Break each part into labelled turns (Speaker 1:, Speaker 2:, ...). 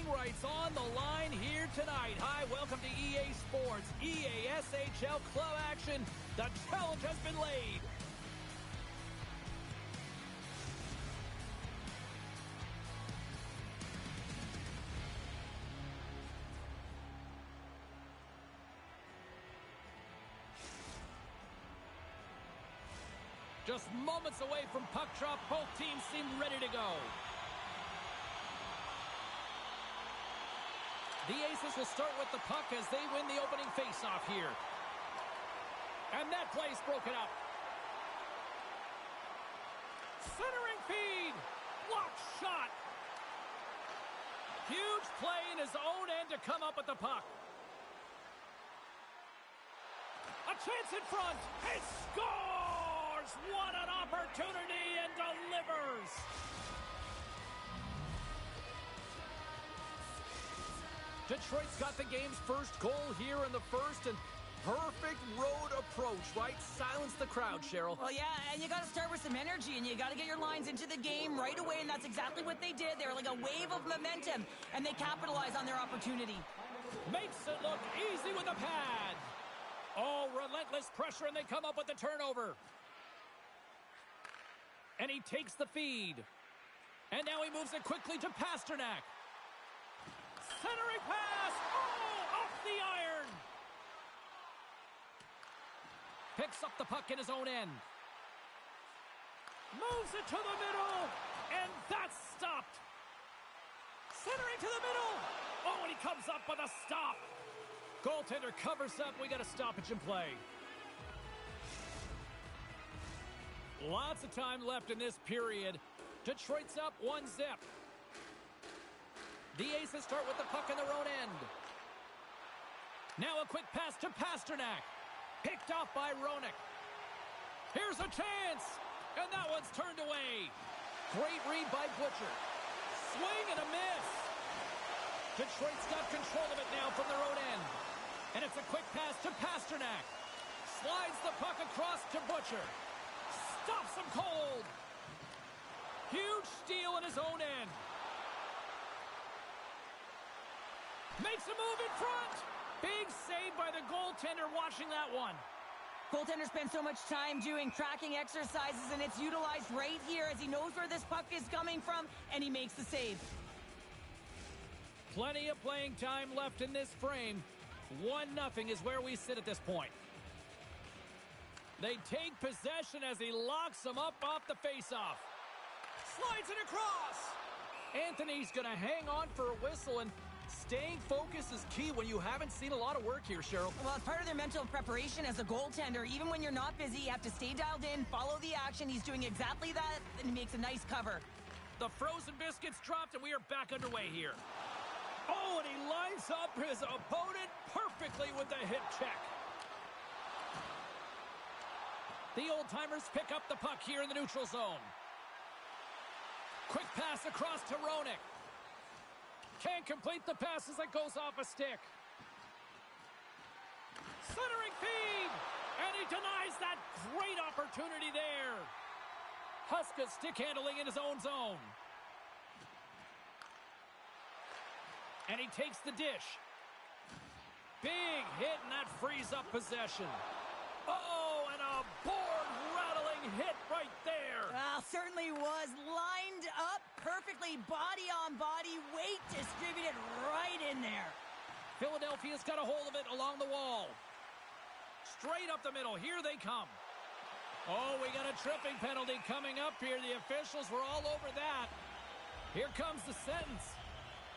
Speaker 1: Bragging rights on the line here tonight. Hi, welcome to EA Sports, EA SHL Club action. The challenge has been laid. Just moments away from puck drop, both teams seem ready to go. The Aces will start with the puck as they win the opening faceoff here. And that play's broken up. Centering feed. Blocked shot. Huge play in his own end to come up with the puck. A chance in front. He scores! What an opportunity, and delivers! Detroit's got the game's first goal here in the first, and perfect road approach, right? Silence the crowd, Cheryl.
Speaker 2: Well, yeah, and you got to start with some energy, and you got to get your lines into the game right away, and that's exactly what they did. They were like a wave of momentum, and they capitalized on their opportunity.
Speaker 1: Makes it look easy with a pad. Oh, relentless pressure, and they come up with the turnover. And he takes the feed. And now he moves it quickly to Pasternak. Centering pass! Oh, off the iron! Picks up the puck in his own end. Moves it to the middle, and that's stopped. Centering to the middle. Oh, and he comes up with a stop. Goaltender covers up. We got a stoppage in play. Lots of time left in this period. Detroit's up 1-0. The Aces start with the puck in their own end. Now a quick pass to Pasternak. Picked off by Roenick. Here's a chance. And that one's turned away. Great read by Butcher. Swing and a miss. Detroit's got control of it now from their own end. And it's a quick pass to Pasternak. Slides the puck across to Butcher. Stops him cold. Huge steal in his own end. Makes a move in front. Big save by the goaltender watching that one.
Speaker 2: Goaltender spends so much time doing tracking exercises, and it's utilized right here as he knows where this puck is coming from, and he makes the save.
Speaker 1: Plenty of playing time left in this frame. 1-0 is where we sit at this point. They take possession as he locks him up off the faceoff. Slides it across. Anthony's going to hang on for a whistle, and staying focused is key when you haven't seen a lot of work here, Cheryl.
Speaker 2: Well, it's part of their mental preparation as a goaltender. Even when you're not busy, you have to stay dialed in, follow the action. He's doing exactly that, and he makes a nice cover.
Speaker 1: The frozen biscuits dropped, and we are back underway here. Oh, and he lines up his opponent perfectly with the hip check. The old-timers pick up the puck here in the neutral zone. Quick pass across to Roenick. Can't complete the pass as it goes off a stick. Centering feed! And he denies that great opportunity there. Huska stick handling in his own zone. And he takes the dish. Big hit, and that frees up possession. Oh, and a board-rattling hit right there.
Speaker 2: Well, certainly was lined up perfectly, body on body, weight distributed right in there.
Speaker 1: Philadelphia's got a hold of it along the wall. Straight up the middle, here they come. Oh, we got a tripping penalty coming up here. The officials were all over that. Here comes the sentence.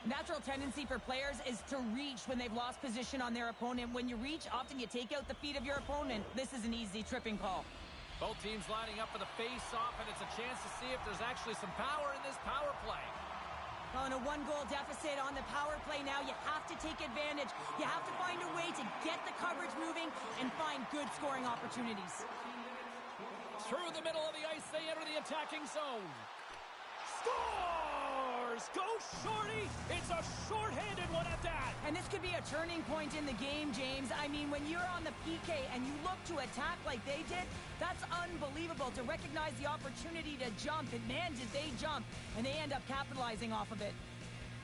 Speaker 2: Natural tendency for players is to reach when they've lost position on their opponent. When you reach, often you take out the feet of your opponent. This is an easy tripping call.
Speaker 1: Both teams lining up for the face-off, and it's a chance to see if there's actually some power in this power play.
Speaker 2: On a one-goal deficit on the power play now, you have to take advantage. You have to find a way to get the coverage moving and find good scoring opportunities.
Speaker 1: Through the middle of the ice, they enter the attacking zone. Scores! Go Shorty! It's a short-handed one at that!
Speaker 2: And this could be a turning point in the game, James. I mean, when you're on the PK and you look to attack like they did, that's unbelievable to recognize the opportunity to jump. And man, did they jump. And they end up capitalizing off of it.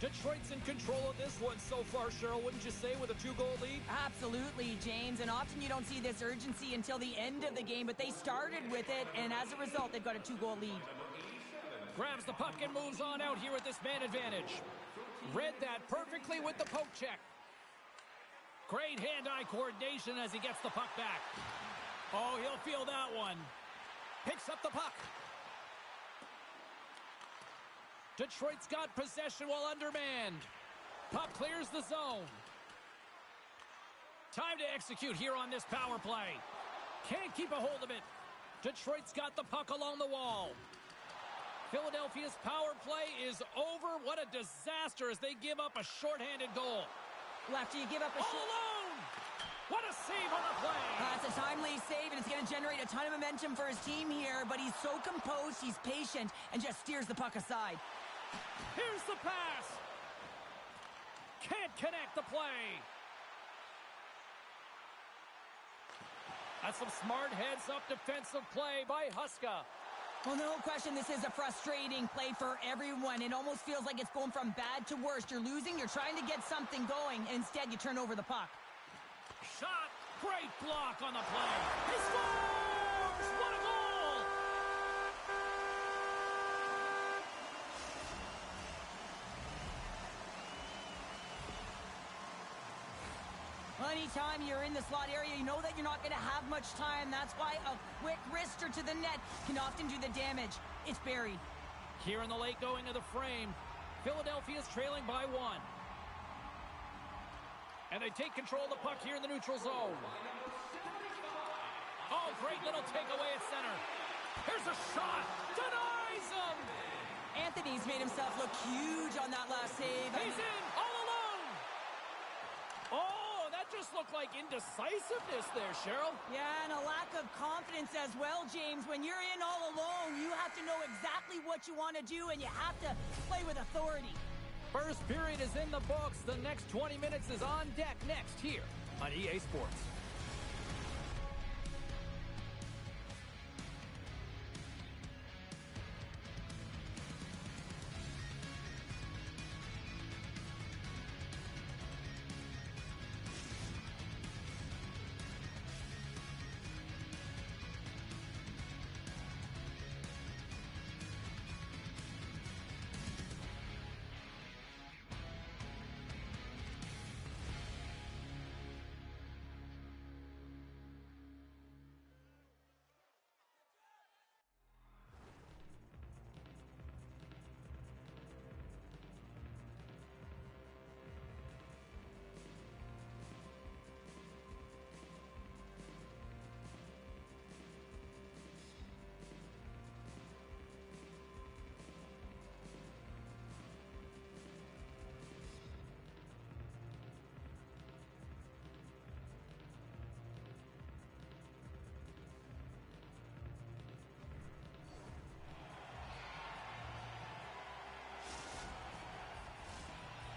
Speaker 1: Detroit's in control of this one so far, Cheryl, wouldn't you say, with a 2-goal lead?
Speaker 2: Absolutely, James, and often you don't see this urgency until the end of the game, but they started with it, and as a result, they've got a 2-goal lead.
Speaker 1: Grabs the puck and moves on out here with this man advantage. Read that perfectly with the poke check. Great hand-eye coordination as he gets the puck back. Oh, he'll feel that one. Picks up the puck. Detroit's got possession while undermanned. Puck clears the zone. Time to execute here on this power play. Can't keep a hold of it. Detroit's got the puck along the wall. Philadelphia's power play is over. What a disaster as they give up a shorthanded goal.
Speaker 2: Well, after you give up a
Speaker 1: all alone! What a save on the play!
Speaker 2: It's a timely save, and it's going to generate a ton of momentum for his team here, but he's so composed, he's patient, and just steers the puck aside.
Speaker 1: Here's the pass! Can't connect the play. That's some smart heads-up defensive play by Huska.
Speaker 2: Well, no question, this is a frustrating play for everyone. It almost feels like it's going from bad to worse. You're losing, you're trying to get something going, and instead you turn over the puck.
Speaker 1: Shot! Great block on the play. He scores! What a goal!
Speaker 2: Anytime you're in the slot area, you know that you're not going to have much time. That's why a quick wrister to the net can often do the damage. It's buried.
Speaker 1: Here in the late going of the frame, Philadelphia's trailing by 1. And they take control of the puck here in the neutral zone. Oh, great little takeaway at center. Here's a shot. Denies him.
Speaker 2: Anthony's made himself look huge on that last save.
Speaker 1: He's in all alone. Oh, that just looked like indecisiveness there, Cheryl.
Speaker 2: Yeah, and a lack of confidence as well, James. When you're in all alone, you have to know exactly what you want to do, and you have to play with authority.
Speaker 1: First period is in the books. The next 20 minutes is on deck next here on EA Sports.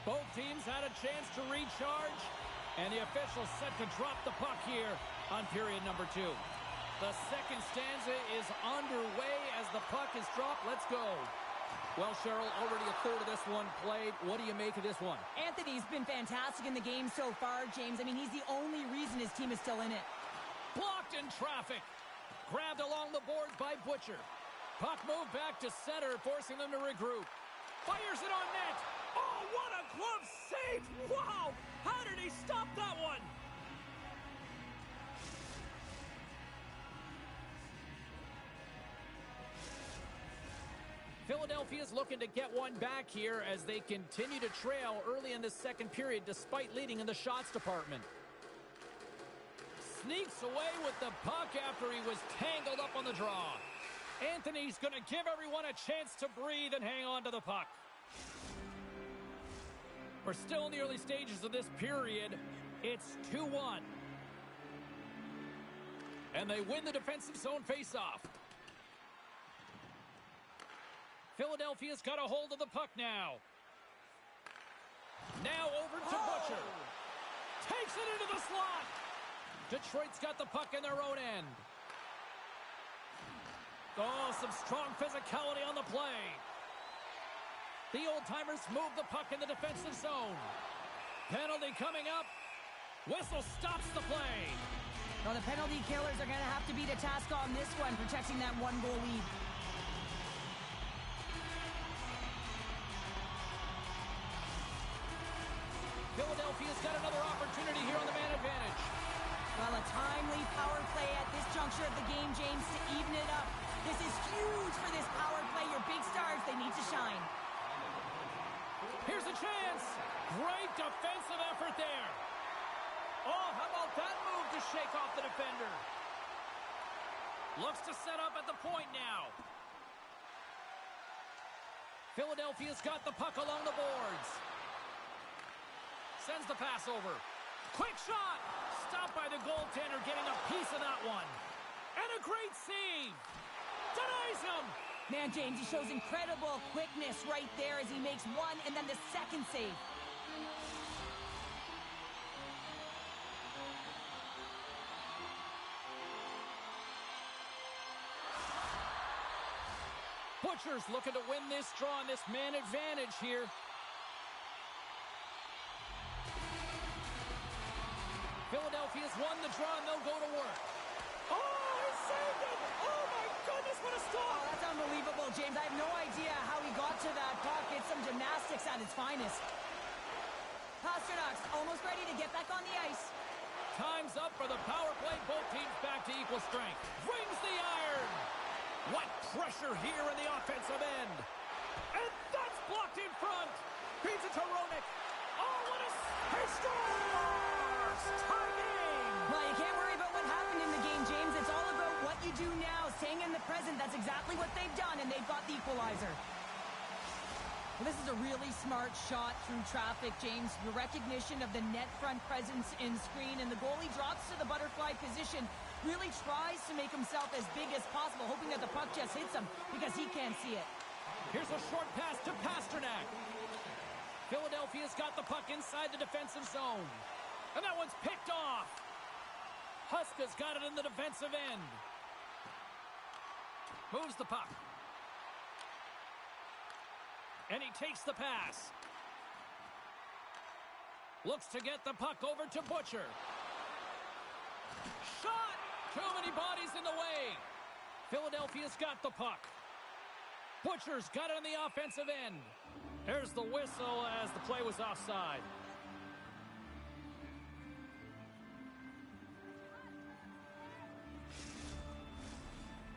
Speaker 1: Both teams had a chance to recharge, and the officials set to drop the puck here on period number 2. The second stanza is underway as the puck is dropped. Let's go. Well, Cheryl, already a third of this one played. What do you make of this one?
Speaker 2: Anthony's been fantastic in the game so far, James. I mean, he's the only reason his team is still in it.
Speaker 1: Blocked in traffic. Grabbed along the boards by Butcher. Puck moved back to center, forcing them to regroup. Fires it on net. Oh, what a glove save! Wow! How did he stop that one? Philadelphia's looking to get one back here as they continue to trail early in the second period despite leading in the shots department. Sneaks away with the puck after he was tangled up on the draw. Anthony's going to give everyone a chance to breathe and hang on to the puck. We're still in the early stages of this period. It's 2-1. And they win the defensive zone faceoff. Philadelphia's got a hold of the puck now. Now over to Butcher. Takes it into the slot. Detroit's got the puck in their own end. Oh, some strong physicality on the play. The old-timers move the puck in the defensive zone. Penalty coming up. Whistle stops the play.
Speaker 2: Well, the penalty killers are going to have to beat a task on this one, protecting that one-goal lead.
Speaker 1: Philadelphia's got another opportunity here on the man advantage.
Speaker 2: Well, a timely power play at this juncture of the game, James, to even it up. This is huge for this power play. Your big stars, they need to shine.
Speaker 1: Here's a chance. Great defensive effort there. Oh, how about that move to shake off the defender? Looks to set up at the point now. Philadelphia's got the puck along the boards. Sends the pass over. Quick shot. Stopped by the goaltender, getting a piece of that one. And a great save. Denies him.
Speaker 2: Man, James, he shows incredible quickness right there as he makes one and then the second save.
Speaker 1: Butcher's looking to win this draw on this man advantage here. Philadelphia's won the draw and they'll go to work. Oh, he saved it! Oh my goodness, what a stop!
Speaker 2: Oh, that's unbelievable, James. I have no idea how he got to that puck. It's some gymnastics at its finest. Pasternak's almost ready to get back on the ice.
Speaker 1: Time's up for the power play. Both teams back to equal strength. Rings the iron! What pressure here in the offensive end. And that's blocked in front. Feeds it to Roenick. Oh, what a... He scores! Tie game!
Speaker 2: Well, you can't worry about what happened in the game, James. It's all about what you do now, staying in the present. That's exactly what they've done, and they've got the equalizer. Well, this is a really smart shot through traffic, James. The recognition of the net front presence in screen, and the goalie drops to the butterfly position. Really tries to make himself as big as possible, hoping that the puck just hits him because he can't see it.
Speaker 1: Here's a short pass to Pastrnak. Philadelphia's got the puck inside the defensive zone. And that one's picked off. Huska's got it in the defensive end. Moves the puck. And he takes the pass. Looks to get the puck over to Butcher. Shot! Too many bodies in the way. Philadelphia's got the puck. Butcher's got it on the offensive end. There's the whistle as the play was offside.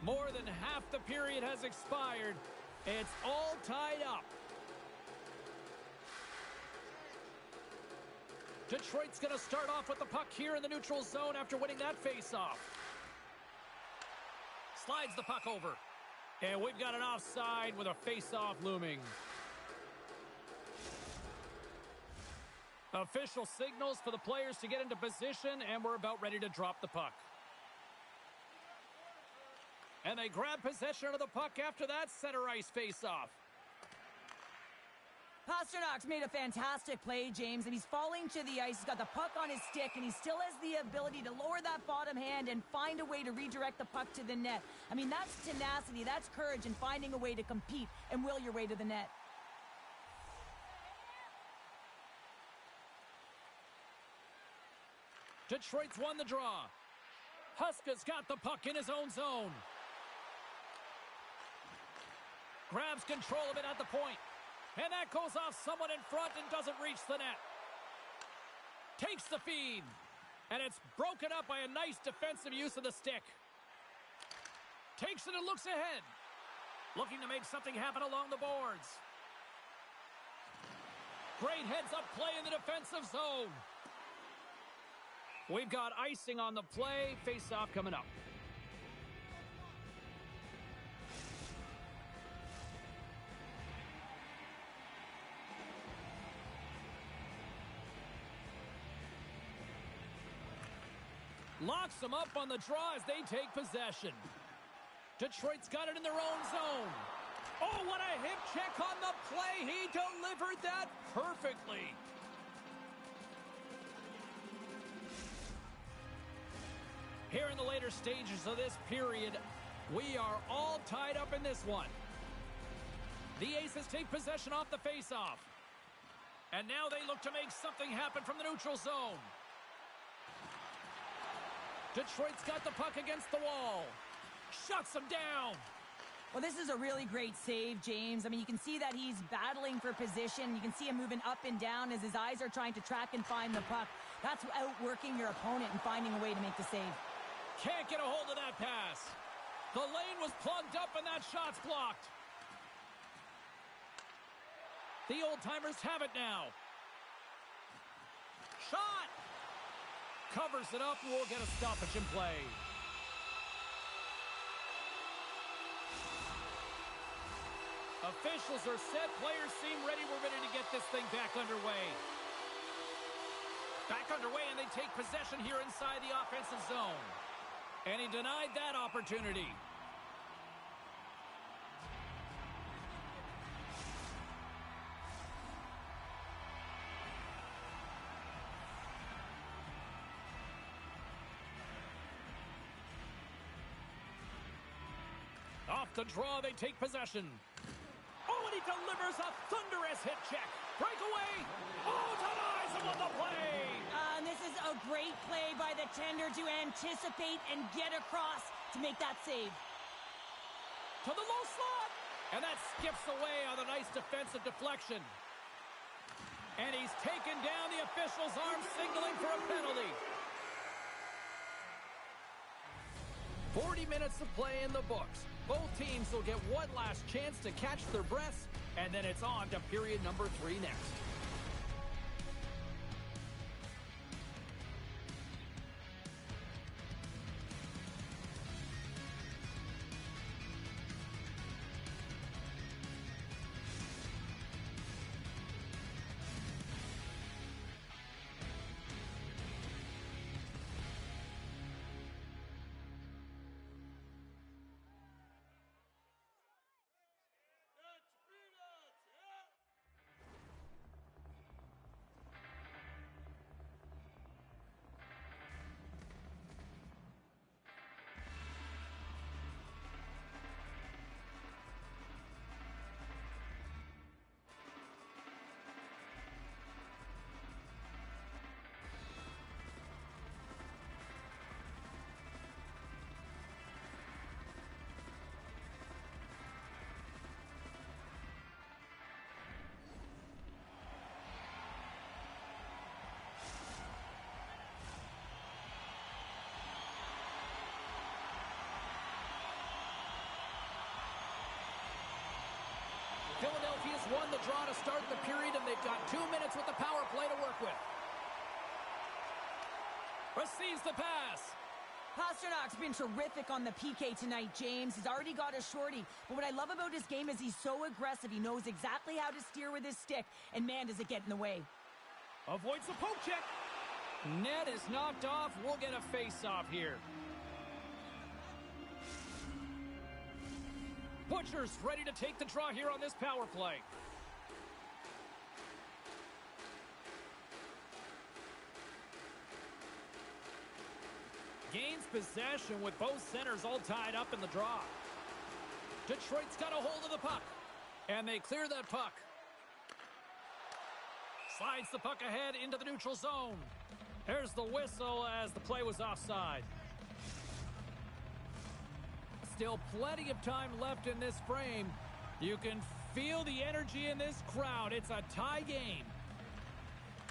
Speaker 1: More than half the period has expired. It's all tied up. Detroit's going to start off with the puck here in the neutral zone after winning that face-off. Slides the puck over. And we've got an offside with a face-off looming. Official signals for the players to get into position, and we're about ready to drop the puck. And they grab possession of the puck after that center ice face-off.
Speaker 2: Pasternak's made a fantastic play, James, and he's falling to the ice. He's got the puck on his stick, and he still has the ability to lower that bottom hand and find a way to redirect the puck to the net. I mean, that's tenacity, that's courage, and finding a way to compete and will your way to the net.
Speaker 1: Detroit's won the draw. Huska's got the puck in his own zone. Grabs control of it at the point. And that goes off someone in front and doesn't reach the net. Takes the feed. And it's broken up by a nice defensive use of the stick. Takes it and looks ahead. Looking to make something happen along the boards. Great heads-up play in the defensive zone. We've got icing on the play. Face-off coming up. Locks them up on the draw as they take possession. Detroit's got it in their own zone. Oh, what a hip check on the play. He delivered that perfectly. Here in the later stages of this period, we are all tied up in this one. The Aces take possession off the face-off. And now they look to make something happen from the neutral zone. Detroit's got the puck against the wall. Shuts him down.
Speaker 2: Well, this is a really great save, James. I mean, you can see that he's battling for position. You can see him moving up and down as his eyes are trying to track and find the puck. That's outworking your opponent and finding a way to make the save.
Speaker 1: Can't get a hold of that pass. The lane was plugged up and that shot's blocked. The old-timers have it now. Shot! Covers it up, we'll get a stoppage in play. Officials are set, players seem ready. We're ready to get this thing back underway. Back underway, and they take possession here inside the offensive zone. And he denied that opportunity. Off the draw, they take possession. Oh, and he delivers a thunderous hit check. Breakaway. Oh, denies him on the play.
Speaker 2: And this is a great play by the tender to anticipate and get across to make that save.
Speaker 1: To the low slot. And that skips away on a nice defensive deflection. And he's taken down, the official's arm signaling for a penalty. 40 minutes of play in the books. Both teams will get one last chance to catch their breaths, and then it's on to period number 3 next. Philadelphia's won the draw to start the period, and they've got 2 minutes with the power play to work with. Receives the pass.
Speaker 2: Pasternak's been terrific on the PK tonight, James. He's already got a shorty. But what I love about his game is he's so aggressive. He knows exactly how to steer with his stick, and man, does it get in the way.
Speaker 1: Avoids the poke check. Net is knocked off. We'll get a face-off here. Butcher's ready to take the draw here on this power play. Gains possession with both centers all tied up in the draw. Detroit's got a hold of the puck. And they clear that puck. Slides the puck ahead into the neutral zone. There's the whistle as the play was offside. Still plenty of time left in this frame. You can feel the energy in this crowd. It's a tie game.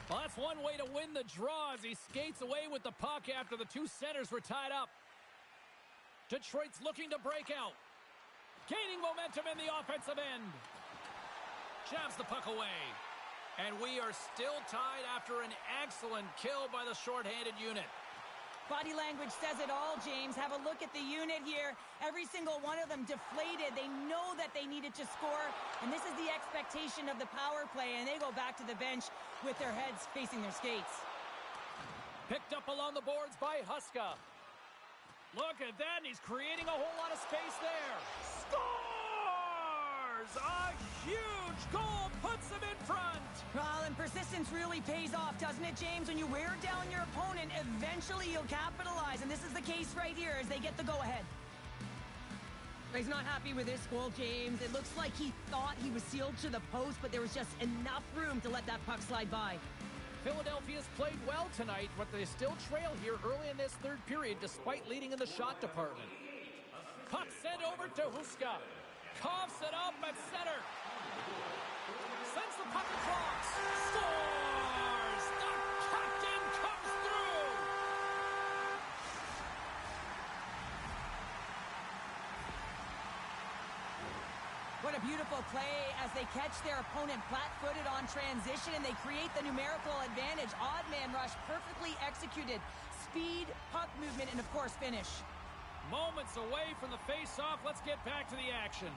Speaker 1: Well, that's one way to win the draw as he skates away with the puck after the 2 centers were tied up. Detroit's looking to break out. Gaining momentum in the offensive end. Jabs the puck away. And we are still tied after an excellent kill by the shorthanded unit.
Speaker 2: Body language says it all, James. Have a look at the unit here. Every single one of them deflated. They know that they needed to score, and this is the expectation of the power play, and they go back to the bench with their heads facing their skates.
Speaker 1: Picked up along the boards by Huska. Look at that, and he's creating a whole lot of space there. Scores! A huge goal puts him in front.
Speaker 2: Well, and persistence really pays off, doesn't it, James? When you wear down your opponent, eventually you'll capitalize. And this is the case right here as they get the go-ahead. He's not happy with this goal, James. It looks like he thought he was sealed to the post, but there was just enough room to let that puck slide by.
Speaker 1: Philadelphia's played well tonight, but they still trail here early in this third period despite leading in the shot department. Puck sent over to Huska. Coughs it up at center. Sends the puck across. Scores! The captain comes through!
Speaker 2: What a beautiful play as they catch their opponent flat-footed on transition and they create the numerical advantage. Odd man rush, perfectly executed. Speed, puck movement, and of course finish.
Speaker 1: Moments away from the face-off. Let's get back to the action.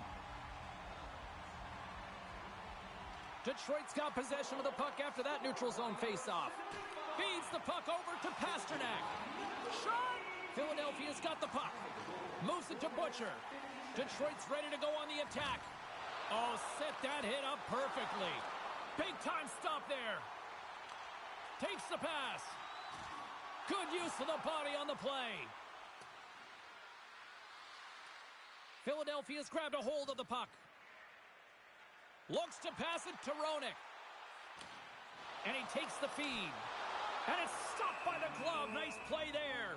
Speaker 1: Detroit's got possession of the puck after that neutral zone face-off. Feeds the puck over to Pasternak. Shot! Philadelphia's got the puck. Moves it to Butcher. Detroit's ready to go on the attack. Oh, set that hit up perfectly. Big time stop there. Takes the pass. Good use of the body on the play. Philadelphia's grabbed a hold of the puck. Looks to pass it to Roenick. And he takes the feed. And it's stopped by the glove. Nice play there.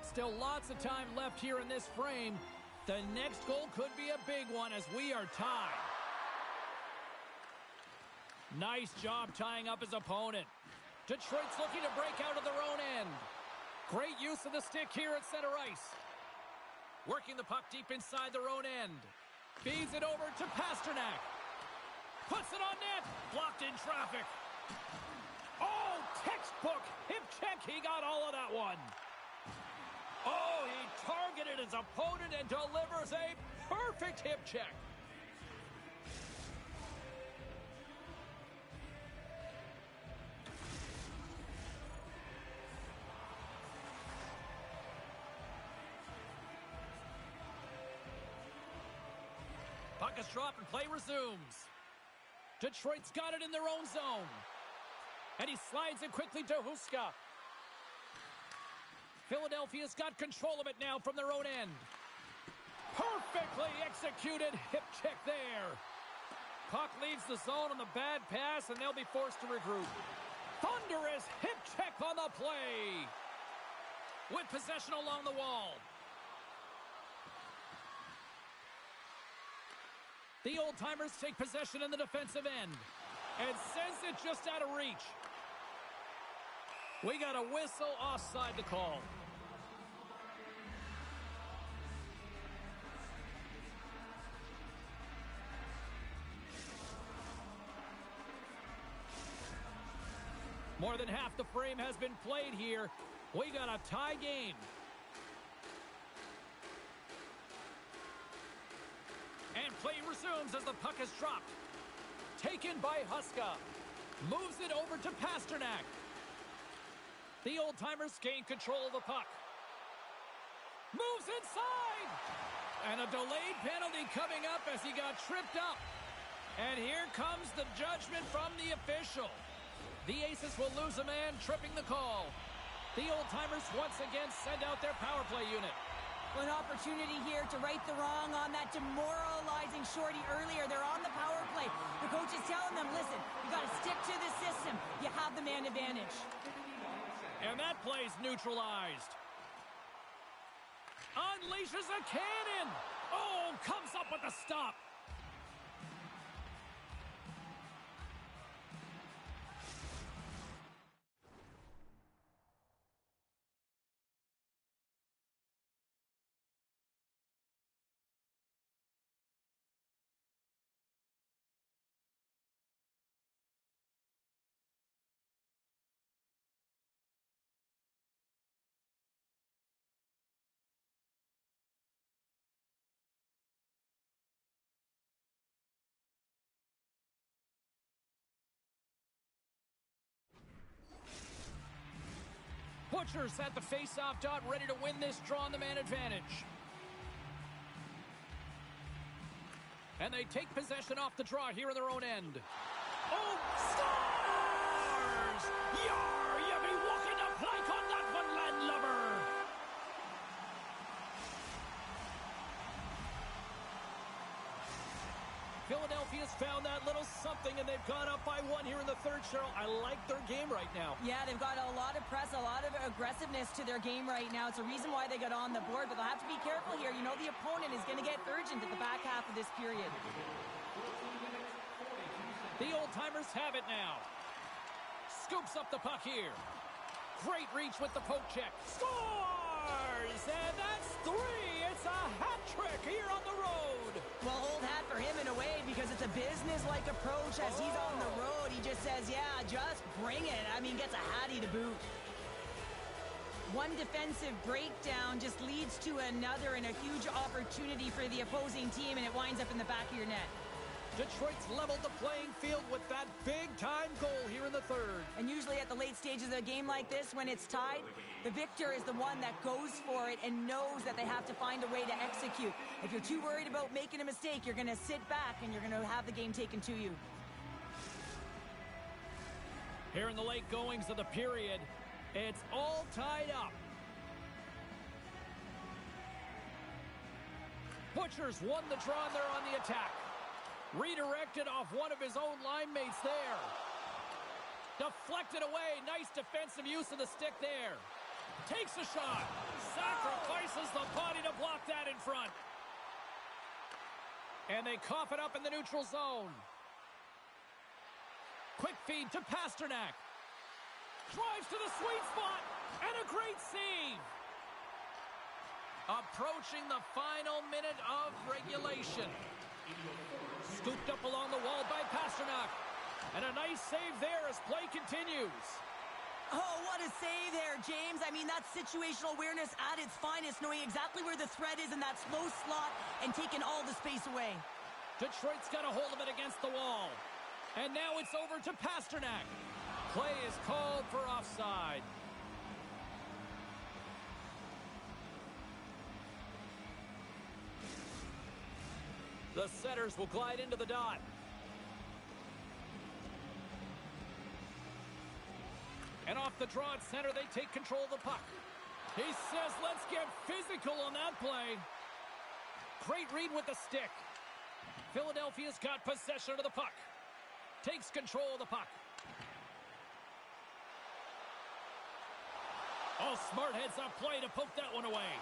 Speaker 1: Still lots of time left here in this frame. The next goal could be a big one as we are tied. Nice job tying up his opponent. Detroit's looking to break out of their own end. Great use of the stick here at center ice. Working the puck deep inside their own end. Feeds it over to Pasternak. Puts it on net. Blocked in traffic. Oh, textbook hip check. He got all of that one. Oh, he targeted his opponent and delivers a perfect hip check. Puck is dropped and play resumes. Detroit's got it in their own zone. And he slides it quickly to Huska. Philadelphia's got control of it now from their own end. Perfectly executed hip check there. Puck leaves the zone on the bad pass, and they'll be forced to regroup. Thunderous hip check on the play. With possession along the wall. The old-timers take possession in the defensive end. And sends it just out of reach. We got a whistle offside to call. More than half the frame has been played here. We got a tie game. And play resumes as the puck is dropped. Taken by Huska. Moves it over to Pasternak. The old-timers gain control of the puck. Moves inside! And a delayed penalty coming up as he got tripped up. And here comes the judgment from the official. The Aces will lose a man, tripping the call. The old-timers once again send out their power play unit.
Speaker 2: An opportunity here to right the wrong on that demoralizing shorty earlier. They're on the power play. The coach is telling them, listen, you got to stick to the system. You have the man advantage.
Speaker 1: And that play's neutralized. Unleashes a cannon. Oh, comes up with a stop. Butcher's at the face-off dot, ready to win this draw on the man advantage. And they take possession off the draw here in their own end. Oh, stars! Yar! You be walking the plank on that one, Philadelphia's found that little something, and they've gone up by 1 here in the third, Cheryl. I like their game right now.
Speaker 2: Yeah, they've got a lot of press, a lot of aggressiveness to their game right now. It's a reason why they got on the board, but they'll have to be careful here. You know the opponent is going to get urgent at the back half of this period.
Speaker 1: The old-timers have it now. Scoops up the puck here. Great reach with the poke check. Scores! And that's 3! It's a hat trick here on the road.
Speaker 2: Well, old hat for him in a way because it's a business-like approach as he's on the road. He just says, yeah, just bring it. I mean, gets a hattie to boot. One defensive breakdown just leads to another and a huge opportunity for the opposing team, and it winds up in the back of your net.
Speaker 1: Detroit's leveled the playing field with that big-time goal here in the third.
Speaker 2: And usually at the late stages of a game like this, when it's tied, the victor is the one that goes for it and knows that they have to find a way to execute. If you're too worried about making a mistake, you're going to sit back and you're going to have the game taken to you.
Speaker 1: Here in the late goings of the period, it's all tied up. Butchers won the draw and they're on the attack. Redirected off one of his own line mates there. Deflected away. Nice defensive use of the stick there. Takes a shot. Sacrifices the body to block that in front. And they cough it up in the neutral zone. Quick feed to Pasternak. Drives to the sweet spot. And a great save. Approaching the final minute of regulation. Scooped up along the wall by Pasternak. And a nice save there as play continues.
Speaker 2: Oh, what a save there, James. I mean, that's situational awareness at its finest, knowing exactly where the threat is in that slow slot and taking all the space away.
Speaker 1: Detroit's got a hold of it against the wall. And now it's over to Pasternak. Play is called for offside. The setters will glide into the dot. And off the draw at center, they take control of the puck. He says, let's get physical on that play. Great read with the stick. Philadelphia's got possession of the puck. Takes control of the puck. Oh, smart heads-up play to poke that one away.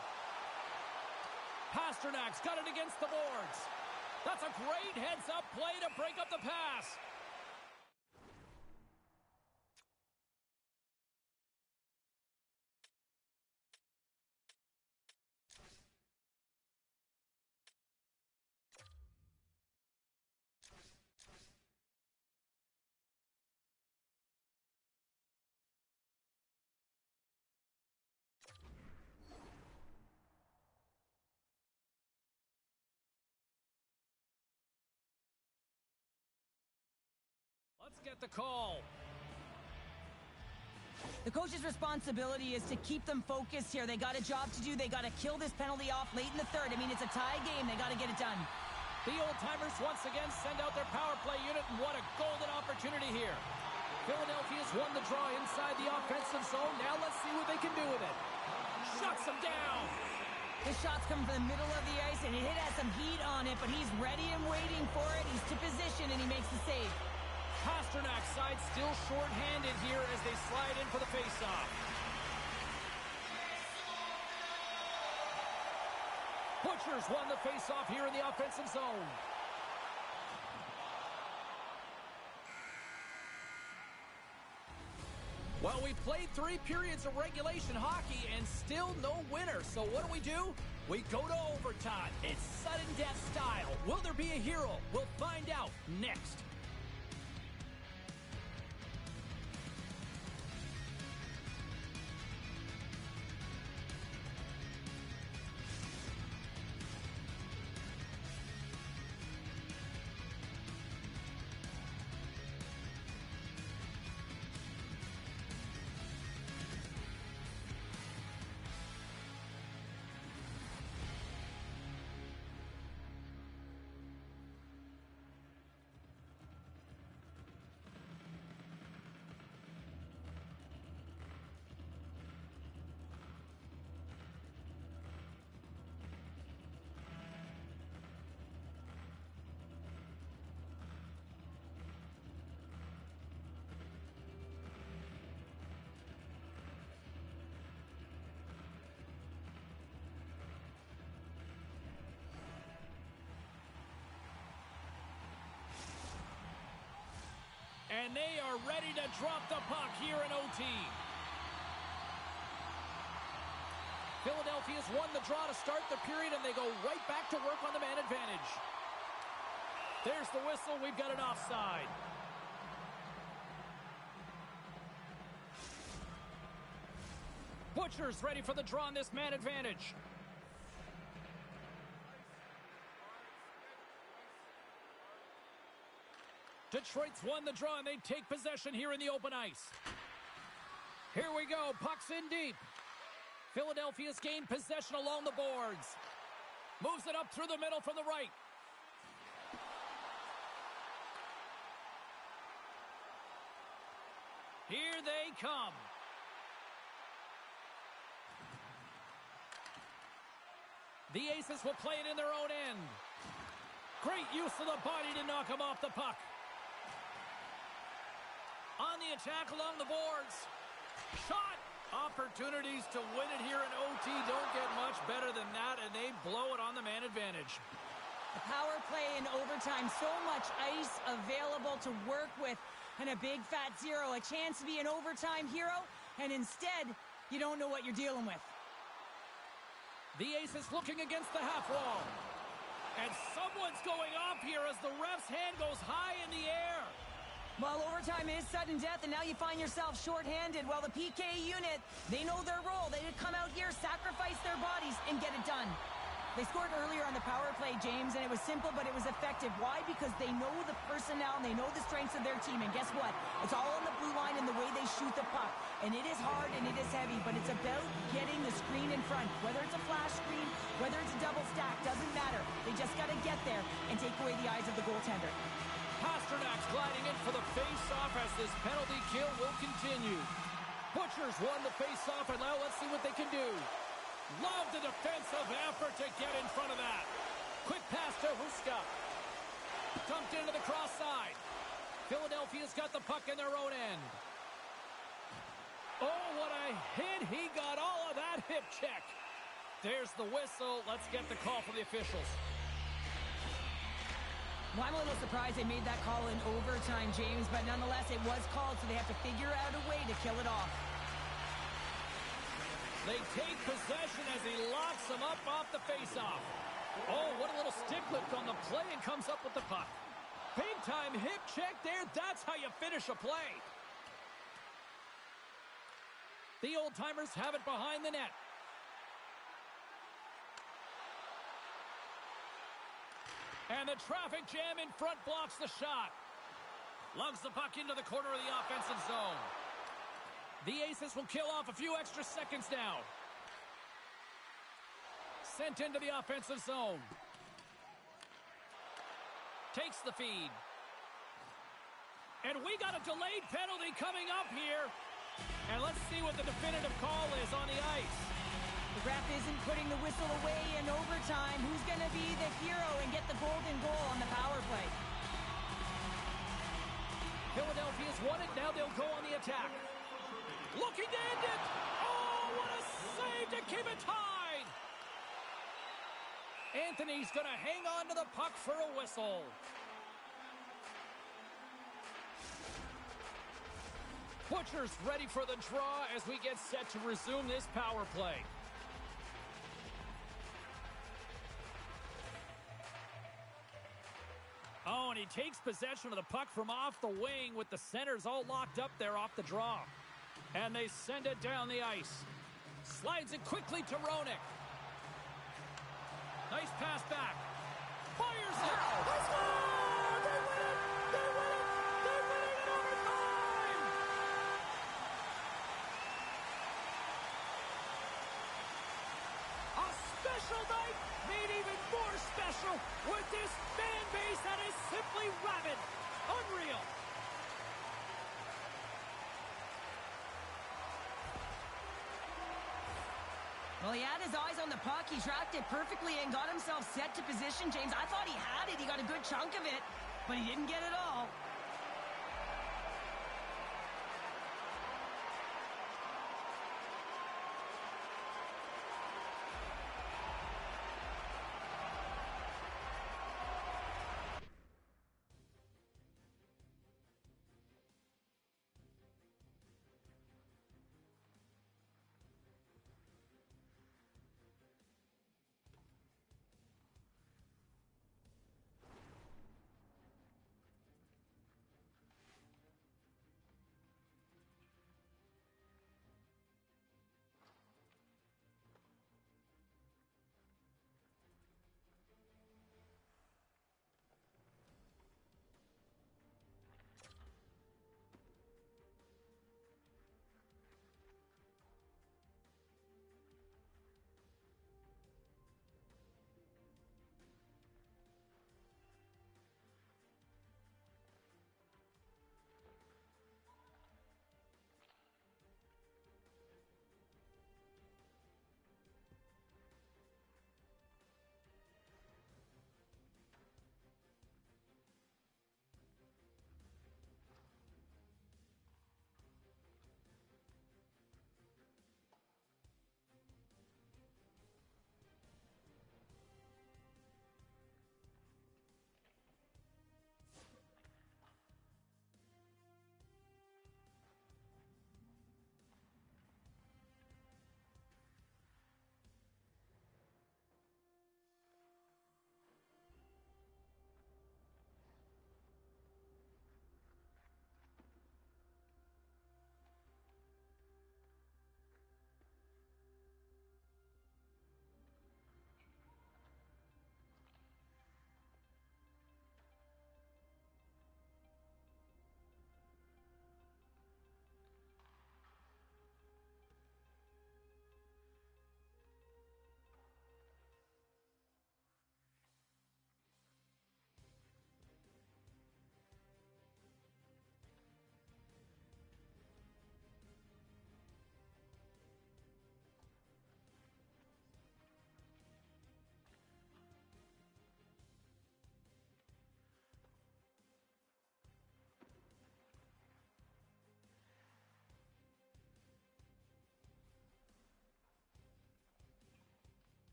Speaker 1: Pasternak's got it against the boards. That's a great heads-up play to break up the pass. Let's get the call.
Speaker 2: The coach's responsibility is to keep them focused here. They got a job to do. They got to kill this penalty off late in the third. I mean, it's a tie game. They got to get it done.
Speaker 1: The old-timers once again send out their power play unit, and what a golden opportunity here. Philadelphia's won the draw inside the offensive zone. Now let's see what they can do with it. Shuts them down.
Speaker 2: This shot's coming from the middle of the ice, and it has some heat on it, but he's ready and waiting for it. He's to position, and he makes the save.
Speaker 1: Pasternak's side still short-handed here as they slide in for the face-off. Butchers won the face-off here in the offensive zone. Well, we played 3 periods of regulation hockey and still no winner. So what do? We go to overtime. It's sudden death style. Will there be a hero? We'll find out next. And they are ready to drop the puck here in OT. Philadelphia's won the draw to start the period, and they go right back to work on the man advantage. There's the whistle. We've got an offside. Butcher's ready for the draw on this man advantage. Detroit's won the draw, and they take possession here in the open ice. Here we go. Puck's in deep. Philadelphia's gained possession along the boards. Moves it up through the middle from the right. Here they come. The Aces will play it in their own end. Great use of the body to knock him off the puck. On the attack along the boards. Shot! Opportunities to win it here in OT don't get much better than that, and they blow it on the man advantage.
Speaker 2: The power play in overtime, so much ice available to work with, and a big fat zero, a chance to be an overtime hero, and instead, you don't know what you're dealing with.
Speaker 1: The Aces looking against the half wall. And someone's going off here as the ref's hand goes high in the air.
Speaker 2: Well, overtime is sudden death, and now you find yourself shorthanded. Well, the PK unit, they know their role. They come out here, sacrifice their bodies, and get it done. They scored earlier on the power play, James, and it was simple, but it was effective. Why? Because they know the personnel, and they know the strengths of their team. And guess what? It's all on the blue line and the way they shoot the puck. And it is hard and it is heavy, but it's about getting the screen in front. Whether it's a flash screen, whether it's a double stack, doesn't matter. They just got to get there and take away the eyes of the goaltender.
Speaker 1: Pasternak's gliding in for the face-off as this penalty kill will continue. Butchers won the face-off, and now let's see what they can do. Love the defensive effort to get in front of that. Quick pass to Huska. Dumped into the cross side. Philadelphia's got the puck in their own end. Oh, what a hit. He got all of that hip check. There's the whistle. Let's get the call from the officials.
Speaker 2: Well, I'm a little surprised they made that call in overtime, James, but nonetheless, it was called, so they have to figure out a way to kill it off.
Speaker 1: They take possession as he locks them up off the faceoff. Oh, what a little stick lift on the play, and comes up with the puck. Big-time hip check there. That's how you finish a play. The old-timers have it behind the net. And the traffic jam in front blocks the shot. Lugs the puck into the corner of the offensive zone. The Aces will kill off a few extra seconds now. Sent into the offensive zone. Takes the feed. And we got a delayed penalty coming up here. And let's see what the definitive call is on the ice.
Speaker 2: The ref isn't putting the whistle away in overtime. Who's going to be the hero and get the golden goal on the power play?
Speaker 1: Philadelphia's won it. Now they'll go on the attack. Looking to end it. Oh, what a save to keep it tied. Anthony's going to hang on to the puck for a whistle. Butcher's ready for the draw as we get set to resume this power play. Oh, and he takes possession of the puck from off the wing with the centers all locked up there off the draw. And they send it down the ice. Slides it quickly to Roenick. Nice pass back. Fires it. They score! They win it! They win it! They win it in overtime! A special night made even more special with this fan base that is simply rabid. Unreal.
Speaker 2: Well, he had his eyes on the puck. He tracked it perfectly and got himself set to position, James. I thought he had it. He got a good chunk of it, but he didn't get it all.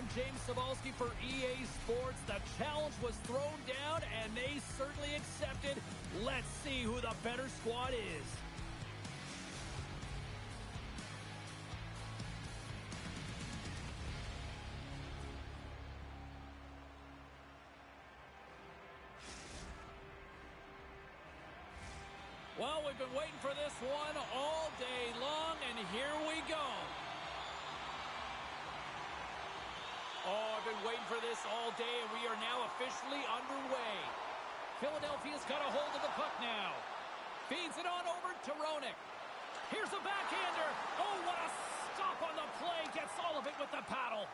Speaker 1: I'm James Cebulski for EA Sports. The challenge was thrown down, and they certainly accepted. Let's see who the better squad is. Well, we've been waiting for this one all day long, and here we go. Oh, I've been waiting for this all day, and we are now officially underway. Philadelphia's got a hold of the puck now. Feeds it on over to Roenick. Here's a backhander. Oh, what a stop on the play. Gets all of it with the paddle.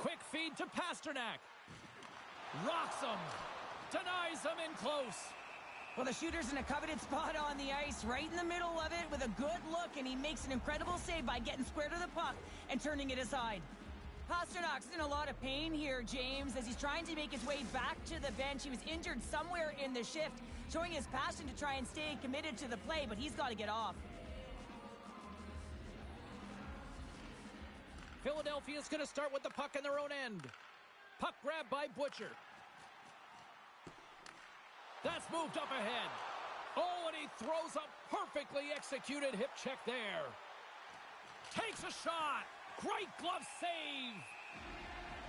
Speaker 1: Quick feed to Pastrnak. Rocks him. Denies him in close.
Speaker 2: Well, the shooter's in a coveted spot on the ice, right in the middle of it with a good look, and he makes an incredible save by getting square to the puck and turning it aside. Pasternak's in a lot of pain here, James, as he's trying to make his way back to the bench. He was injured somewhere in the shift, showing his passion to try and stay committed to the play, but he's got to get off.
Speaker 1: Philadelphia's going to start with the puck in their own end. Puck grab by Butcher. That's moved up ahead. Oh, and he throws a perfectly executed hip check there. Takes a shot. Great glove save.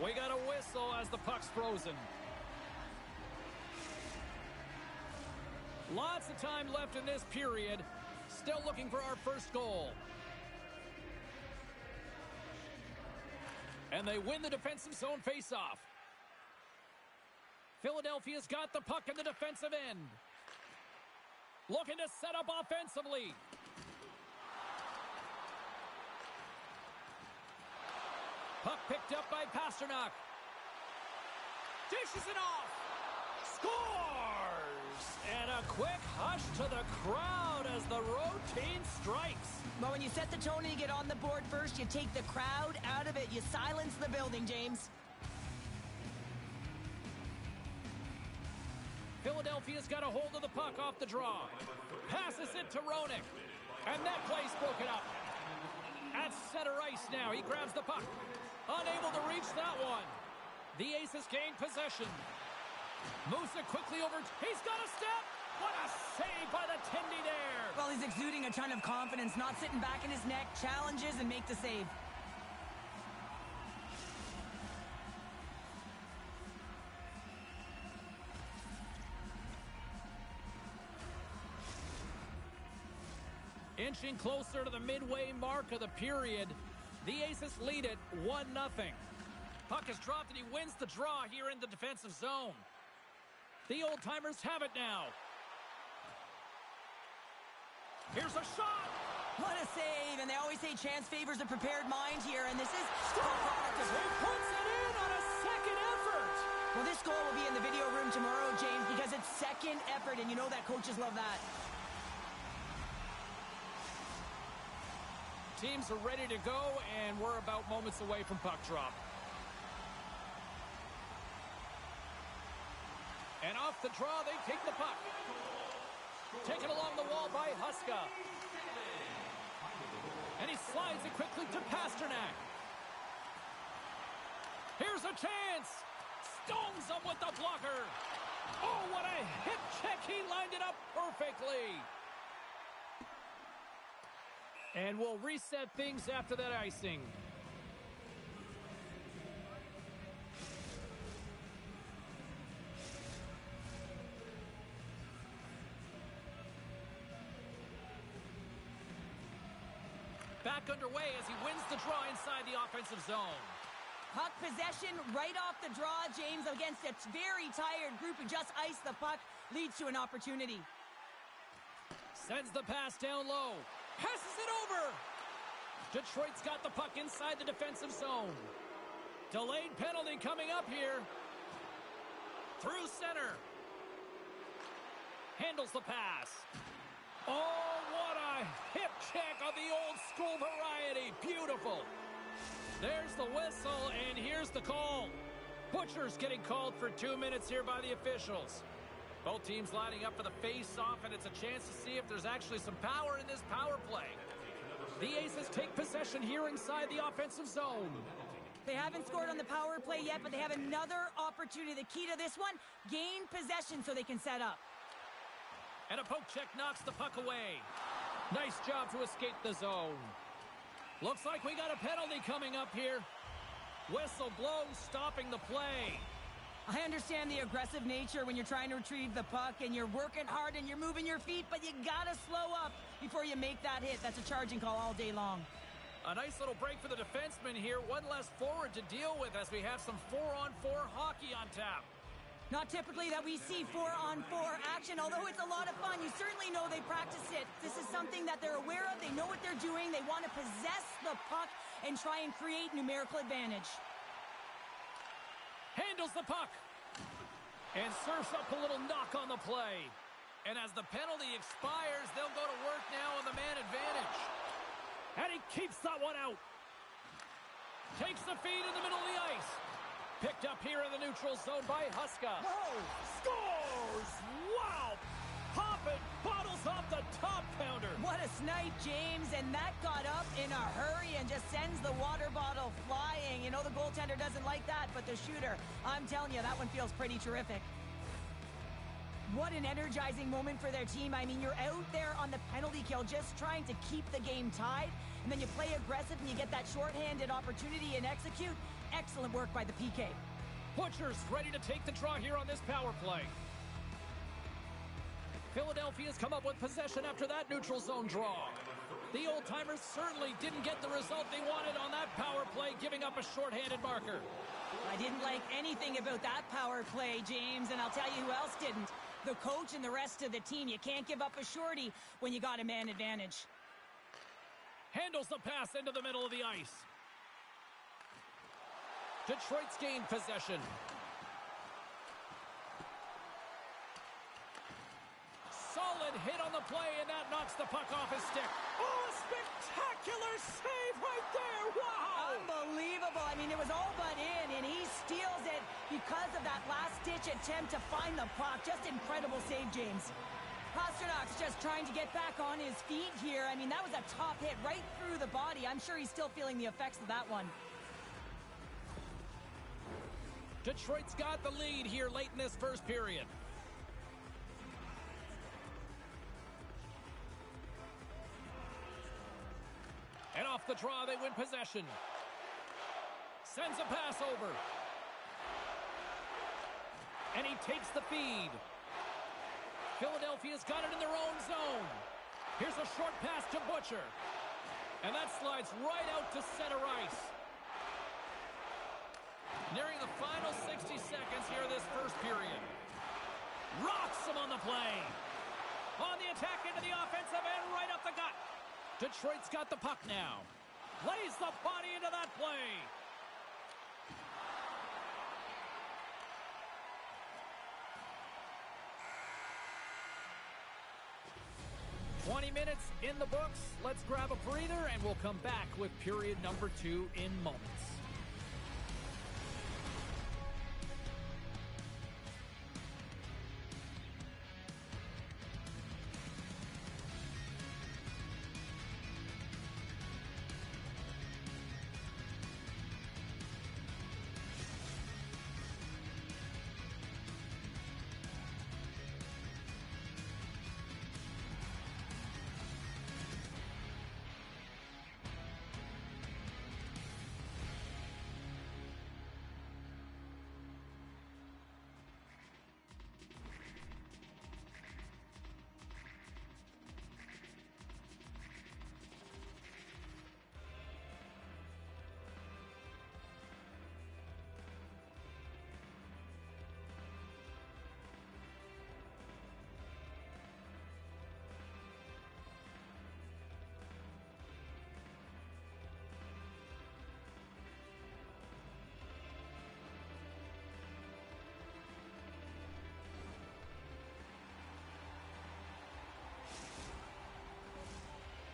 Speaker 1: We got a whistle as the puck's frozen. Lots of time left in this period. Still looking for our first goal. And they win the defensive zone faceoff. Philadelphia's got the puck in the defensive end. Looking to set up offensively. Puck picked up by Pastrnak. Dishes it off. Scores! And a quick hush to the crowd as the road team strikes.
Speaker 2: Well, when you set the tone and you get on the board first, you take the crowd out of it. You silence the building, James.
Speaker 1: Philadelphia's got a hold of the puck off the draw. Passes it to Roenick. And that play's broken up. At center ice now. He grabs the puck. Unable to reach that one. The Aces gain possession. Moves it quickly over. He's got a step. What a save by the Tindy there.
Speaker 2: Well, he's exuding a ton of confidence, not sitting back in his neck, challenges and make the save.
Speaker 1: Inching closer to the midway mark of the period. The Aces lead it 1-0. Puck is dropped and he wins the draw here in the defensive zone. The old-timers have it now. Here's a shot.
Speaker 2: What a save. And they always say chance favors a prepared mind here. And this is...
Speaker 1: He puts it in on a second effort.
Speaker 2: Well, this goal will be in the video room tomorrow, James, because it's second effort. And you know that coaches love that.
Speaker 1: Teams are ready to go, and we're about moments away from puck drop. And off the draw, they take the puck. Taken along the wall by Huska. And he slides it quickly to Pastrnak. Here's a chance. Stones him with the blocker. Oh, what a hip check. He lined it up perfectly. And we'll reset things after that icing. Back underway as he wins the draw inside the offensive zone.
Speaker 2: Puck possession right off the draw, James, against a very tired group who just iced the puck, leads to an opportunity.
Speaker 1: Sends the pass down low. Passes it over. Detroit's got the puck inside the defensive zone. Delayed penalty coming up here. Through center. Handles the pass. Oh, what a hip check of the old school variety. Beautiful. There's the whistle, and here's the call. Butcher's getting called for 2 minutes here by the officials. Both teams lining up for the face-off, and it's a chance to see if there's actually some power in this power play. The Aces take possession here inside the offensive zone.
Speaker 2: They haven't scored on the power play yet, but they have another opportunity. The key to this one, gain possession so they can set up.
Speaker 1: And a poke check knocks the puck away. Nice job to escape the zone. Looks like we got a penalty coming up here. Whistle blows, stopping the play.
Speaker 2: I understand the aggressive nature when you're trying to retrieve the puck and you're working hard and you're moving your feet, but you gotta slow up before you make that hit. That's a charging call all day long.
Speaker 1: A nice little break for the defenseman here. One less forward to deal with as we have some 4-on-4 hockey on tap.
Speaker 2: Not typically that we see 4-on-4 action, although it's a lot of fun. You certainly know they practice it. This is something that they're aware of. They know what they're doing. They want to possess the puck and try and create numerical advantage.
Speaker 1: Handles the puck. And surfs up a little knock on the play. And as the penalty expires, they'll go to work now on the man advantage. And he keeps that one out. Takes the feed in the middle of the ice. Picked up here in the neutral zone by Huska.
Speaker 2: Whoa!
Speaker 1: Scores! Wow! Popping bottles off the top pounder.
Speaker 2: What a snipe, James, and that got up in a hurry and just sends the water bottle flying. You know the goaltender doesn't like that, but the shooter, I'm telling you, that one feels pretty terrific. What an energizing moment for their team. I mean, you're out there on the penalty kill just trying to keep the game tied, and then you play aggressive and you get that shorthanded opportunity and execute. Excellent work by the PK.
Speaker 1: Butcher's ready to take the draw here on this power play. Philadelphia's come up with possession after that neutral zone draw. The old-timers certainly didn't get the result they wanted on that power play, giving up a shorthanded marker.
Speaker 2: I didn't like anything about that power play, James, and I'll tell you who else didn't. The coach and the rest of the team. You can't give up a shorty when you got a man advantage.
Speaker 1: Handles the pass into the middle of the ice. Detroit's gained possession. Solid hit on the play, and that knocks the puck off his stick. Oh, a spectacular save right there! Wow!
Speaker 2: Unbelievable. I mean, it was all but in, and he steals it because of that last-ditch attempt to find the puck. Just incredible save, James. Pasternak's just trying to get back on his feet here. I mean, that was a top hit right through the body. I'm sure he's still feeling the effects of that one.
Speaker 1: Detroit's got the lead here late in this first period. And off the draw, they win possession. Sends a pass over. And he takes the feed. Philadelphia's got it in their own zone. Here's a short pass to Butcher. And that slides right out to center ice. Nearing the final 60 seconds here this first period. Rocks him on the play. On the attack into the offensive end, right up the gut. Detroit's got the puck now. Lays the body into that play. "20 minutes in the books. Let's grab a breather, and we'll come back with period number 2 in moments.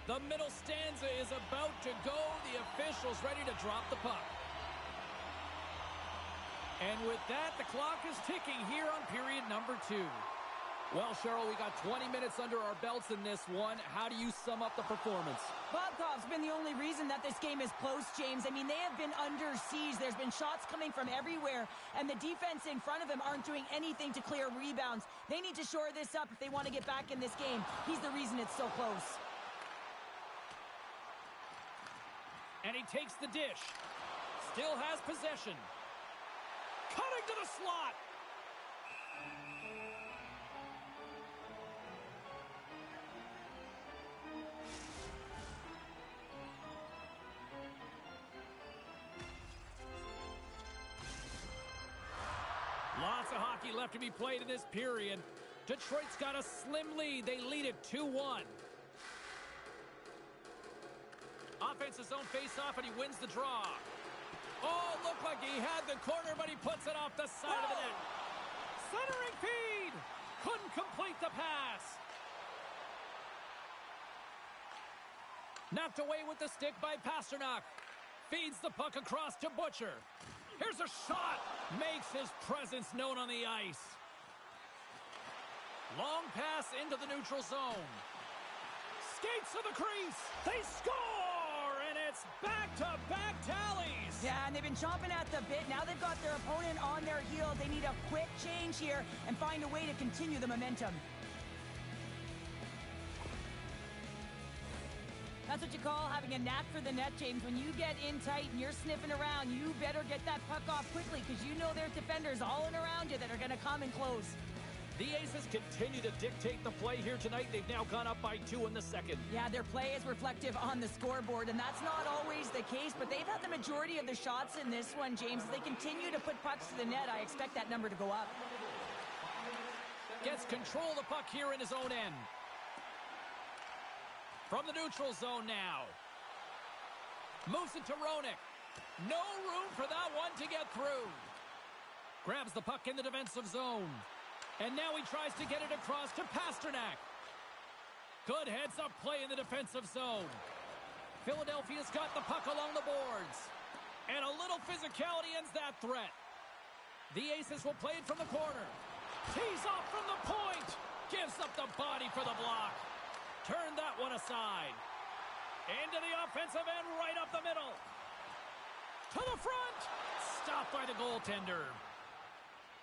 Speaker 1: The middle stanza is about to go. The official's ready to drop the puck. And with that, the clock is ticking here on period number 2. Well, Cheryl, we got 20 minutes under our belts in this one. How do you sum up the performance?
Speaker 2: Bobkov's been the only reason that this game is close, James. I mean, they have been under siege. There's been shots coming from everywhere, and the defense in front of him aren't doing anything to clear rebounds. They need to shore this up if they want to get back in this game. He's the reason it's so close.
Speaker 1: And he takes the dish. Still has possession. Cutting to the slot. Lots of hockey left to be played in this period. Detroit's got a slim lead. They lead it 2-1. Offensive zone face-off, and he wins the draw. Oh, looked like he had the corner, but he puts it off the side of the net. Centering feed. Couldn't complete the pass. Knocked away with the stick by Pasternak. Feeds the puck across to Butcher. Here's a shot. Makes his presence known on the ice. Long pass into the neutral zone. Skates to the crease. They score, and it's back-to-back tallies.
Speaker 2: Yeah, and they've been chomping at the bit. Now they've got their opponent on their heel. They need a quick change here and find a way to continue the momentum. That's what you call having a knack for the net, James. When you get in tight and you're sniffing around, you better get that puck off quickly because you know there's defenders all in around you that are going to come and close.
Speaker 1: The Aces continue to dictate the play here tonight. They've now gone up by 2 in the second.
Speaker 2: Yeah, their play is reflective on the scoreboard, and that's not always the case, but they've had the majority of the shots in this one, James. As they continue to put pucks to the net, I expect that number to go up.
Speaker 1: Gets control of the puck here in his own end. From the neutral zone now. Moves it to Roenick. No room for that one to get through. Grabs the puck in the defensive zone. And now he tries to get it across to Pasternak. Good heads-up play in the defensive zone. Philadelphia's got the puck along the boards. And a little physicality ends that threat. The Aces will play it from the corner. Tees off from the point. Gives up the body for the block. Turn that one aside. Into the offensive end, right up the middle. To the front. Stopped by the goaltender.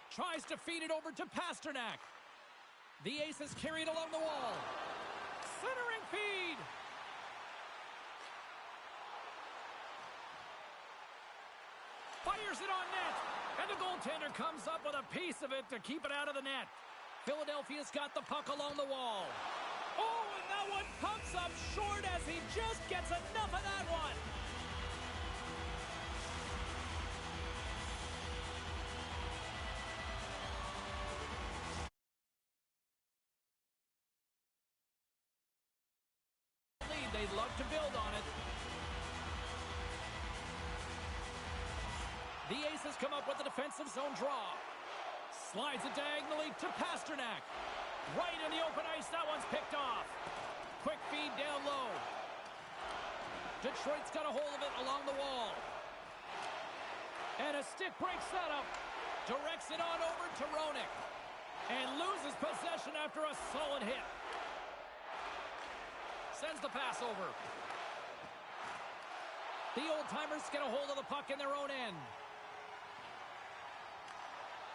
Speaker 1: Tries to feed it over to Pasternak. The Aces carry it along the wall. Centering feed. Fires it on net. And the goaltender comes up with a piece of it to keep it out of the net. Philadelphia's got the puck along the wall. Oh, and that one comes up short as he just gets enough of that one. They'd love to build on it. The Aces come up with a defensive zone draw. Slides it diagonally to Pasternak. Right in the open ice, that one's picked off. Quick feed down low. Detroit's got a hold of it along the wall. And a stick breaks that up. Directs it on over to Roenick. And loses possession after a solid hit. Sends the pass over. The old-timers get a hold of the puck in their own end.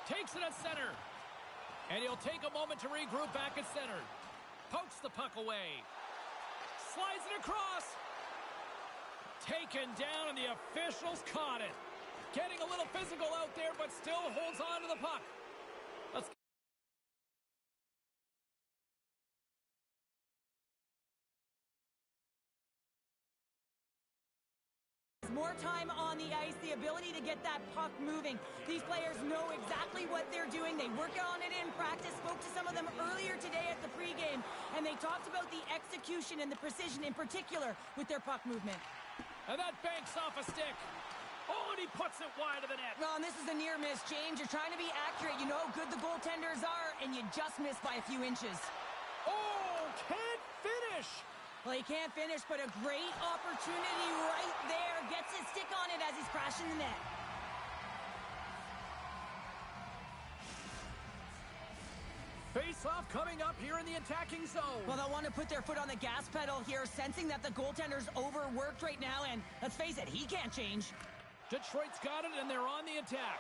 Speaker 1: Takes it at center. And he'll take a moment to regroup back at center. Pokes the puck away. Slides it across. Taken down, and the officials caught it. Getting a little physical out there, but still holds on to the puck. Let's
Speaker 2: more time on the ice, the ability to get that puck moving. These players know exactly what they're doing. They work on it in practice. Spoke to some of them earlier today at the pregame, and they talked about the execution and the precision in particular with their puck movement.
Speaker 1: And that banks off a stick. Oh, and he puts it wide of the net.
Speaker 2: Well, and this is a near miss, James. You're trying to be accurate. You know how good the goaltenders are, and you just missed by a few inches.
Speaker 1: Oh, can't finish.
Speaker 2: Well, he can't finish, but a great opportunity right there. Gets his stick on it as he's crashing the net.
Speaker 1: Face-off coming up here in the attacking zone.
Speaker 2: Well, they'll want to put their foot on the gas pedal here, sensing that the goaltender's overworked right now, and let's face it, he can't change.
Speaker 1: Detroit's got it, and they're on the attack.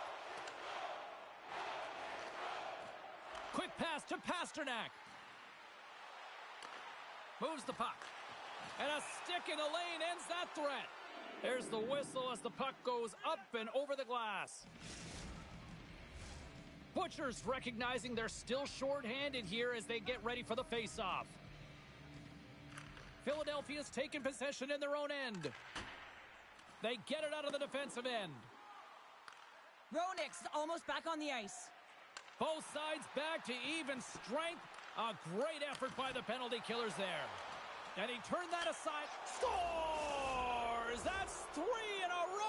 Speaker 1: Quick pass to Pasternak. Moves the puck. And a stick in the lane ends that threat. There's the whistle as the puck goes up and over the glass. Butchers recognizing they're still short-handed here as they get ready for the face-off. Philadelphia's taken possession in their own end. They get it out of the defensive end.
Speaker 2: Roenick's almost back on the ice.
Speaker 1: Both sides back to even strength. A great effort by the penalty killers there. And he turned that aside. Scores! That's 3 in a row!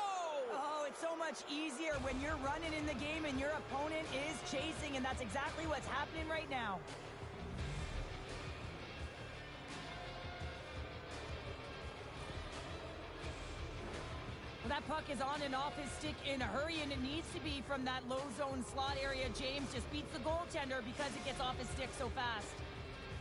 Speaker 2: Oh, it's so much easier when you're running in the game and your opponent is chasing, and that's exactly what's happening right now. Well, that puck is on and off his stick in a hurry, and it needs to be from that low zone slot area. James just beats the goaltender because it gets off his stick so fast.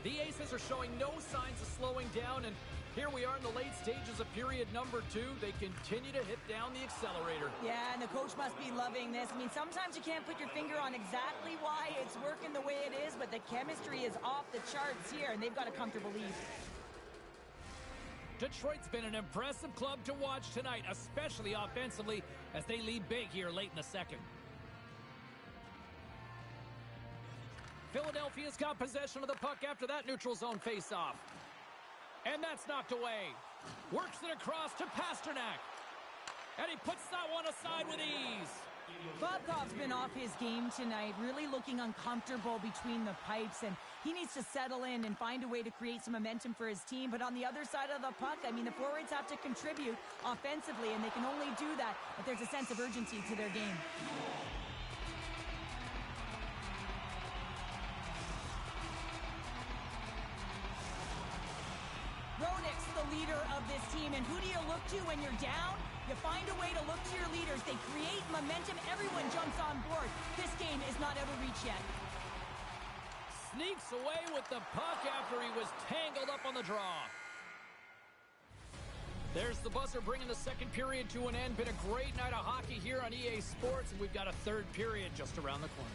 Speaker 1: The Aces are showing no signs of slowing down, and here we are in the late stages of period number 2. They continue to hit down the accelerator.
Speaker 2: Yeah, and the coach must be loving this. I mean, sometimes you can't put your finger on exactly why it's working the way it is, but the chemistry is off the charts here, and they've got a comfortable lead.
Speaker 1: Detroit's been an impressive club to watch tonight, especially offensively, as they lead big here late in the second. Philadelphia's got possession of the puck after that neutral zone face-off. And that's knocked away. Works it across to Pasternak. And he puts that one aside with ease.
Speaker 2: Bobkov's been off his game tonight, really looking uncomfortable between the pipes, and he needs to settle in and find a way to create some momentum for his team. But on the other side of the puck, I mean, the forwards have to contribute offensively, and they can only do that if there's a sense of urgency to their game. Roenick's the leader of this team, and who do you look to when you're down? You find a way to look to your leaders. They create momentum. Everyone jumps on board. This game is not out of reach yet.
Speaker 1: Sneaks away with the puck after he was tangled up on the draw. There's the buzzer bringing the second period to an end. Been a great night of hockey here on EA Sports, and we've got a third period just around the corner.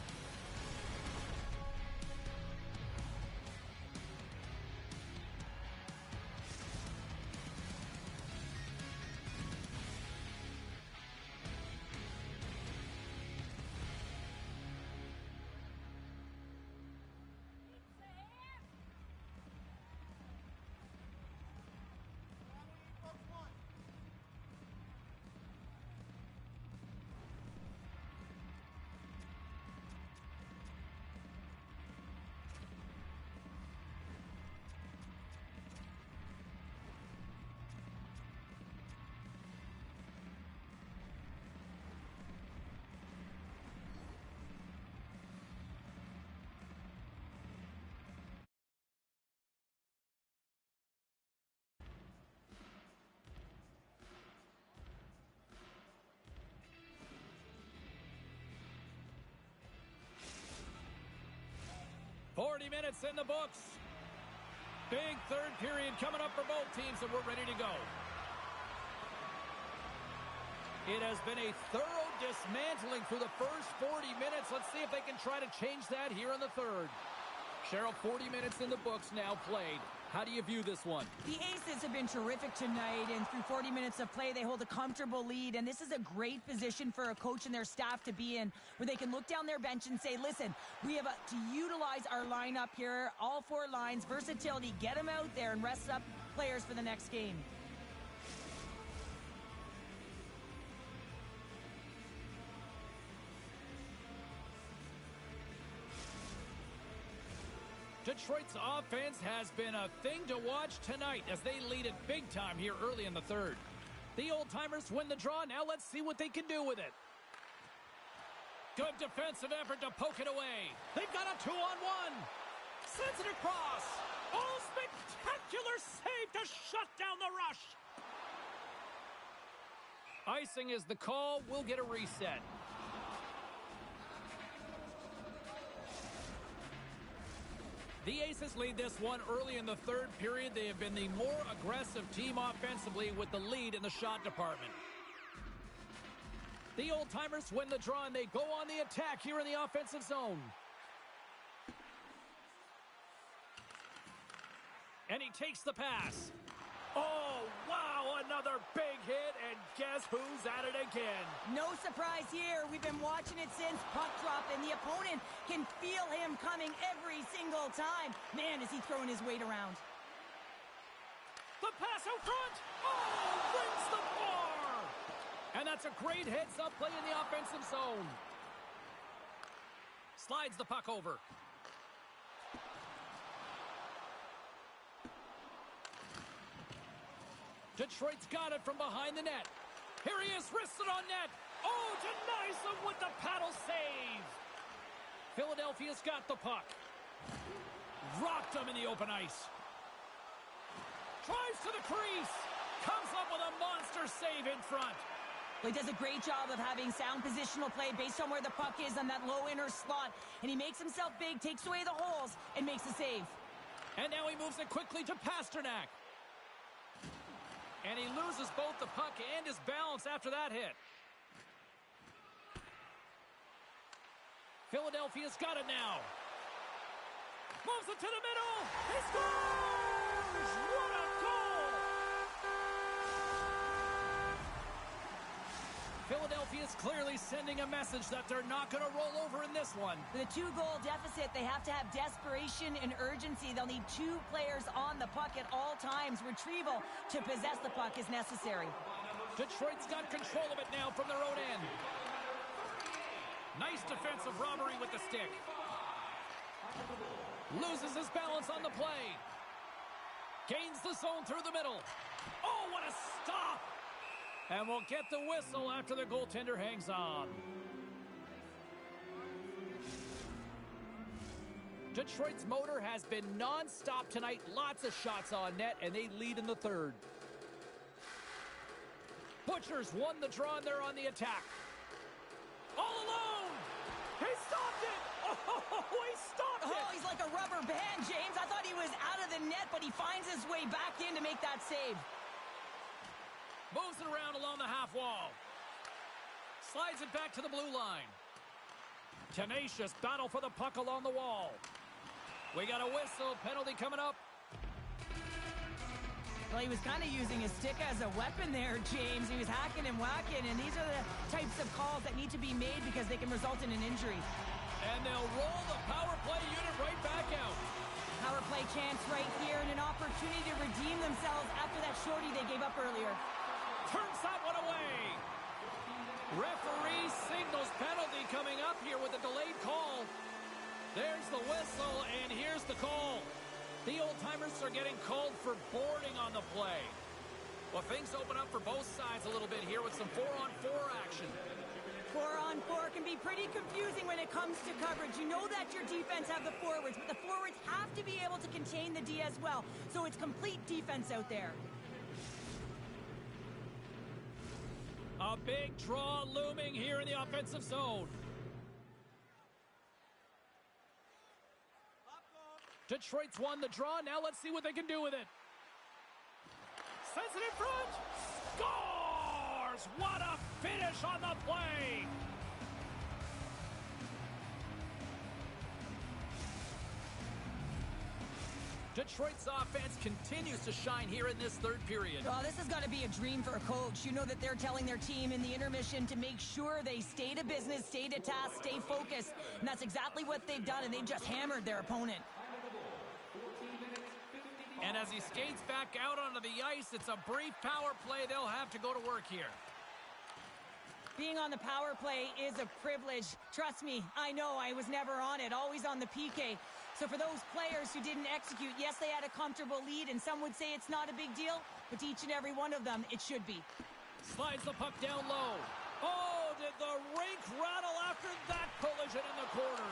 Speaker 1: .40 minutes in the books. Big third period coming up for both teams, and we're ready to go. It has been a thorough dismantling through the first 40 minutes. Let's see if they can try to change that here in the third. Cheryl, 40 minutes in the books now played. How do you view this one?
Speaker 2: The Aces have been terrific tonight, and through 40 minutes of play, they hold a comfortable lead, and this is a great position for a coach and their staff to be in, where they can look down their bench and say, listen, we have to utilize our lineup here, all 4 lines, versatility, get them out there and rest up players for the next game.
Speaker 1: Detroit's offense has been a thing to watch tonight as they lead it big time here early in the third. The old-timers win the draw. Now let's see what they can do with it. Good defensive effort to poke it away. They've got a 2-on-1. Sends it across. Oh, spectacular save to shut down the rush. Icing is the call. We'll get a reset. The Aces lead this one early in the third period. They have been the more aggressive team offensively with the lead in the shot department. The Old-Timers win the draw and they go on the attack here in the offensive zone. And he takes the pass. Oh, wow, another big hit, and guess who's at it again?
Speaker 2: No surprise here. We've been watching it since puck drop, and the opponent can feel him coming every single time. Man, is he throwing his weight around.
Speaker 1: The pass out front. Oh, rings the bar. And that's a great heads-up play in the offensive zone. Slides the puck over. Detroit's got it from behind the net. Here he is, wristed on net. Oh, denies him with the paddle save. Philadelphia's got the puck. Rocked him in the open ice. Drives to the crease. Comes up with a monster save in front.
Speaker 2: Well, he does a great job of having sound positional play based on where the puck is on that low inner slot. And he makes himself big, takes away the holes, and makes a save.
Speaker 1: And now he moves it quickly to Pasternak. And he loses both the puck and his balance after that hit. Philadelphia's got it now. Moves it to the middle. He scores! What a goal! Philadelphia's clearly sending a message that they're not going to roll over in this one.
Speaker 2: With a 2-goal deficit, they have to have desperation and urgency. They'll need 2 players on the puck at all times. Retrieval to possess the puck is necessary.
Speaker 1: Detroit's got control of it now from their own end. Nice defensive robbery with the stick. Loses his balance on the play. Gains the zone through the middle. Oh, what a stop! And we'll get the whistle after the goaltender hangs on. Detroit's motor has been non-stop tonight. Lots of shots on net, and they lead in the third. Butchers won the draw, and they're on the attack. All alone! He stopped it! Oh, he stopped it!
Speaker 2: Oh, he's like a rubber band, James. I thought he was out of the net, but he finds his way back in to make that save.
Speaker 1: Moves it around along the half wall. Slides it back to the blue line. Tenacious battle for the puck along the wall. We got a whistle. Penalty coming up.
Speaker 2: Well, he was kind of using his stick as a weapon there, James. He was hacking and whacking, and these are the types of calls that need to be made because they can result in an injury.
Speaker 1: And they'll roll the power play unit right back out.
Speaker 2: Power play chance right here and an opportunity to redeem themselves after that shorty they gave up earlier.
Speaker 1: Turns that one away. Referee signals penalty coming up here with a delayed call. There's the whistle, and here's the call. The Old-Timers are getting called for boarding on the play. Well, things open up for both sides a little bit here with some 4-on-4 action.
Speaker 2: 4-on-4 can be pretty confusing when it comes to coverage. You know that your defense have the forwards, but the forwards have to be able to contain the D as well. So it's complete defense out there.
Speaker 1: A big draw looming here in the offensive zone. Detroit's won the draw. Now let's see what they can do with it. Sends it in front. Scores! What a finish on the play! Detroit's offense continues to shine here in this third period.
Speaker 2: Oh, this has got to be a dream for a coach. You know that they're telling their team in the intermission to make sure they stay to business, stay to task, stay focused. And that's exactly what they've done, and they've just hammered their opponent.
Speaker 1: And as he skates back out onto the ice, it's a brief power play. They'll have to go to work here.
Speaker 2: Being on the power play is a privilege. Trust me, I know I was never on it, always on the PK. So for those players who didn't execute, yes, they had a comfortable lead, and some would say it's not a big deal, but to each and every one of them, it should be.
Speaker 1: Slides the puck down low. Oh, did the rink rattle after that collision in the corner?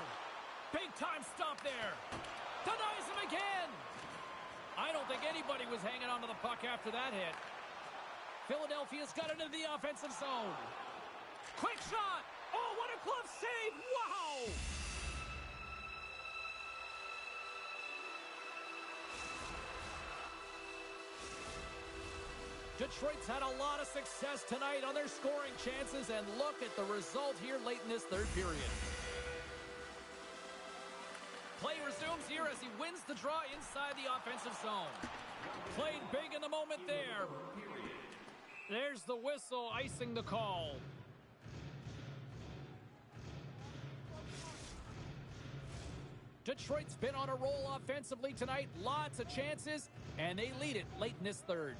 Speaker 1: Big time stop there. Denies him again. I don't think anybody was hanging onto the puck after that hit. Philadelphia's got it into the offensive zone. Quick shot. Oh, what a glove save. Wow. Detroit's had a lot of success tonight on their scoring chances, and look at the result here late in this third period. Play resumes here as he wins the draw inside the offensive zone. Played big in the moment there. There's the whistle icing the call. Detroit's been on a roll offensively tonight. Lots of chances, and they lead it late in this third.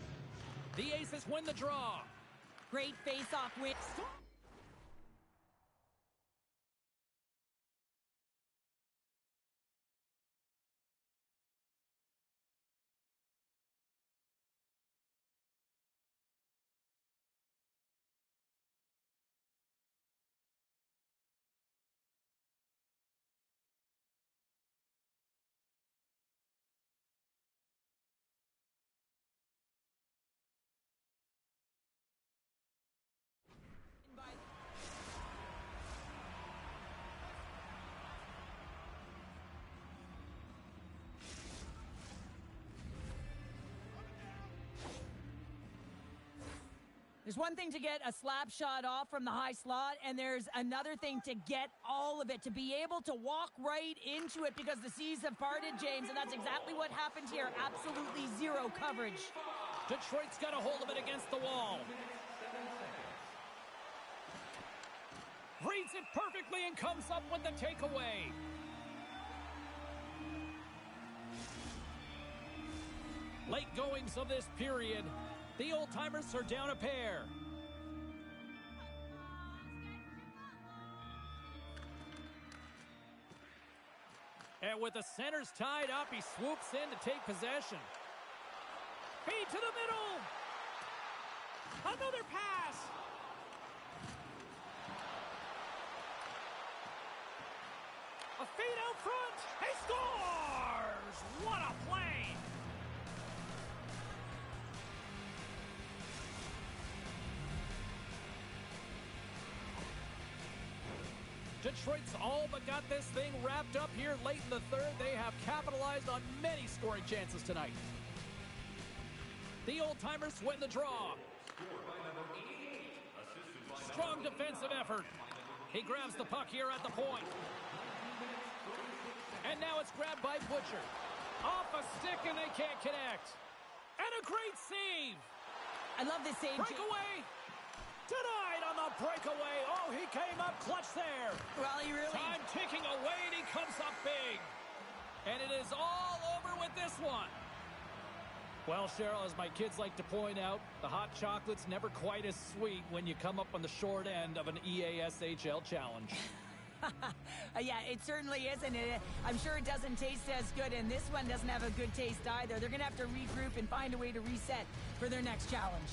Speaker 1: The Aces win the draw.
Speaker 2: Great face-off win. There's one thing to get a slap shot off from the high slot, and there's another thing to get all of it, to be able to walk right into it because the seas have parted, James, and that's exactly what happened here. Absolutely zero coverage.
Speaker 1: Detroit's got a hold of it against the wall. Reads it perfectly and comes up with the takeaway. Late goings of this period. The old-timers are down a pair. And with the centers tied up, he swoops in to take possession. Feed to the middle. Another pass. A feed out front. He scores! What a play! Detroit's all but got this thing wrapped up here late in the third. They have capitalized on many scoring chances tonight. The old-timers win the draw. Strong defensive effort. He grabs the puck here at the point. And now it's grabbed by Butcher. Off a stick and they can't connect. And a great save.
Speaker 2: I love this save.
Speaker 1: Breakaway. Denied on the breakaway. Oh, he came up clutch there.
Speaker 2: Well, he really...
Speaker 1: Time ticking away, and he comes up big. And it is all over with this one. Well, Cheryl, as my kids like to point out, the hot chocolate's never quite as sweet when you come up on the short end of an EASHL challenge.
Speaker 2: Yeah, it certainly is, and I'm sure it doesn't taste as good, and this one doesn't have a good taste either. They're going to have to regroup and find a way to reset for their next challenge.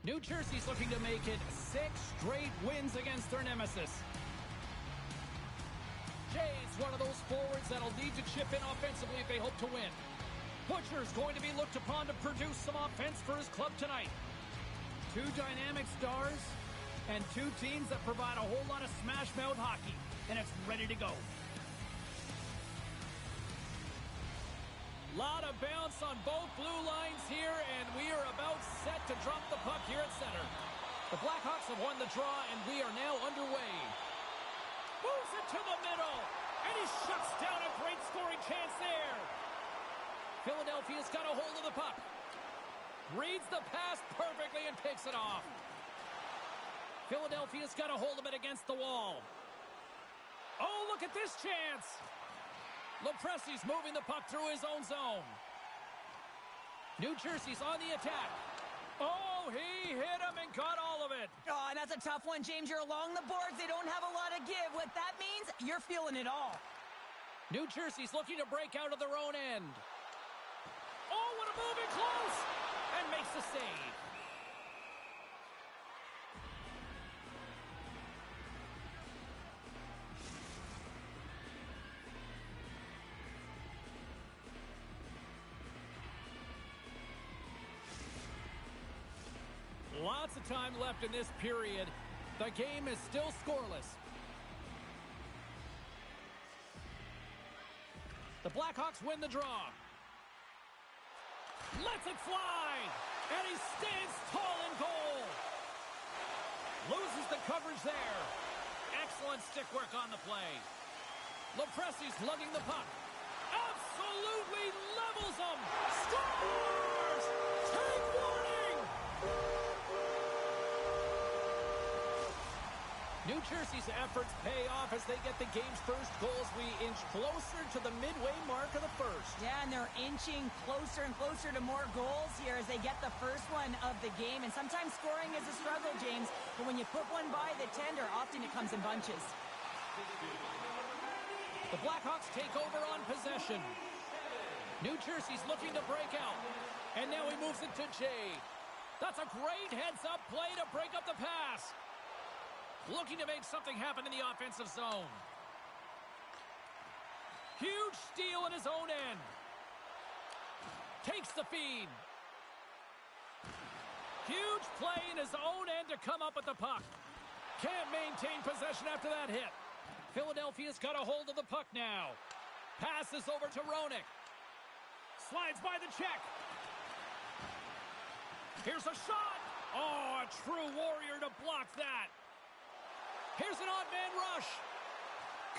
Speaker 1: New Jersey's looking to make it 6 straight wins against their nemesis. Jay's one of those forwards that'll need to chip in offensively if they hope to win. Butcher's going to be looked upon to produce some offense for his club tonight. 2 dynamic stars and 2 teams that provide a whole lot of smash-mouth hockey, and it's ready to go. Lot of bounce on both blue lines here, and we are about set to drop the puck here at center. The Blackhawks have won the draw, and we are now underway. Moves it to the middle, and he shuts down a great scoring chance there. Philadelphia's got a hold of the puck. Reads the pass perfectly and picks it off. Philadelphia's got a hold of it against the wall. Oh, look at this chance. Lepressi's moving the puck through his own zone. New Jersey's on the attack. Oh, he hit him and got all of it.
Speaker 2: Oh, and that's a tough one, James. You're along the boards. They don't have a lot of give. What that means, you're feeling it all.
Speaker 1: New Jersey's looking to break out of their own end. Oh, what a move in close! And makes the save. Lots of time left in this period. The game is still scoreless. The Blackhawks win the draw. Lets it fly! And he stands tall in goal. Loses the coverage there. Excellent stick work on the play. Lepressi's lugging the puck. Absolutely levels him! Scores! Take warning! New Jersey's efforts pay off as they get the game's first goals. We inch closer to the midway mark of the first.
Speaker 2: Yeah, and they're inching closer and closer to more goals here as they get the first one of the game. And sometimes scoring is a struggle, James. But when you put one by the tender, often it comes in bunches.
Speaker 1: The Blackhawks take over on possession. New Jersey's looking to break out. And now he moves it to Jay. That's a great heads-up play to break up the pass. Looking to make something happen in the offensive zone. Huge steal in his own end. Takes the feed. Huge play in his own end to come up with the puck. Can't maintain possession after that hit. Philadelphia's got a hold of the puck now. Passes over to Roenick. Slides by the check. Here's a shot. Oh, a true warrior to block that. Here's an odd man rush.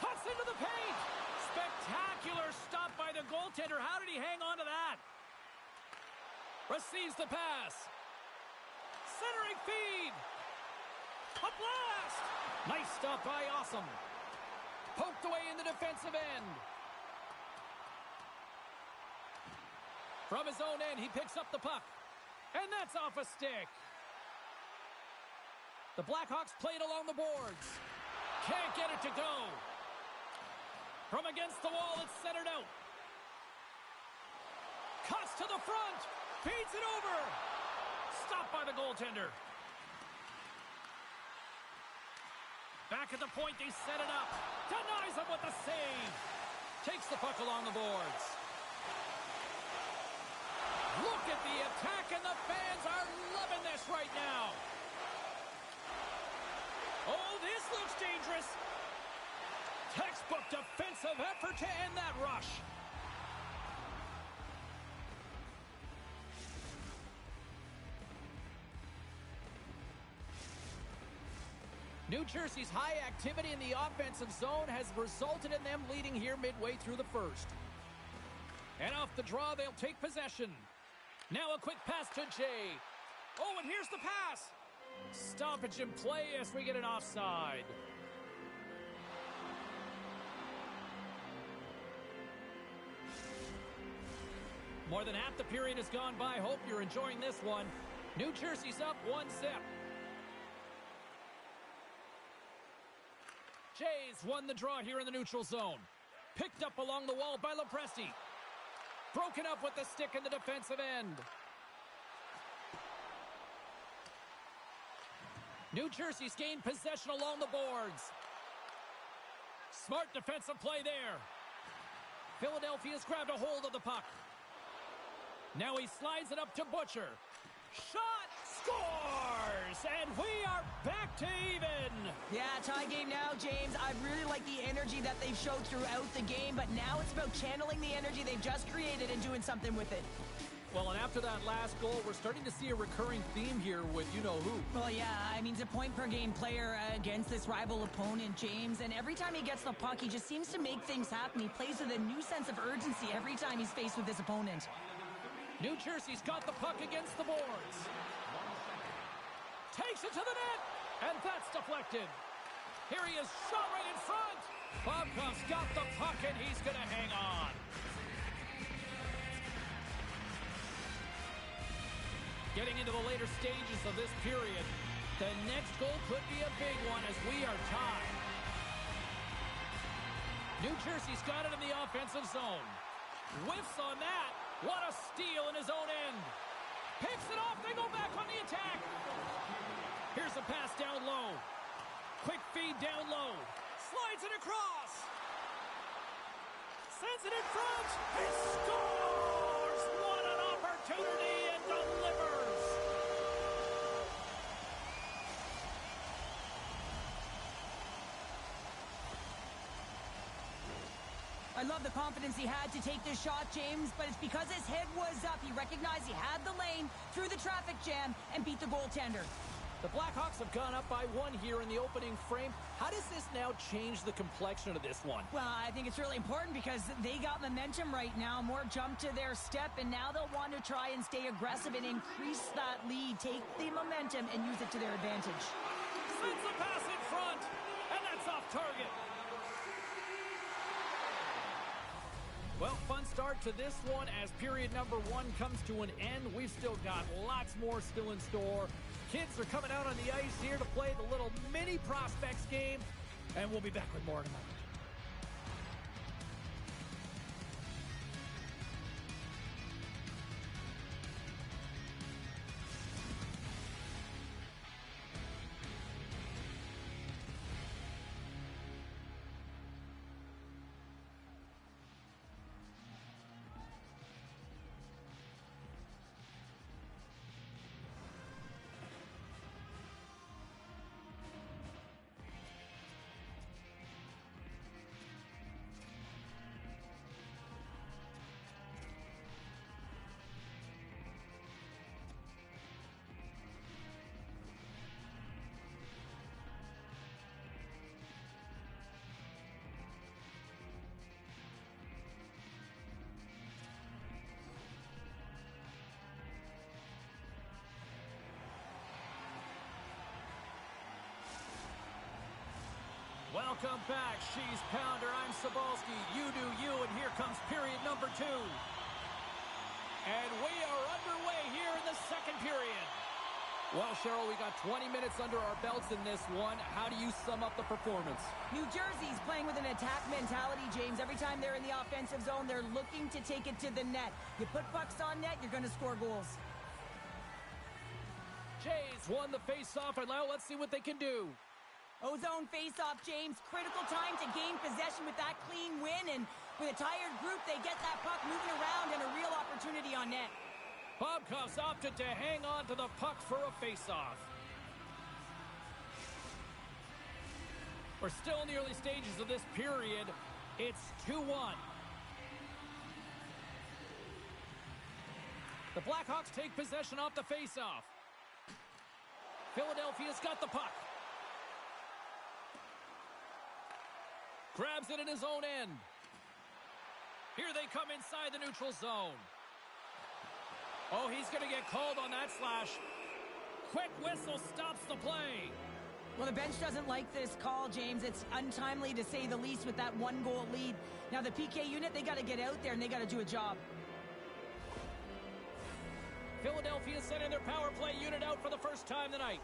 Speaker 1: Cuts into the paint. Spectacular stop by the goaltender. How did he hang on to that? Receives the pass. Centering feed. A blast. Nice stop by Awesome. Poked away in the defensive end. From his own end, he picks up the puck. And that's off a stick. The Blackhawks play it along the boards. Can't get it to go. From against the wall, it's centered out. Cuts to the front. Feeds it over. Stopped by the goaltender. Back at the point, they set it up. Denies him with the save. Takes the puck along the boards. Look at the attack, and the fans are loving this right now. Oh, this looks dangerous. Textbook defensive effort to end that rush. New Jersey's high activity in the offensive zone has resulted in them leading here midway through the first. And off the draw, they'll take possession. Now a quick pass to Jay. Oh, and here's the pass. Stoppage in play as we get an offside. More than half the period has gone by. Hope you're enjoying this one. New Jersey's up 1-0. Jays won the draw here in the neutral zone. Picked up along the wall by Lepresti. Broken up with the stick in the defensive end. New Jersey's gained possession along the boards. Smart defensive play there. Philadelphia's grabbed a hold of the puck. Now he slides it up to Butcher. Shot! Scores! And we are back to even.
Speaker 2: Yeah, tie game now, James. I really like the energy that they've showed throughout the game, but now it's about channeling the energy they've just created and doing something with it.
Speaker 1: Well, and after that last goal, we're starting to see a recurring theme here with you-know-who.
Speaker 2: Well, yeah, I mean, he's a point-per-game player against this rival opponent, James, and every time he gets the puck, he just seems to make things happen. He plays with a new sense of urgency every time he's faced with this opponent.
Speaker 1: New Jersey's got the puck against the boards. Takes it to the net, and that's deflected. Here he is, shot right in front. Bobkov's got the puck, and he's going to hang on. Getting into the later stages of this period, the next goal could be a big one as we are tied. New Jersey's got it in the offensive zone. Whiffs on that. What a steal in his own end. Picks it off. They go back on the attack. Here's a pass down low. Quick feed down low. Slides it across. Sends it in front. He scores! What an opportunity and delivers.
Speaker 2: I love the confidence he had to take this shot, James, but it's because his head was up. He recognized he had the lane, through the traffic jam, and beat the goaltender.
Speaker 1: The Blackhawks have gone up by one here in the opening frame. How does this now change the complexion of this one?
Speaker 2: Well, I think it's really important because they got momentum right now, more jump to their step, and now they'll want to try and stay aggressive and increase that lead, take the momentum, and use it to their advantage.
Speaker 1: Sends the pass in front, and that's off target. Well, fun start to this one as period number one comes to an end. We've still got lots more still in store. Kids are coming out on the ice here to play the little mini prospects game, and we'll be back with more in a moment. Welcome back, She's Pounder. I'm Sabalski. You do you, and here comes period number two. And we are underway here in the second period. Well, Cheryl, we got 20 minutes under our belts in this one. How do you sum up the performance?
Speaker 2: New Jersey's playing with an attack mentality, James. Every time they're in the offensive zone, they're looking to take it to the net. You put pucks on net, you're going to score goals. Jays
Speaker 1: won the face-off, and now let's see what they can do.
Speaker 2: Ozone face-off, James. Critical time to gain possession with that clean win, and with a tired group, they get that puck moving around and a real opportunity on net.
Speaker 1: Bobkov's opted to hang on to the puck for a face-off. We're still in the early stages of this period. It's 2-1. The Blackhawks take possession off the face-off. Philadelphia's got the puck. Grabs it in his own end. Here they come inside the neutral zone. Oh, he's going to get called on that slash. Quick whistle stops the play.
Speaker 2: Well, the bench doesn't like this call, James. It's untimely to say the least with that one-goal lead. Now, the PK unit, they got to get out there and they got to do a job.
Speaker 1: Philadelphia sending their power play unit out for the first time tonight.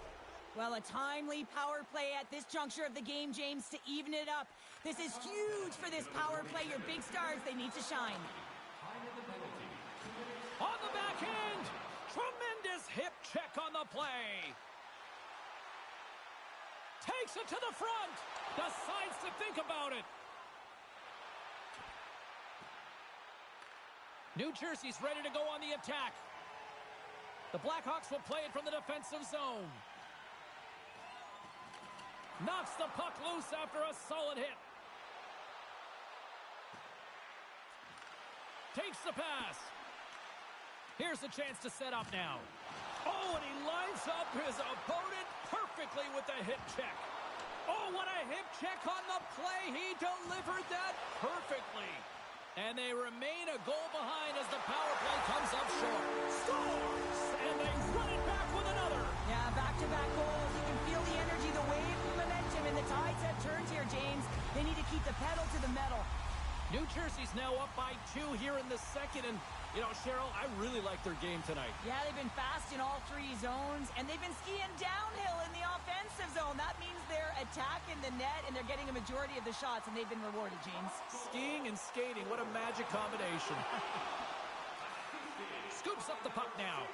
Speaker 2: Well, a timely power play at this juncture of the game, James, to even it up. This is huge for this power play. Your big stars, they need to shine.
Speaker 1: On the back end, tremendous hip check on the play. Takes it to the front. Decides to think about it. New Jersey's ready to go on the attack. The Blackhawks will play it from the defensive zone. Knocks the puck loose after a solid hit. Takes the pass. Here's a chance to set up now. Oh, and he lines up his opponent perfectly with a hip check. Oh, what a hip check on the play. He delivered that perfectly. And they remain a goal behind as the power play comes up short. Scores! And they run it back with another.
Speaker 2: Yeah, back-to-back goals. You can feel the energy, the wave, the momentum, and the tides have turned here, James. They need to keep the pedal to the metal.
Speaker 1: New Jersey's now up by 2 here in the second, and, you know, Cheryl, I really like their game tonight.
Speaker 2: Yeah, they've been fast in all 3 zones, and they've been skiing downhill in the offensive zone. That means they're attacking the net, and they're getting a majority of the shots, and they've been rewarded, James.
Speaker 1: Skiing and skating, what a magic combination. Scoops up the puck now.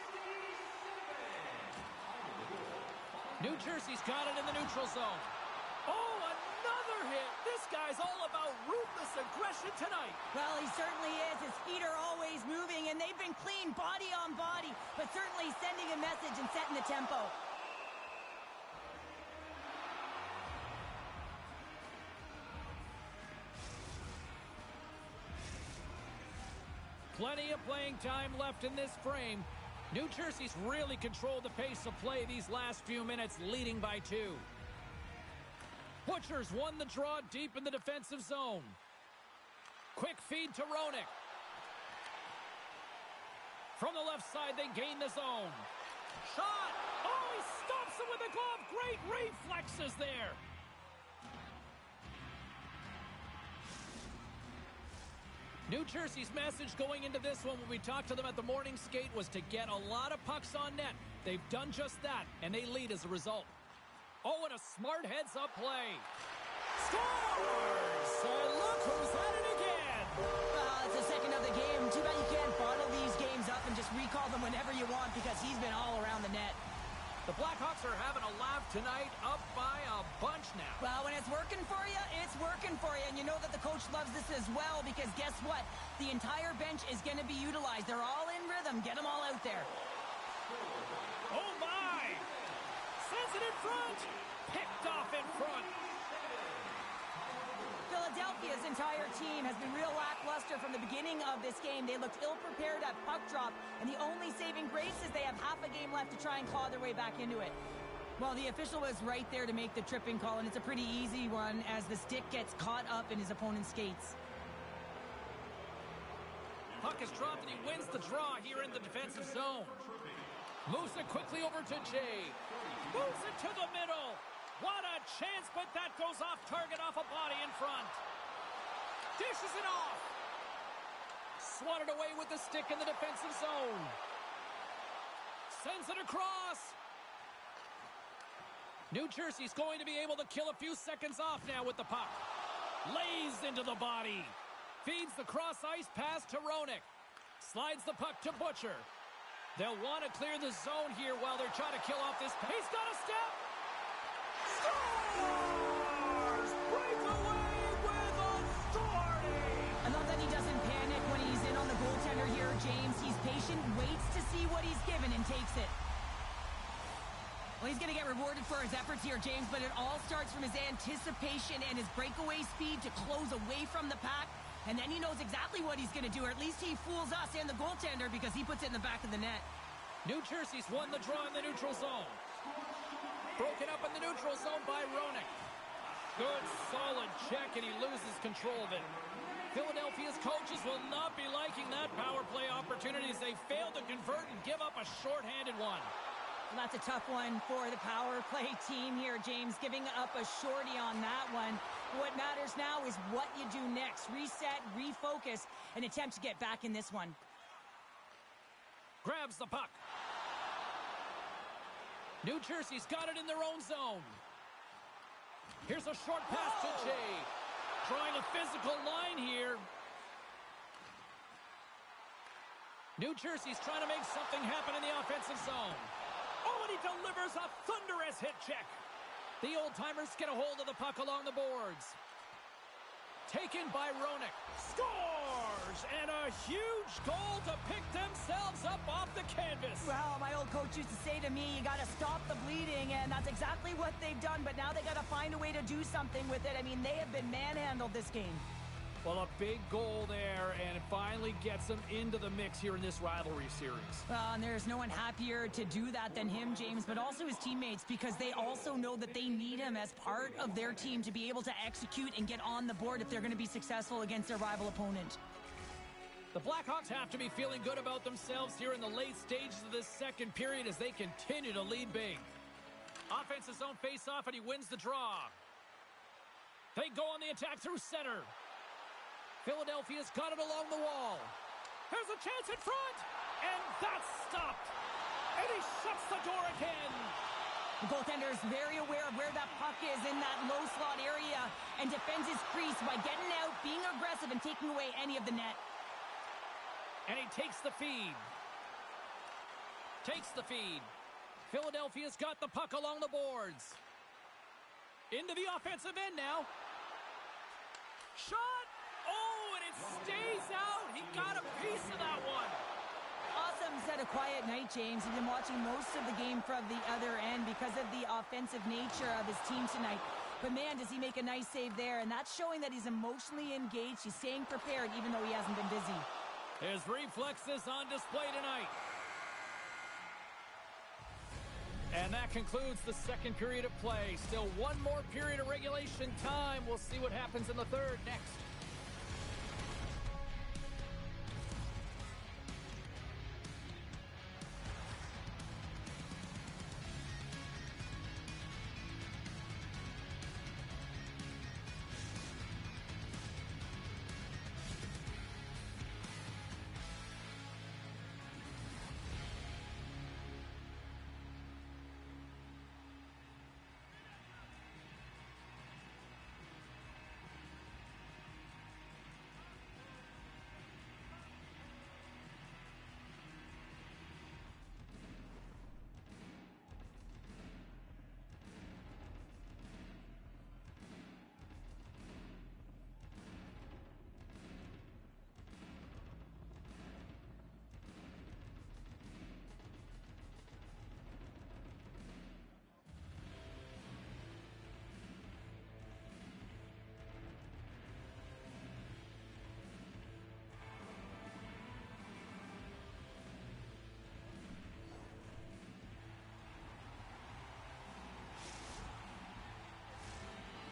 Speaker 1: New Jersey's got it in the neutral zone. Oh, another hit. This guy's all about ruthless aggression tonight.
Speaker 2: Well, he certainly is. His feet are always moving, and they've been clean body on body, but certainly sending a message and setting the tempo.
Speaker 1: Plenty of playing time left in this frame. New Jersey's really controlled the pace of play these last few minutes, leading by 2. Butchers won the draw deep in the defensive zone. Quick feed to Roenick. From the left side, they gain the zone. Shot! Oh, he stops him with a glove. Great reflexes there. New Jersey's message going into this one when we talked to them at the morning skate was to get a lot of pucks on net. They've done just that, and they lead as a result. Oh, and a smart heads-up play. Scores! And look who's at it again.
Speaker 2: Well, it's the second of the game. Too bad you can't bottle these games up and just recall them whenever you want because he's been all around the net.
Speaker 1: The Blackhawks are having a laugh tonight, up by a bunch now.
Speaker 2: Well, when it's working for you, it's working for you. And you know that the coach loves this as well because guess what? The entire bench is going to be utilized. They're all in rhythm. Get them all out there.
Speaker 1: Oh, my! Sends it in front. Picked off in front.
Speaker 2: Philadelphia's entire team has been real lackluster from the beginning of this game. They looked ill-prepared at puck drop, and the only saving grace is they have half a game left to try and claw their way back into it. Well, the official was right there to make the tripping call, and it's a pretty easy one as the stick gets caught up in his opponent's skates.
Speaker 1: Puck is dropped, and he wins the draw here in the defensive zone. Moves it quickly over to Jay. Moves it to the middle. What a chance, but that goes off target, off a body in front. Dishes it off. Swatted away with the stick in the defensive zone. Sends it across. New Jersey's going to be able to kill a few seconds off now with the puck. Lays into the body. Feeds the cross-ice pass to Roenick. Slides the puck to Butcher. They'll want to clear the zone here while they're trying to kill off this. He's got a step. Scores! Breakaway with authority!
Speaker 2: I love that he doesn't panic when he's in on the goaltender here, James. He's patient, waits to see what he's given, and takes it. Well, he's going to get rewarded for his efforts here, James, but it all starts from his anticipation and his breakaway speed to close away from the pack. And then he knows exactly what he's going to do, or at least he fools us and the goaltender because he puts it in the back of the net.
Speaker 1: New Jersey's won the draw in the neutral zone. Broken up in the neutral zone by Roenick. Good, solid check, and he loses control of it. Philadelphia's coaches will not be liking that power play opportunity as they fail to convert and give up a shorthanded one.
Speaker 2: Well, that's a tough one for the power play team here, James, giving up a shorty on that one. What matters now is what you do next. Reset, refocus, and attempt to get back in this one.
Speaker 1: Grabs the puck. New Jersey's got it in their own zone. Here's a short pass to Jay. Drawing a physical line here. New Jersey's trying to make something happen in the offensive zone. Oh, and he delivers a thunderous hit check. The old-timers get a hold of the puck along the boards. Taken by Roenick. Scores! And a huge goal to pick themselves up off the canvas.
Speaker 2: Well, my old coach used to say to me, you got to stop the bleeding, and that's exactly what they've done, but now they got to find a way to do something with it. I mean, they have been manhandled this game.
Speaker 1: Well, a big goal there, and it finally gets them into the mix here in this rivalry series.
Speaker 2: Well, and there's no one happier to do that than him, James, but also his teammates, because they also know that they need him as part of their team to be able to execute and get on the board if they're going to be successful against their rival opponent.
Speaker 1: The Blackhawks have to be feeling good about themselves here in the late stages of this second period as they continue to lead big. Offense's zone face-off, and he wins the draw. They go on the attack through center. Philadelphia's got it along the wall. Here's a chance in front, and that's stopped. And he shuts the door again.
Speaker 2: The goaltender is very aware of where that puck is in that low slot area and defends his crease by getting out, being aggressive, and taking away any of the net.
Speaker 1: And he takes the feed. Takes the feed. Philadelphia's got the puck along the boards. Into the offensive end now. Shot! Oh, and it stays out. He got a piece of that one.
Speaker 2: Awesome set of quiet night, James. He's been watching most of the game from the other end because of the offensive nature of his team tonight. But man, does he make a nice save there. And that's showing that he's emotionally engaged. He's staying prepared even though he hasn't been busy.
Speaker 1: His reflexes on display tonight. And that concludes the second period of play. Still one more period of regulation time. We'll see what happens in the third next.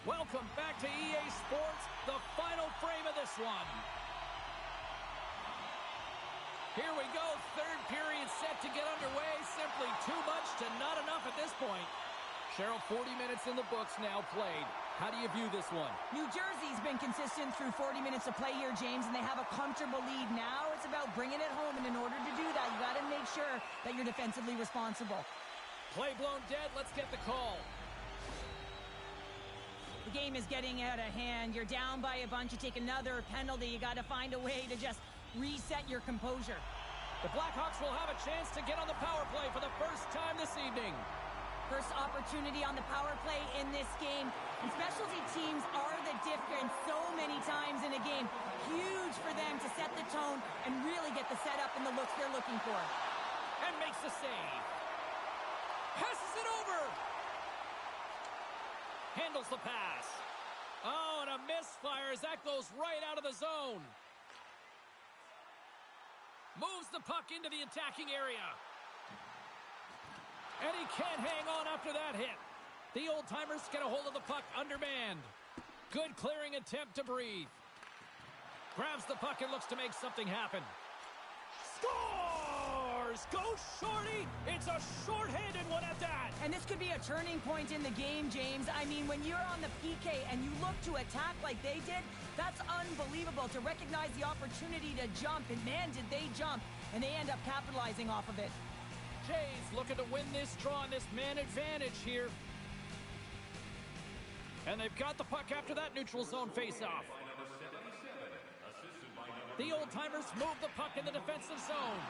Speaker 1: Welcome back to EA Sports, the final frame of this one. Here we go, third period set to get underway. Simply too much to not enough at this point. Cheryl, 40 minutes in the books now played. How do you view this one?
Speaker 2: New Jersey's been consistent through 40 minutes of play here, James, and they have a comfortable lead. Now it's about bringing it home, and in order to do that, you got to make sure that you're defensively responsible.
Speaker 1: Play blown dead. Let's get the call.
Speaker 2: The game is getting out of hand. You're down by a bunch. You take another penalty. You got to find a way to just reset your composure.
Speaker 1: The Blackhawks will have a chance to get on the power play for the first time this evening.
Speaker 2: First opportunity on the power play in this game. And specialty teams are the difference so many times in a game. Huge for them to set the tone and really get the setup and the looks they're looking for.
Speaker 1: And makes the save. Passes it over. Handles the pass. Oh, and a misfire as that goes right out of the zone. Moves the puck into the attacking area. And he can't hang on after that hit. The old-timers get a hold of the puck undermanned. Good clearing attempt to breathe. Grabs the puck and looks to make something happen. Scores! Go Shorty! It's a shorthanded one at that!
Speaker 2: And this could be a turning point in the game, James. I mean, when you're on the PK and you look to attack like they did, that's unbelievable to recognize the opportunity to jump. And man, did they jump. And they end up capitalizing off of it.
Speaker 1: Jays looking to win this draw on this man advantage here. And they've got the puck after that neutral zone faceoff. The old-timers move the puck in the defensive zone.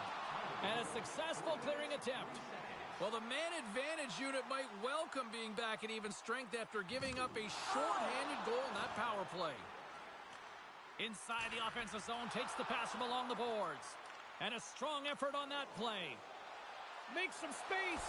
Speaker 1: And a successful clearing attempt. Well, the man advantage unit might welcome being back at even strength after giving up a short-handed goal in that power play. Inside the offensive zone, takes the pass from along the boards. And a strong effort on that play. Makes some space.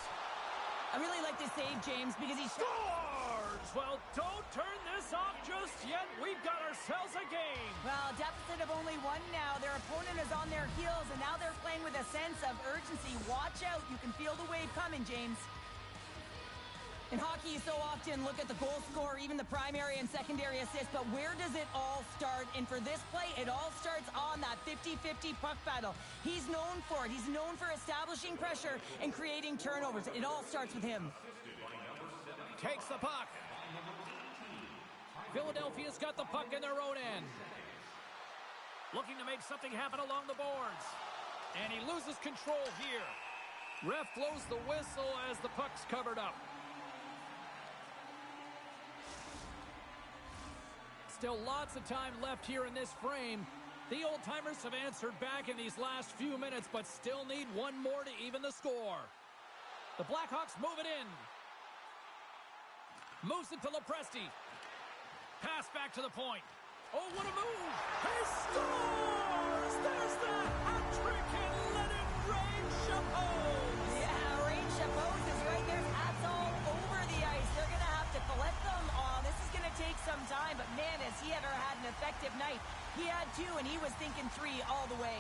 Speaker 2: I really like this save, James, because he
Speaker 1: scores! Well, don't turn this off just yet. We've got ourselves a game.
Speaker 2: Well, deficit of only one now. Their opponent is on their heels, and now they're playing with a sense of urgency. Watch out. You can feel the wave coming, James. In hockey, you so often look at the goal scorer, even the primary and secondary assist, but where does it all start? And for this play, it all starts on that 50-50 puck battle. He's known for it. He's known for establishing pressure and creating turnovers. It all starts with him.
Speaker 1: Takes the puck. Philadelphia's got the puck in their own end. Looking to make something happen along the boards. And he loses control here. Ref blows the whistle as the puck's covered up. Still lots of time left here in this frame. The old-timers have answered back in these last few minutes, but still need one more to even the score. The Blackhawks move it in. Moves it to Lepresti. Pass back to the point. Oh, what a move! He scores! There's the hat trick, and let it rain, Chapeau!
Speaker 2: Yeah, rain Chapeau is right there. Hats all over the ice. They're going to have to collect them all. This is going to take some time, but man, has he ever had an effective night. He had two, and he was thinking three all the way.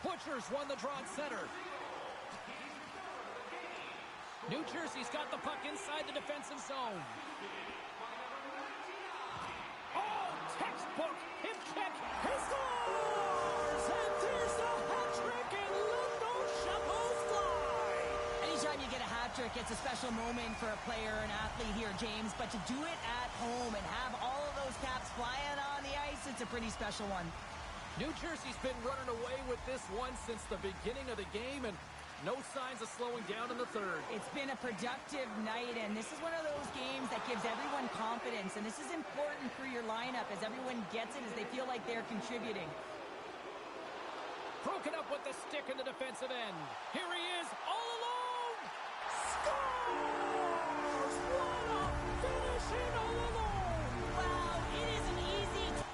Speaker 1: Butchers won the draw at center. New Jersey's got the puck inside the defensive zone. Oh, textbook hip check. He scores! And there's the hat trick, and look those Chapeaus fly!
Speaker 2: Anytime you get a hat trick, it's a special moment for a player, an athlete here, James. But to do it at home and have all of those caps flying on the ice, it's a pretty special one.
Speaker 1: New Jersey's been running away with this one since the beginning of the game, and no signs of slowing down in the third.
Speaker 2: It's been a productive night, and this is one of those games that gives everyone confidence, and this is important for your lineup as everyone gets it, as they feel like they're contributing.
Speaker 1: Broken up with the stick in the defensive end. Here he is, all alone! Scores! What a finishing all alone!
Speaker 2: Wow, it isn't easy to...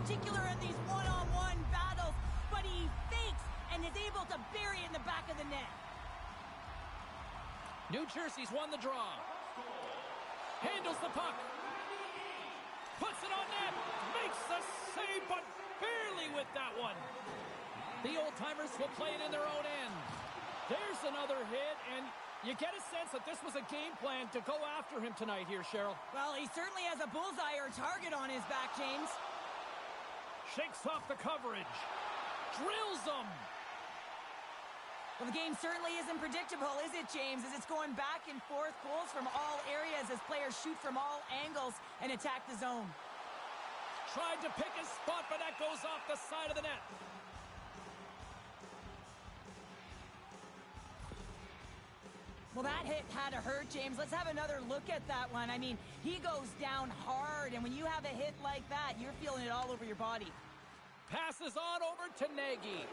Speaker 2: particular in these one-on-one battles, but he fakes and is able to bury it in the back of the net.
Speaker 1: New Jersey's won the draw. Handles the puck. Puts it on net. Makes the save, but barely with that one. The old-timers will play it in their own end. There's another hit, and you get a sense that this was a game plan to go after him tonight here, Cheryl.
Speaker 2: Well, he certainly has a bullseye or target on his back, James.
Speaker 1: Shakes off the coverage. Drills them.
Speaker 2: Well, the game certainly isn't predictable, is it, James? As it's going back and forth, goals from all areas as players shoot from all angles and attack the zone.
Speaker 1: Tried to pick his spot, but that goes off the side of the net.
Speaker 2: Well, that hit had to hurt, James. Let's have another look at that one. I mean, he goes down hard, and when you have a hit like that, you're feeling it all over your body.
Speaker 1: Passes on over to Nagy.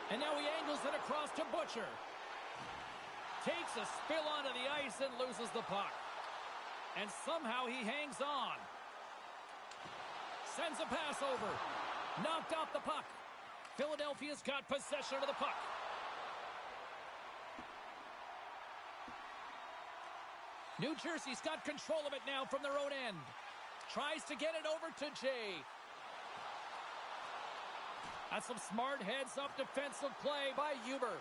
Speaker 1: And now he angles it across to Butcher. Takes a spill onto the ice and loses the puck. And somehow he hangs on. Sends a pass over. Knocked off the puck. Philadelphia's got possession of the puck. New Jersey's got control of it now from their own end. Tries to get it over to Jay. That's some smart heads-up defensive play by Huber.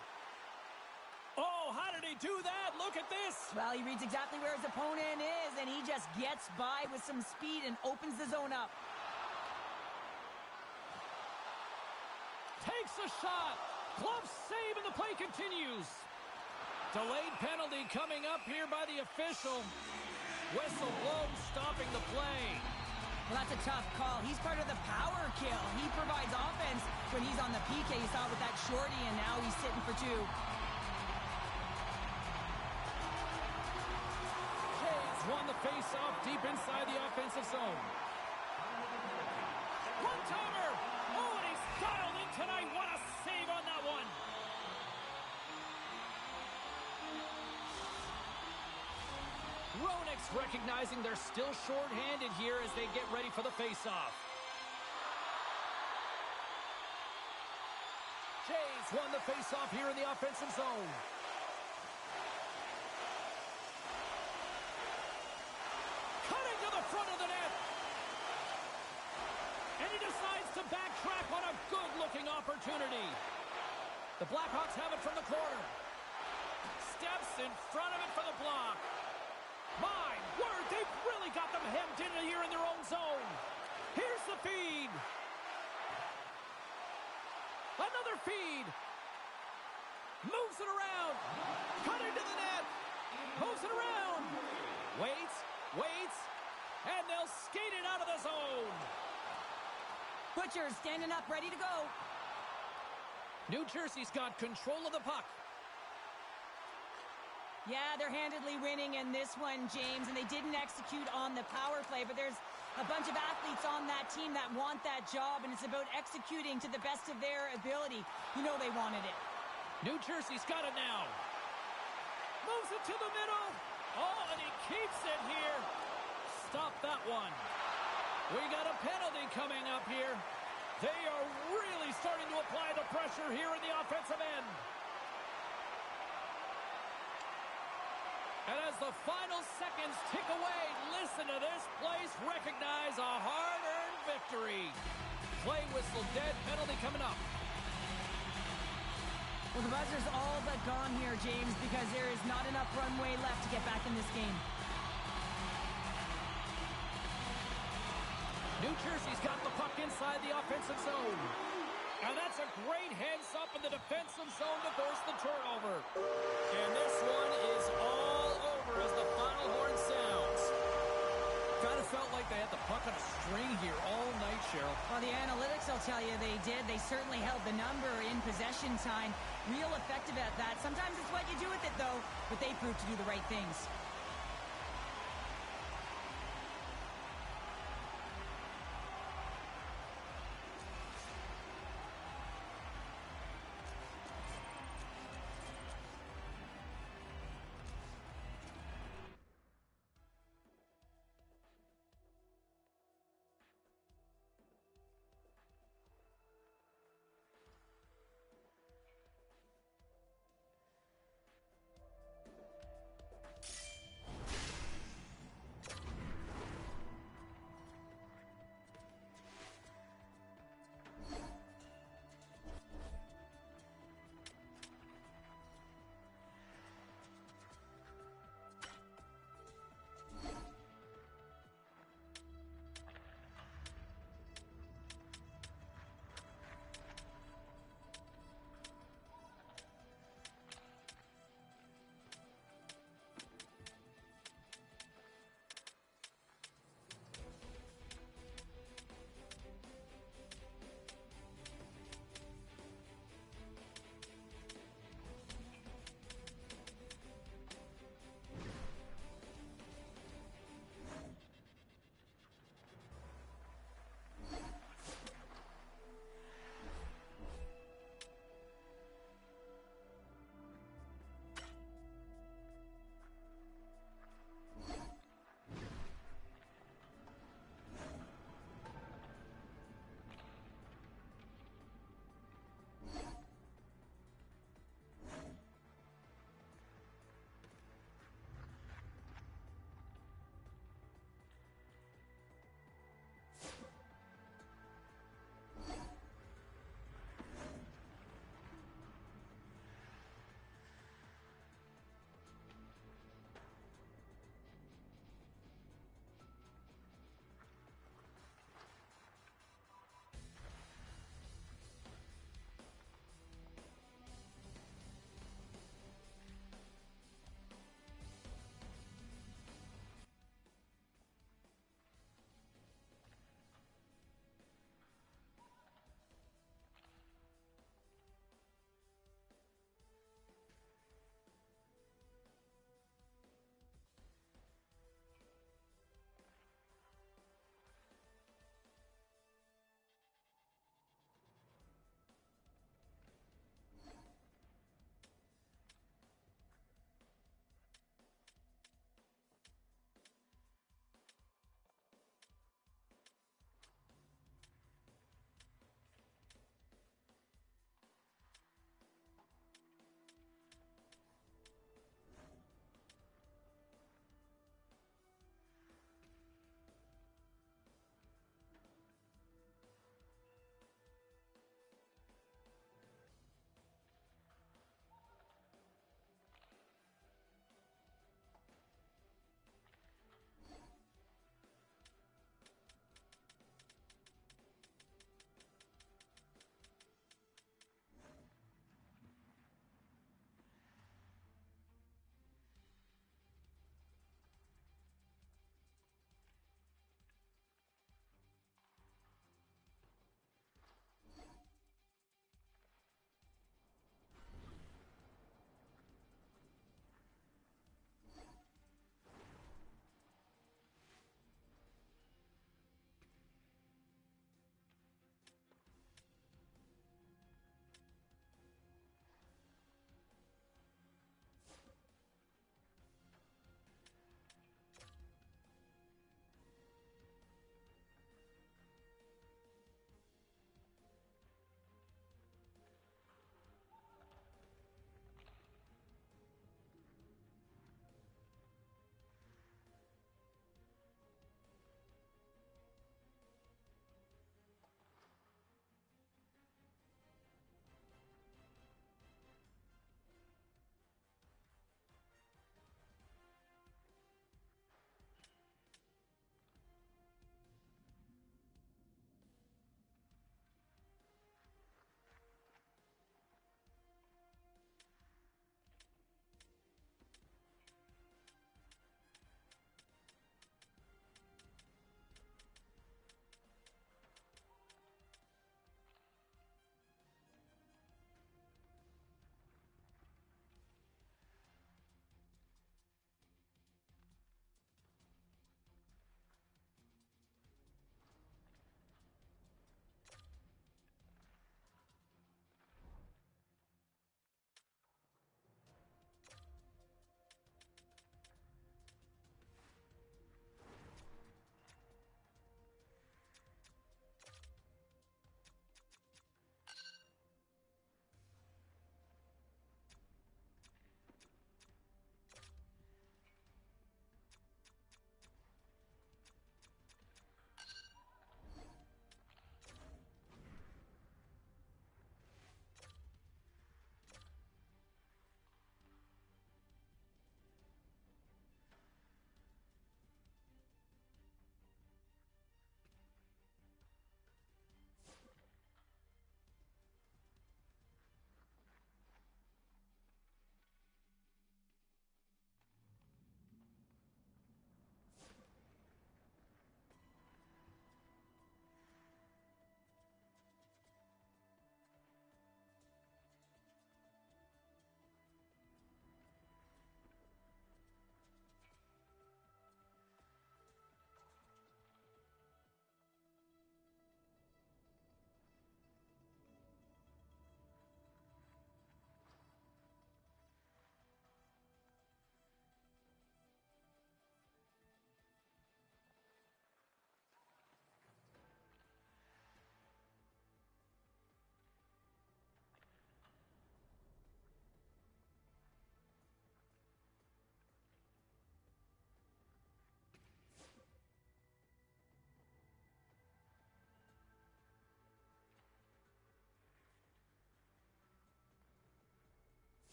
Speaker 1: Oh, how did he do that? Look at this.
Speaker 2: Well, he reads exactly where his opponent is, and he just gets by with some speed and opens the zone up.
Speaker 1: Takes a shot. Glove save, and the play continues. Delayed penalty coming up here by the official. Whistle blown, stopping the play.
Speaker 2: Well, that's a tough call. He's part of the power kill. He provides offense when he's on the PK. You saw it with that shorty, and now he's sitting for two.
Speaker 1: Jays won the face-off deep inside the offensive zone. One-timer! Oh, and he's dialed in tonight. What a save on that one! Roenick's recognizing they're still short-handed here as they get ready for the face-off. Jays won the face-off here in the offensive zone. Cutting to the front of the net. And he decides to backtrack on a good-looking opportunity. The Blackhawks have it from the corner. Steps in front of it for the block. My word, they've really got them hemmed in here in their own zone. Here's the feed. Another feed. Moves it around. Cutting to the net. Moves it around. Waits. And they'll skate it out of the zone.
Speaker 2: Butcher's standing up, ready to go.
Speaker 1: New Jersey's got control of the puck.
Speaker 2: Yeah, they're handedly winning in this one, James, and they didn't execute on the power play, but there's a bunch of athletes on that team that want that job, and it's about executing to the best of their ability. You know they wanted it.
Speaker 1: New Jersey's got it now. Moves it to the middle. Oh, and he keeps it here. Stop that one. We got a penalty coming up here. They are really starting to apply the pressure here in the offensive end. And as the final seconds tick away, listen to this place recognize a hard-earned victory. Play whistle dead, penalty coming up.
Speaker 2: Well, the buzzer's all but gone here, James, because there is not enough runway left to get back in this game.
Speaker 1: New Jersey's got the puck inside the offensive zone. And that's a great heads-up in the defensive zone to force the turnover. And this one is all over as the final horn sounds. Kind of felt like they had the puck on a string here all night, Cheryl.
Speaker 2: Well, the analytics will tell you they did. They certainly held the number in possession time. Real effective at that. Sometimes it's what you do with it, though, but they proved to do the right things.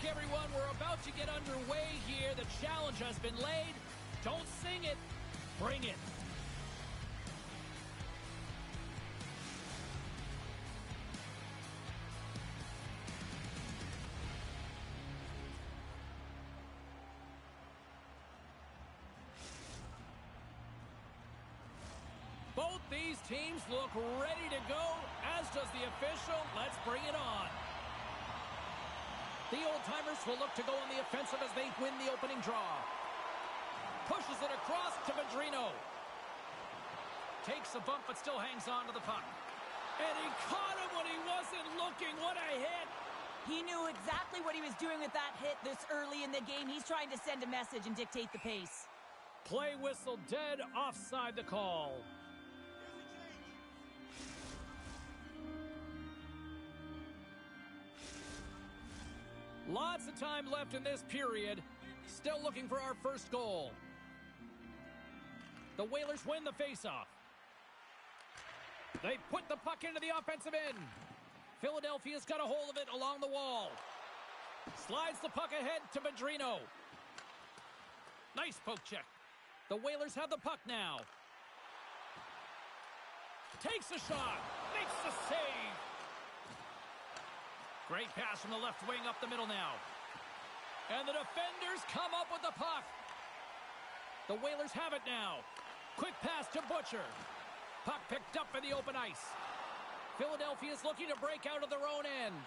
Speaker 1: Look, everyone, we're about to get underway here. The challenge has been laid. Don't sing it. Bring it. Both these teams look ready to go, as does the official. Let's bring it on. The old-timers will look to go on the offensive as they win the opening draw. Pushes it across to Madrino. Takes a bump but still hangs on to the puck. And he caught him when he wasn't looking. What a hit.
Speaker 2: He knew exactly what he was doing with that hit this early in the game. He's trying to send a message and dictate the pace.
Speaker 1: Play whistle dead, offside the call. Lots of time left in this period. Still looking for our first goal. The Whalers win the faceoff. They put the puck into the offensive end. Philadelphia's got a hold of it along the wall. Slides the puck ahead to Madrino. Nice poke check. The Whalers have the puck now. Takes a shot. Makes the save. Great pass from the left wing up the middle now. And the defenders come up with the puck. The Whalers have it now. Quick pass to Butcher. Puck picked up in the open ice. Philadelphia's looking to break out of their own end.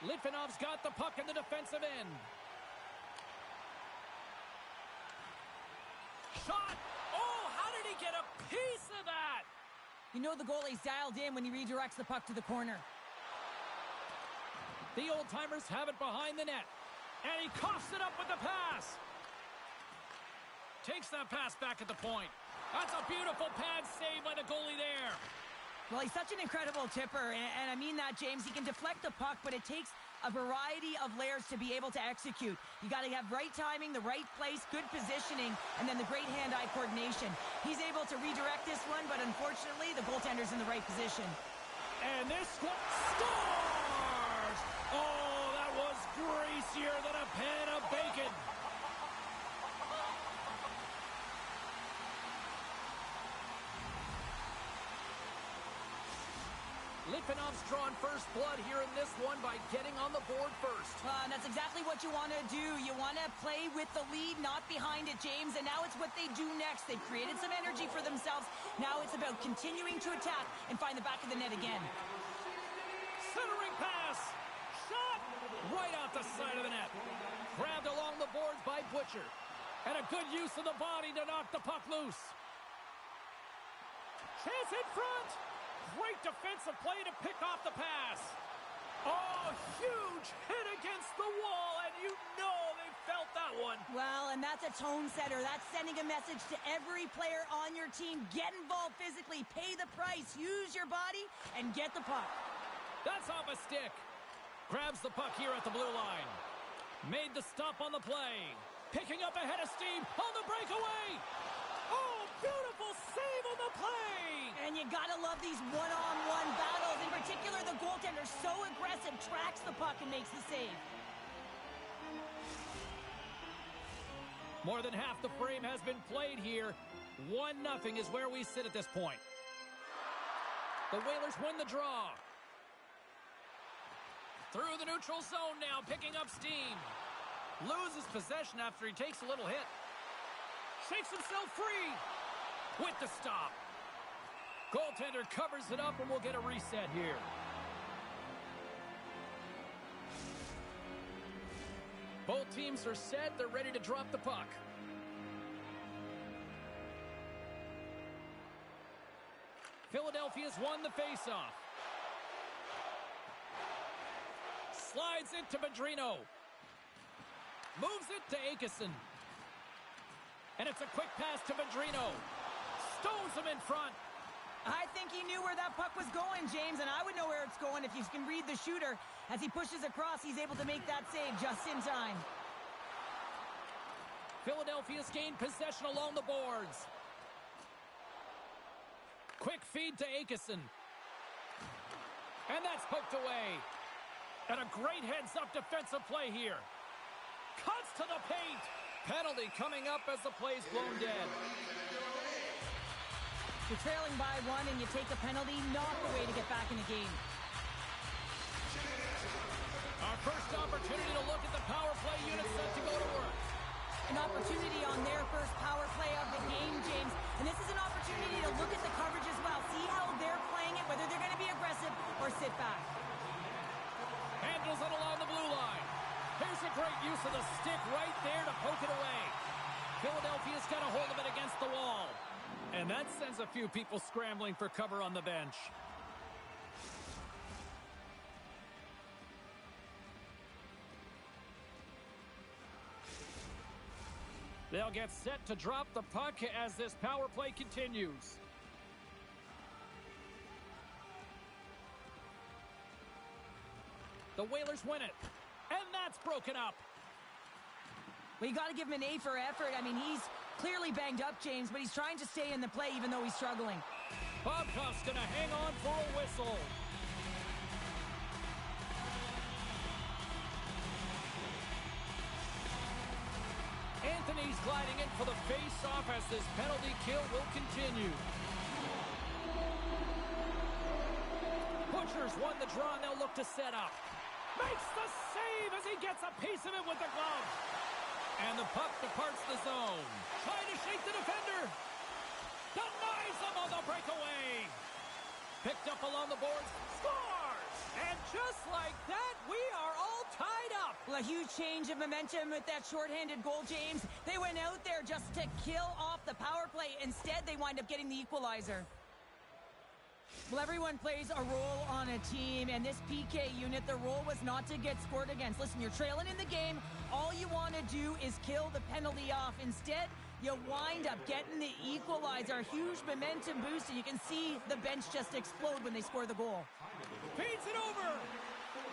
Speaker 1: Litvinov's got the puck in the defensive end. Shot! Oh, how did he get a piece of that?
Speaker 2: You know the goalie's dialed in when he redirects the puck to the corner.
Speaker 1: The old-timers have it behind the net. And he coughs it up with the pass. Takes that pass back at the point. That's a beautiful pad save by the goalie there.
Speaker 2: Well, he's such an incredible tipper, and I mean that, James. He can deflect the puck, but it takes a variety of layers to be able to execute. You got to have right timing, the right place, good positioning, and then the great hand-eye coordination. He's able to redirect this one, but unfortunately, the goaltender's in the right position.
Speaker 1: And this one scores! Oh, that was greasier than a pan of bacon. Litvinov's drawn first blood here in this one by getting on the board first.
Speaker 2: And that's exactly what you want to do. You want to play with the lead, not behind it, James. And now it's what they do next. They've created some energy for themselves. Now it's about continuing to attack and find the back of the net again.
Speaker 1: Centering pass. Shot! Right out the side of the net. Grabbed along the boards by Butcher. And a good use of the body to knock the puck loose. Chance in front. Great defensive play to pick off the pass. Oh, huge hit against the wall, and you know they felt that one.
Speaker 2: Well, and that's a tone setter. That's sending a message to every player on your team. Get involved physically, pay the price, use your body, and get the puck.
Speaker 1: That's off a stick. Grabs the puck here at the blue line. Made the stop on the play. Picking up ahead of steam on the breakaway. Oh, beautiful save on the play.
Speaker 2: And you gotta love these one-on-one battles. In particular, the goaltender, so aggressive, tracks the puck and makes the save.
Speaker 1: More than half the frame has been played here. 1-0 is where we sit at this point. The Whalers win the draw. Through the neutral zone now, picking up steam. Loses possession after he takes a little hit. Shakes himself free with the stop. Goaltender covers it up, and we'll get a reset here. Both teams are set. They're ready to drop the puck. Philadelphia's won the faceoff. Slides it to Madrino. Moves it to Akeson. And it's a quick pass to Madrino. Stones him in front.
Speaker 2: I think he knew where that puck was going, James, and I would know where it's going if you can read the shooter. As he pushes across, he's able to make that save just in time.
Speaker 1: Philadelphia's gained possession along the boards. Quick feed to Akeson. And that's poked away. And a great heads-up defensive play here. Cuts to the paint. Penalty coming up as the play's blown dead.
Speaker 2: You're trailing by 1 and you take a penalty, not the way to get back in the game.
Speaker 1: Our first opportunity to look at the power play unit set to go to work.
Speaker 2: An opportunity on their first power play of the game, James. And this is an opportunity to look at the coverage as well. See how they're playing it, whether they're going to be aggressive or sit back.
Speaker 1: Handles it along the blue line. Here's a great use of the stick right there to poke it away. Philadelphia's got a hold of it against the wall. And that sends a few people scrambling for cover on the bench. They'll get set to drop the puck as this power play continues. The Whalers win it. And that's broken up.
Speaker 2: Well, you got to give him an A for effort. I mean, he's clearly banged up, James, but he's trying to stay in the play even though he's struggling.
Speaker 1: Bobkov's going to hang on for a whistle. Anthony's gliding in for the face-off as this penalty kill will continue. Butchers won the draw and they'll look to set up. Makes the save as he gets a piece of it with the glove. And the puck departs the zone. Trying to shake the defender. Denies him on the breakaway. Picked up along the boards. Scores! And just like that, we are all tied up.
Speaker 2: Well, a huge change of momentum with that shorthanded goal, James. They went out there just to kill off the power play. Instead, they wind up getting the equalizer. Well, everyone plays a role on a team, and this PK unit, the role was not to get scored against. Listen, you're trailing in the game. All you want to do is kill the penalty off. Instead, you wind up getting the equalizer. A huge momentum boost, and you can see the bench just explode when they score the goal.
Speaker 1: Feeds it over.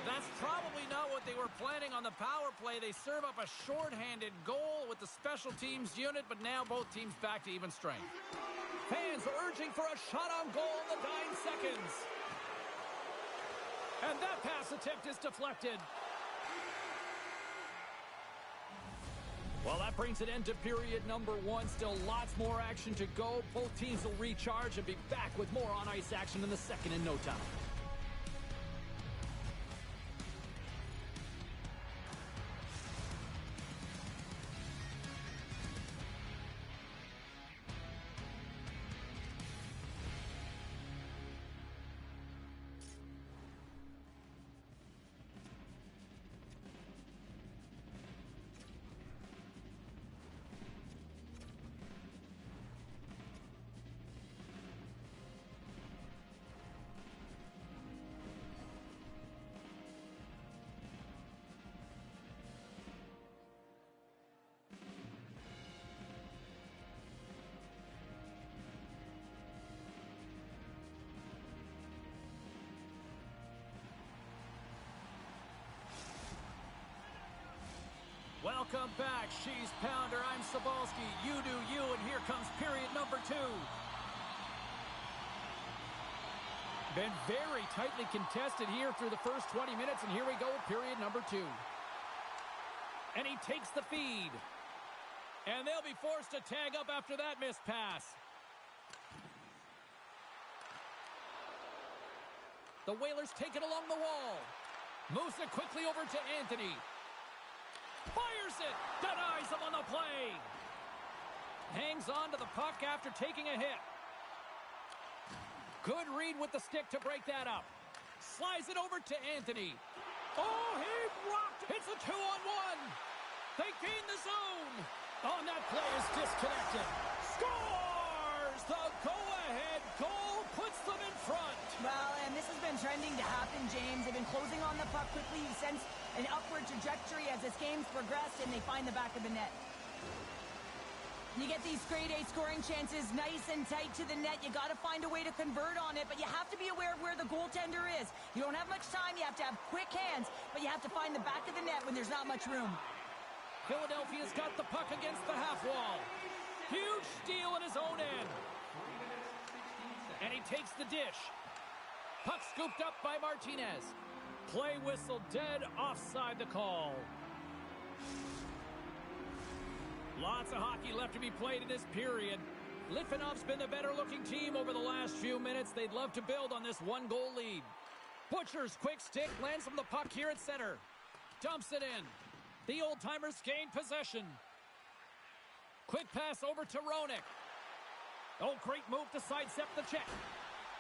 Speaker 1: That's probably not what they were planning on the power play. They serve up a shorthanded goal with the special teams unit, but now both teams back to even strength. Fans are urging for a shot on goal in the dying seconds. And that pass attempt is deflected. Well, that brings an end to period number 1. Still lots more action to go. Both teams will recharge and be back with more on-ice action in the second in no time. Welcome back, She's Pounder. I'm Sabalski. You do you, and here comes period number 2. Been very tightly contested here through the first 20 minutes, and here we go, period number 2. And he takes the feed. And they'll be forced to tag up after that missed pass. The Whalers take it along the wall. Moves it quickly over to Anthony. Fires it! Denies him on the play! Hangs on to the puck after taking a hit. Good read with the stick to break that up. Slides it over to Anthony. Oh, he rocked! It's a 2-on-1! They gain the zone! On that play is disconnected. Scores! The go-ahead goal puts them in front.
Speaker 2: Well, and this has been trending to happen, James. They've been closing on the puck quickly. You sense an upward trajectory as this game's progressed, and they find the back of the net. You get these grade A scoring chances nice and tight to the net. You got to find a way to convert on it, but you have to be aware of where the goaltender is. You don't have much time. You have to have quick hands, but you have to find the back of the net when there's not much room.
Speaker 1: Philadelphia's got the puck against the half wall. Huge steal at his own end. And he takes the dish. Puck scooped up by Martinez. Play whistle dead, offside the call. Lots of hockey left to be played in this period. Litvinov's been the better-looking team over the last few minutes. They'd love to build on this one-goal lead. Butcher's quick stick lands from the puck here at center. Dumps it in. The old-timers gain possession. Quick pass over to Roenick. Oh, great move to sidestep the check.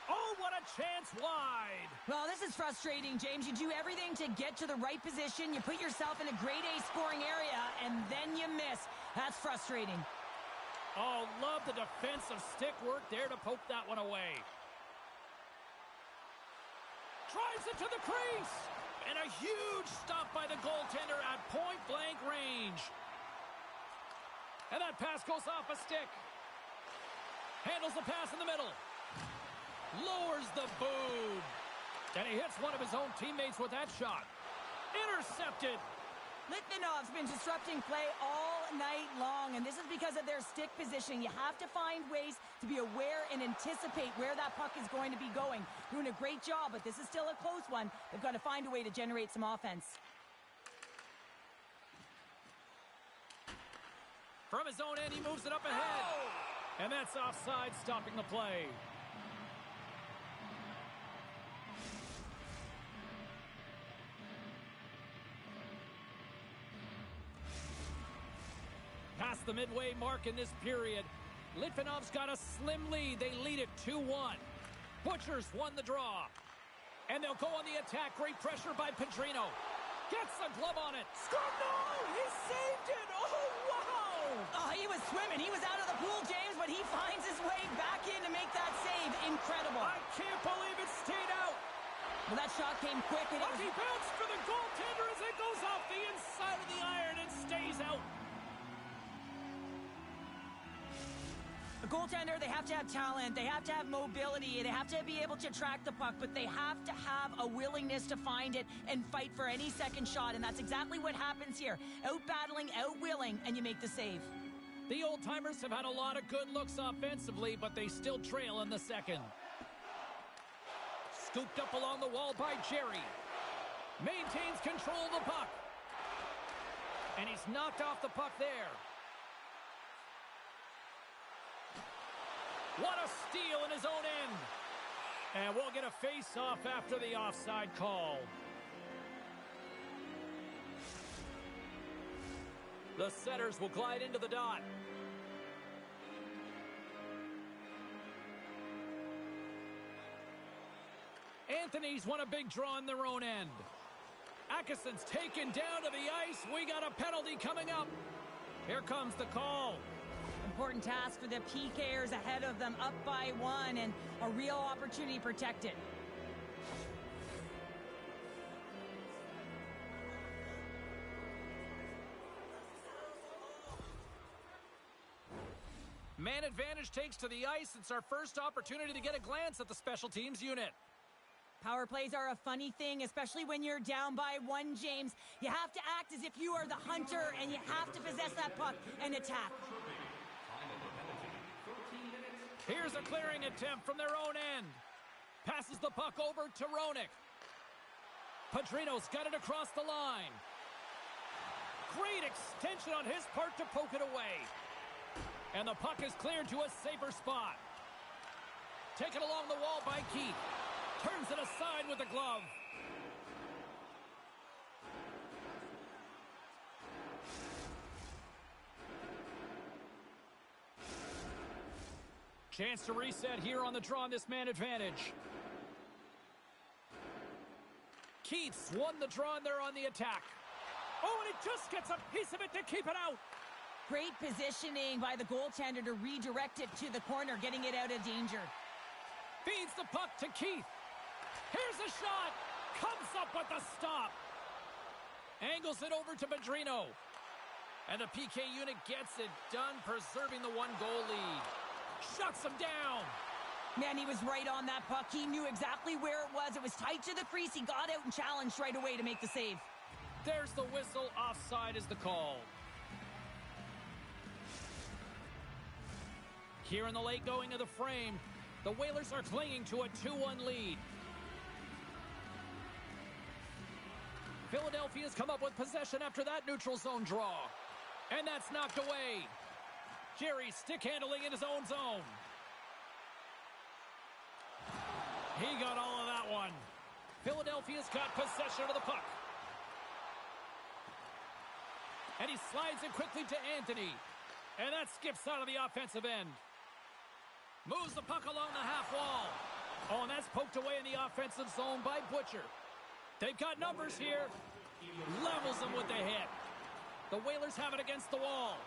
Speaker 1: Oh, what a chance wide.
Speaker 2: Well, this is frustrating, James. You do everything to get to the right position. You put yourself in a grade A scoring area, and then you miss. That's frustrating.
Speaker 1: Oh, love the defensive stick work there to poke that one away. Drives it to the crease. And a huge stop by the goaltender at point-blank range. And that pass goes off a stick. Handles the pass in the middle. Lowers the boom. And he hits one of his own teammates with that shot. Intercepted.
Speaker 2: Litvinov's been disrupting play all night long, and this is because of their stick positioning. You have to find ways to be aware and anticipate where that puck is going to be going. Doing a great job, but this is still a close one. They've got to find a way to generate some offense.
Speaker 1: From his own end, he moves it up ahead. And that's offside, stopping the play. Past the midway mark in this period, Litvinov's got a slim lead. They lead it 2-1. Butchers won the draw. And they'll go on the attack. Great pressure by Pedrino. Gets the glove on it. Score! No! He saved it! Oh, wow!
Speaker 2: Oh, he was swimming. He was out of the pool, James, but he finds his way back in to make that save. Incredible.
Speaker 1: I can't believe it stayed out.
Speaker 2: Well, that shot came quick. And
Speaker 1: Lucky bounce for the goaltender as it goes off the inside of the iron and stays out.
Speaker 2: A goaltender, they have to have talent, they have to have mobility, they have to be able to track the puck, but they have to have a willingness to find it and fight for any second shot, and that's exactly what happens here. Out-battling, out-willing, and you make the save.
Speaker 1: The old-timers have had a lot of good looks offensively, but they still trail in the second. Scooped up along the wall by Jerry. Maintains control of the puck. And he's knocked off the puck there. What a steal in his own end. And we'll get a face-off after the offside call. The setters will glide into the dot. Anthony's won a big draw in their own end. Atkinson's taken down to the ice. We got a penalty coming up. Here comes the call.
Speaker 2: Important task for the PKers ahead of them, up by 1, and a real opportunity to protect it.
Speaker 1: Man advantage takes to the ice. It's our first opportunity to get a glance at the special teams unit.
Speaker 2: Power plays are a funny thing, especially when you're down by 1, James. You have to act as if you are the hunter, and you have to possess that puck and attack.
Speaker 1: Here's a clearing attempt from their own end. Passes the puck over to Roenick. Pedrino's got it across the line. Great extension on his part to poke it away. And the puck is cleared to a safer spot. Taken along the wall by Keith. Turns it aside with the glove. Chance to reset here on the draw on this man advantage. Keith's won the draw and they're on the attack. Oh, and it just gets a piece of it to keep it out.
Speaker 2: Great positioning by the goaltender to redirect it to the corner, getting it out of danger.
Speaker 1: Feeds the puck to Keith. Here's a shot. Comes up with the stop. Angles it over to Pedrino. And the PK unit gets it done, preserving the 1-goal lead. Shuts him down.
Speaker 2: Man, he was right on that puck. He knew exactly where it was. It was tight to the crease. He got out and challenged right away to make the save.
Speaker 1: There's the whistle. Offside is the call. Here in the late going of the frame, the Whalers are clinging to a 2-1 lead. Philadelphia's come up with possession after that neutral zone draw. And that's knocked away. Jerry stick handling in his own zone. He got all of that one. Philadelphia's got possession of the puck. And he slides it quickly to Anthony. And that skips out of the offensive end. Moves the puck along the half wall. Oh, and that's poked away in the offensive zone by Butcher. They've got numbers here. Levels them with the hit. The Whalers have it against the wall.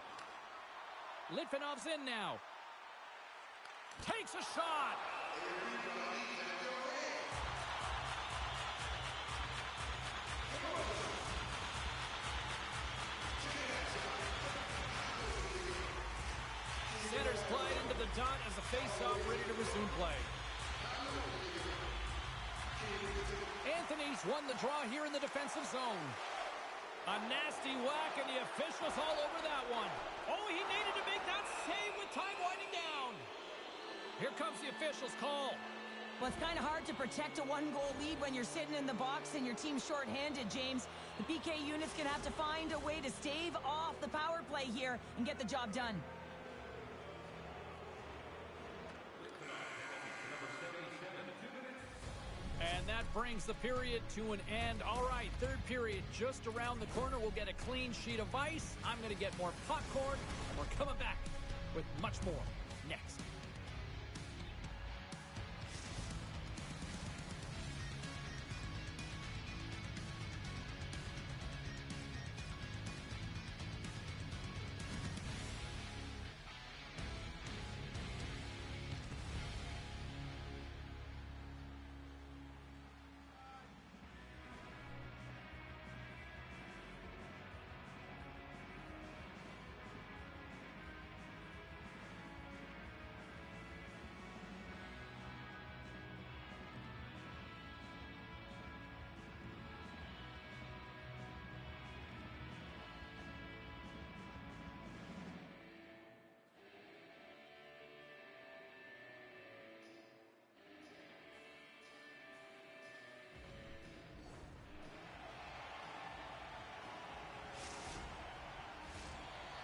Speaker 1: Litvinov's in now. Takes a shot. Centers glide into the dot as a face-off ready to resume play. Anthony's won the draw here in the defensive zone. A nasty whack, and the official's all over that one. Oh, he needed to make that save with time winding down. Here comes the official's call.
Speaker 2: Well, it's kind of hard to protect a one-goal lead when you're sitting in the box and your team's shorthanded, James. The PK unit's going to have to find a way to stave off the power play here and get the job done.
Speaker 1: And that brings the period to an end. All right, third period just around the corner. We'll get a clean sheet of ice. I'm going to get more popcorn, and we're coming back with much more next.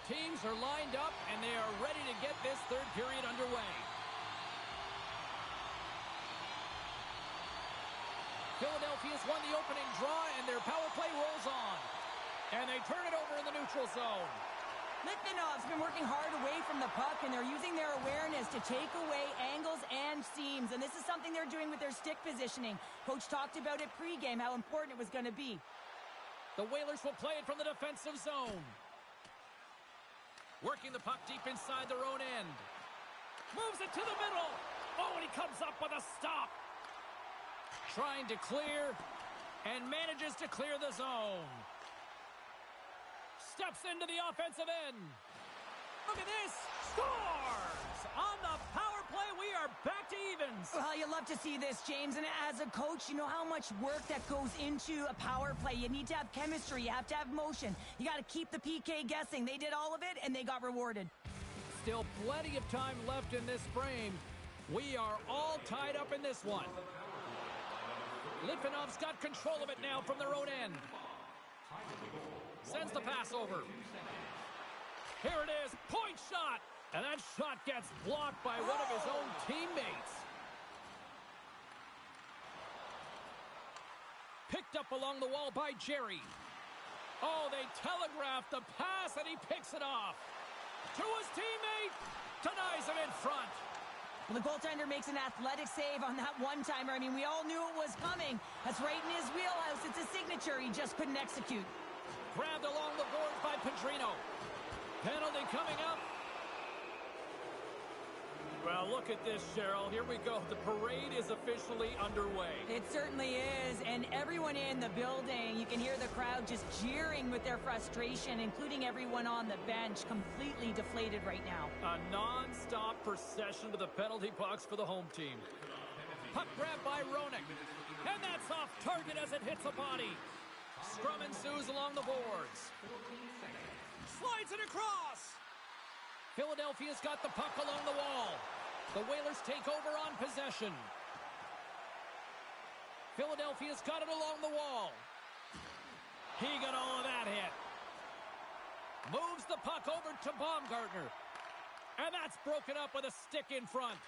Speaker 1: Teams are lined up, and they are ready to get this third period underway. Philadelphia's won the opening draw, and their power play rolls on. And they turn it over in the neutral zone.
Speaker 2: Litvinov's been working hard away from the puck, and they're using their awareness to take away angles and seams. And this is something they're doing with their stick positioning. Coach talked about it pregame, how important it was going to be.
Speaker 1: The Whalers will play it from the defensive zone. Working the puck deep inside their own end. Moves it to the middle. Oh, and he comes up with a stop. Trying to clear, and manages to clear the zone. Steps into the offensive end. Look at this. Scores! On the power play, we are back to evens.
Speaker 2: Well, you love to see this, James. And as a coach, you know how much work that goes into a power play. You need to have chemistry. You have to have motion. You got to keep the PK guessing. They did all of it, and they got rewarded.
Speaker 1: Still plenty of time left in this frame. We are all tied up in this one. Litvinov's got control of it now from their own end. Sends the pass over. Here it is, point shot. And that shot gets blocked by one of his own teammates. Picked up along the wall by Jerry. Oh, they telegraphed the pass, and he picks it off. To his teammate, denies him in front.
Speaker 2: Well, the goaltender makes an athletic save on that one-timer. I mean, we all knew it was coming. That's right in his wheelhouse. It's a signature. He just couldn't execute.
Speaker 1: Grabbed along the boards by Pedrino. Penalty coming up. Well, look at this, Cheryl. Here we go. The parade is officially underway.
Speaker 2: It certainly is, and everyone in the building, you can hear the crowd just jeering with their frustration, including everyone on the bench, completely deflated right now.
Speaker 1: A non-stop procession to the penalty box for the home team. Puck grab by Roenick, and that's off target as it hits a body. Scrum ensues along the boards. Slides it across. Philadelphia's got the puck along the wall. The Whalers take over on possession. Philadelphia's got it along the wall. He got all of that hit. Moves the puck over to Baumgartner. And that's broken up with a stick in front.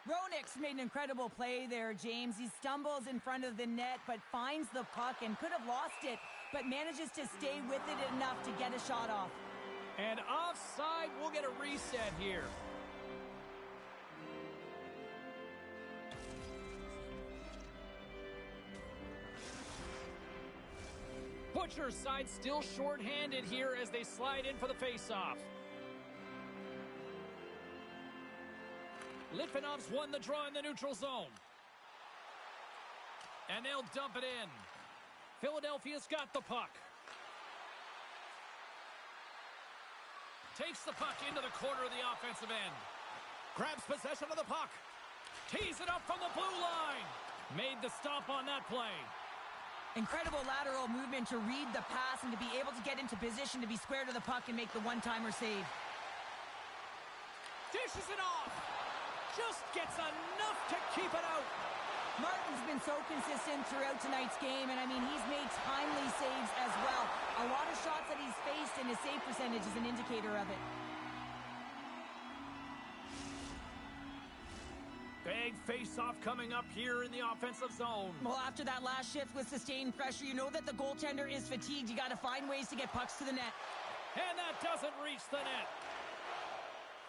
Speaker 2: Roenick's made an incredible play there, James. He stumbles in front of the net, but finds the puck and could have lost it, but manages to stay with it enough to get a shot off.
Speaker 1: And offside, we'll get a reset here. Butcher's side still shorthanded here as they slide in for the faceoff. Litvinov's won the draw in the neutral zone. And they'll dump it in. Philadelphia's got the puck. Takes the puck into the corner of the offensive end. Grabs possession of the puck. Tees it up from the blue line. Made the stop on that play.
Speaker 2: Incredible lateral movement to read the pass and to be able to get into position to be square to the puck and make the one-timer save.
Speaker 1: Dishes it off. Just gets enough to keep it out.
Speaker 2: Martin's been so consistent throughout tonight's game, and I mean, he's made timely saves as well. A lot of shots that he's faced, and his save percentage is an indicator of it.
Speaker 1: Big face-off coming up here in the offensive zone.
Speaker 2: Well, after that last shift with sustained pressure, you know that the goaltender is fatigued. You got to find ways to get pucks to the net.
Speaker 1: And that doesn't reach the net.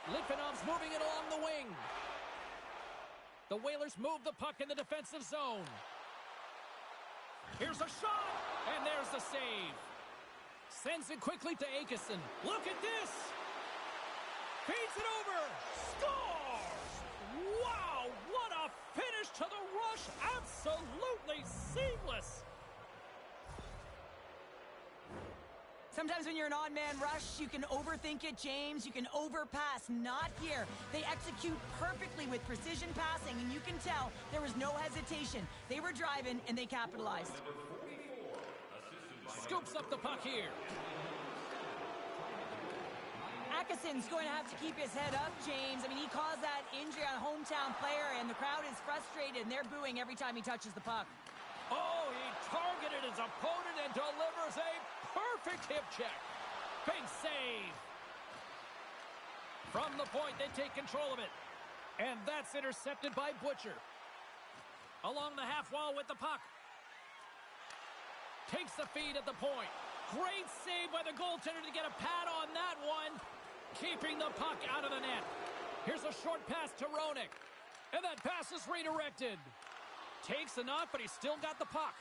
Speaker 1: Litvinov's moving it along the wing. The Whalers move the puck in the defensive zone. Here's a shot, and there's the save. Sends it quickly to Akeson. Look at this. Feeds it over. Scores! Wow, what a finish to the rush. Absolutely seamless.
Speaker 2: Sometimes when you're an odd-man rush, you can overthink it, James. You can overpass. Not here. They execute perfectly with precision passing, and you can tell there was no hesitation. They were driving, and they capitalized.
Speaker 1: Scoops up the puck here.
Speaker 2: Akeson's going to have to keep his head up, James. I mean, he caused that injury on a hometown player, and the crowd is frustrated, and they're booing every time he touches the puck.
Speaker 1: Oh, he targeted his opponent and delivers a perfect hip check. Big save. From the point, they take control of it. And that's intercepted by Butcher. Along the half wall with the puck. Takes the feed at the point. Great save by the goaltender to get a pad on that one. Keeping the puck out of the net. Here's a short pass to Roenick. And that pass is redirected. Takes the knock, but he's still got the puck.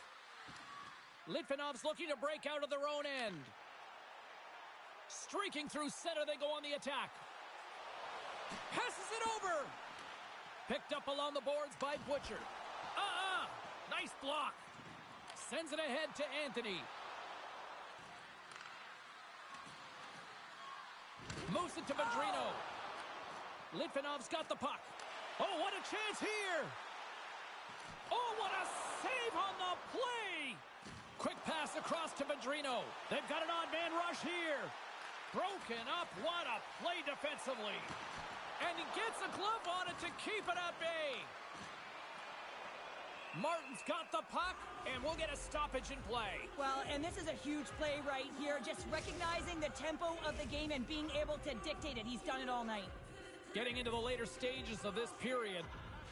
Speaker 1: Litvinov's looking to break out of their own end. Streaking through center, they go on the attack. Passes it over. Picked up along the boards by Butcher. Nice block. Sends it ahead to Anthony. Moves it to Pedrino. Litvinov's got the puck. Oh, what a chance here. Oh, what a save on the play! Quick pass across to Pedrino. They've got an odd man rush here. Broken up. What a play defensively. And he gets a glove on it to keep it at bay. Martin's got the puck, and we'll get a stoppage in play.
Speaker 2: Well, and this is a huge play right here. Just recognizing the tempo of the game and being able to dictate it. He's done it all night.
Speaker 1: Getting into the later stages of this period.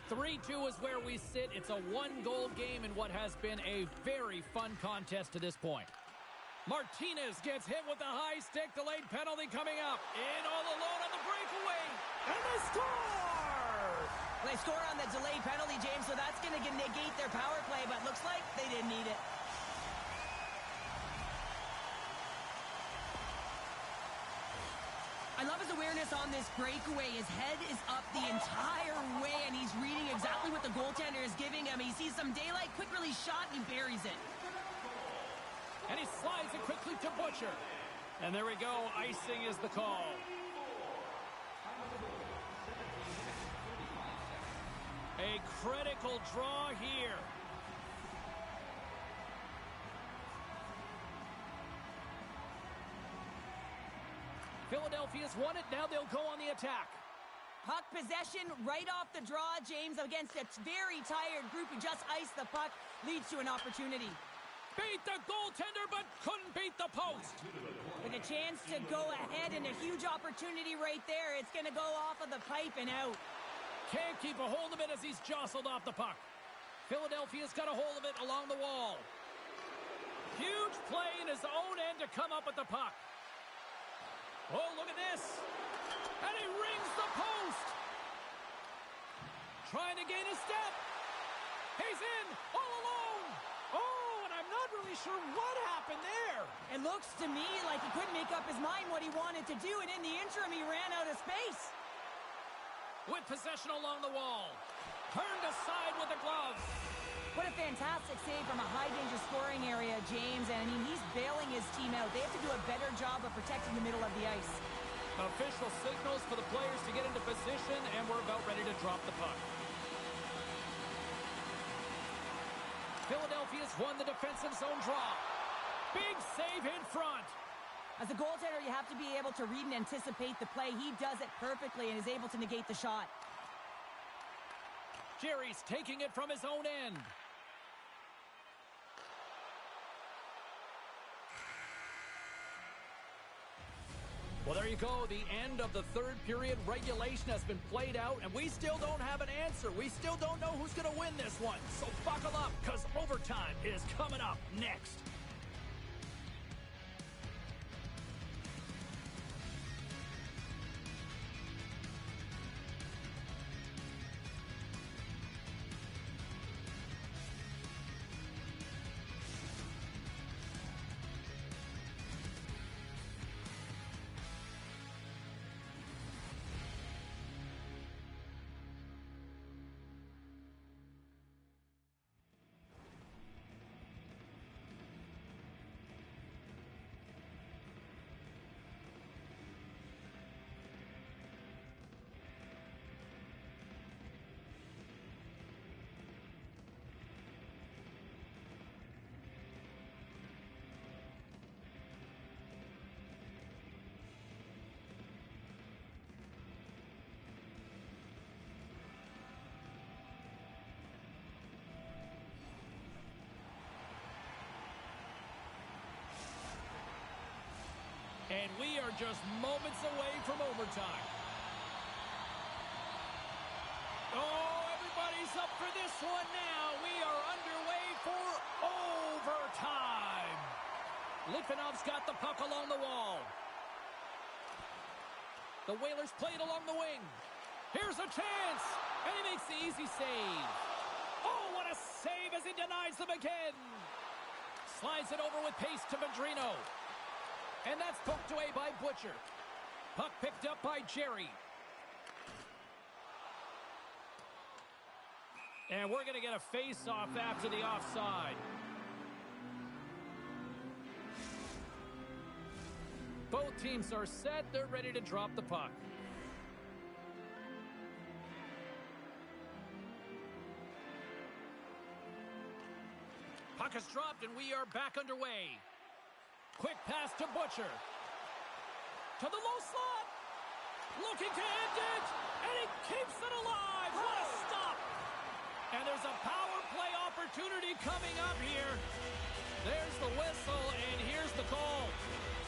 Speaker 1: 3-2 is where we sit. It's a one-goal game in what has been a very fun contest to this point. Martinez gets hit with a high stick. Delayed penalty coming up. In all alone on the breakaway. And they score!
Speaker 2: They score on the delayed penalty, James, so that's going to negate their power play, but looks like they didn't need it. I love his awareness on this breakaway. His head is up the entire way, and he's reading exactly what the goaltender is giving him. He sees some daylight, quick release shot, and he buries it.
Speaker 1: And he slides it quickly to Butcher. And there we go. Icing is the call. A critical draw here. Philadelphia's won it. Now they'll go on the attack.
Speaker 2: Puck possession right off the draw, James, against a very tired group who just iced the puck, leads to an opportunity.
Speaker 1: Beat the goaltender, but couldn't beat the post.
Speaker 2: With a chance to go ahead and a huge opportunity right there. It's going to go off of the pipe and out.
Speaker 1: Can't keep a hold of it as he's jostled off the puck. Philadelphia's got a hold of it along the wall. Huge play in his own end to come up with the puck. Oh, look at this. And he rings the post. Trying to gain a step. He's in all alone. Oh, and I'm not really sure what happened there.
Speaker 2: It looks to me like he couldn't make up his mind what he wanted to do, and in the interim, he ran out of space.
Speaker 1: With possession along the wall. Turned aside with the glove.
Speaker 2: What a fantastic save from a high-danger scoring area, James. And, I mean, he's bailing his team out. They have to do a better job of protecting the middle of the ice.
Speaker 1: Official signals for the players to get into position, and we're about ready to drop the puck. Philadelphia's won the defensive zone draw. Big save in front.
Speaker 2: As a goaltender, you have to be able to read and anticipate the play. He does it perfectly and is able to negate the shot.
Speaker 1: Jerry's taking it from his own end. Well, there you go. The end of the third period. Regulation has been played out, and we still don't have an answer. We still don't know who's going to win this one. So buckle up, because overtime is coming up next. And we are just moments away from overtime. Oh, everybody's up for this one now. We are underway for overtime. Litvinov's got the puck along the wall. The Whalers play it along the wing. Here's a chance. And he makes the easy save. Oh, what a save as he denies them again. Slides it over with pace to Vendrino. And that's poked away by Butcher. Puck picked up by Jerry. And we're going to get a face-off after the offside. Both teams are set. They're ready to drop the puck. Puck is dropped, and we are back underway. Quick pass to Butcher. To the low slot. Looking to end it. And he keeps it alive. What a stop. And there's a power play opportunity coming up here. There's the whistle, and here's the call.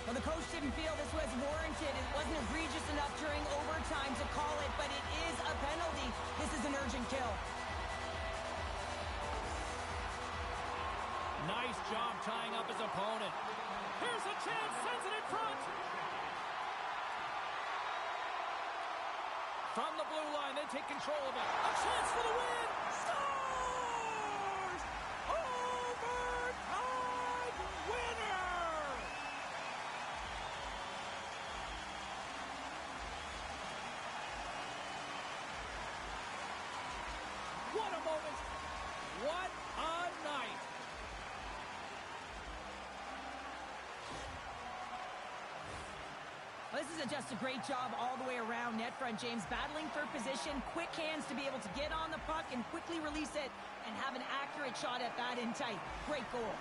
Speaker 2: Well, the coach didn't feel this was warranted. It wasn't egregious enough during overtime to call it, but it is a penalty. This is an urgent kill.
Speaker 1: Nice job tying up his opponent. Here's a chance, sends it in front. From the blue line, they take control of it. A chance for the win. Stars! Overtime winner! What a moment. What a night.
Speaker 2: This is just a great job all the way around net front, James. Battling for position, quick hands to be able to get on the puck and quickly release it and have an accurate shot at that in tight. Great goal.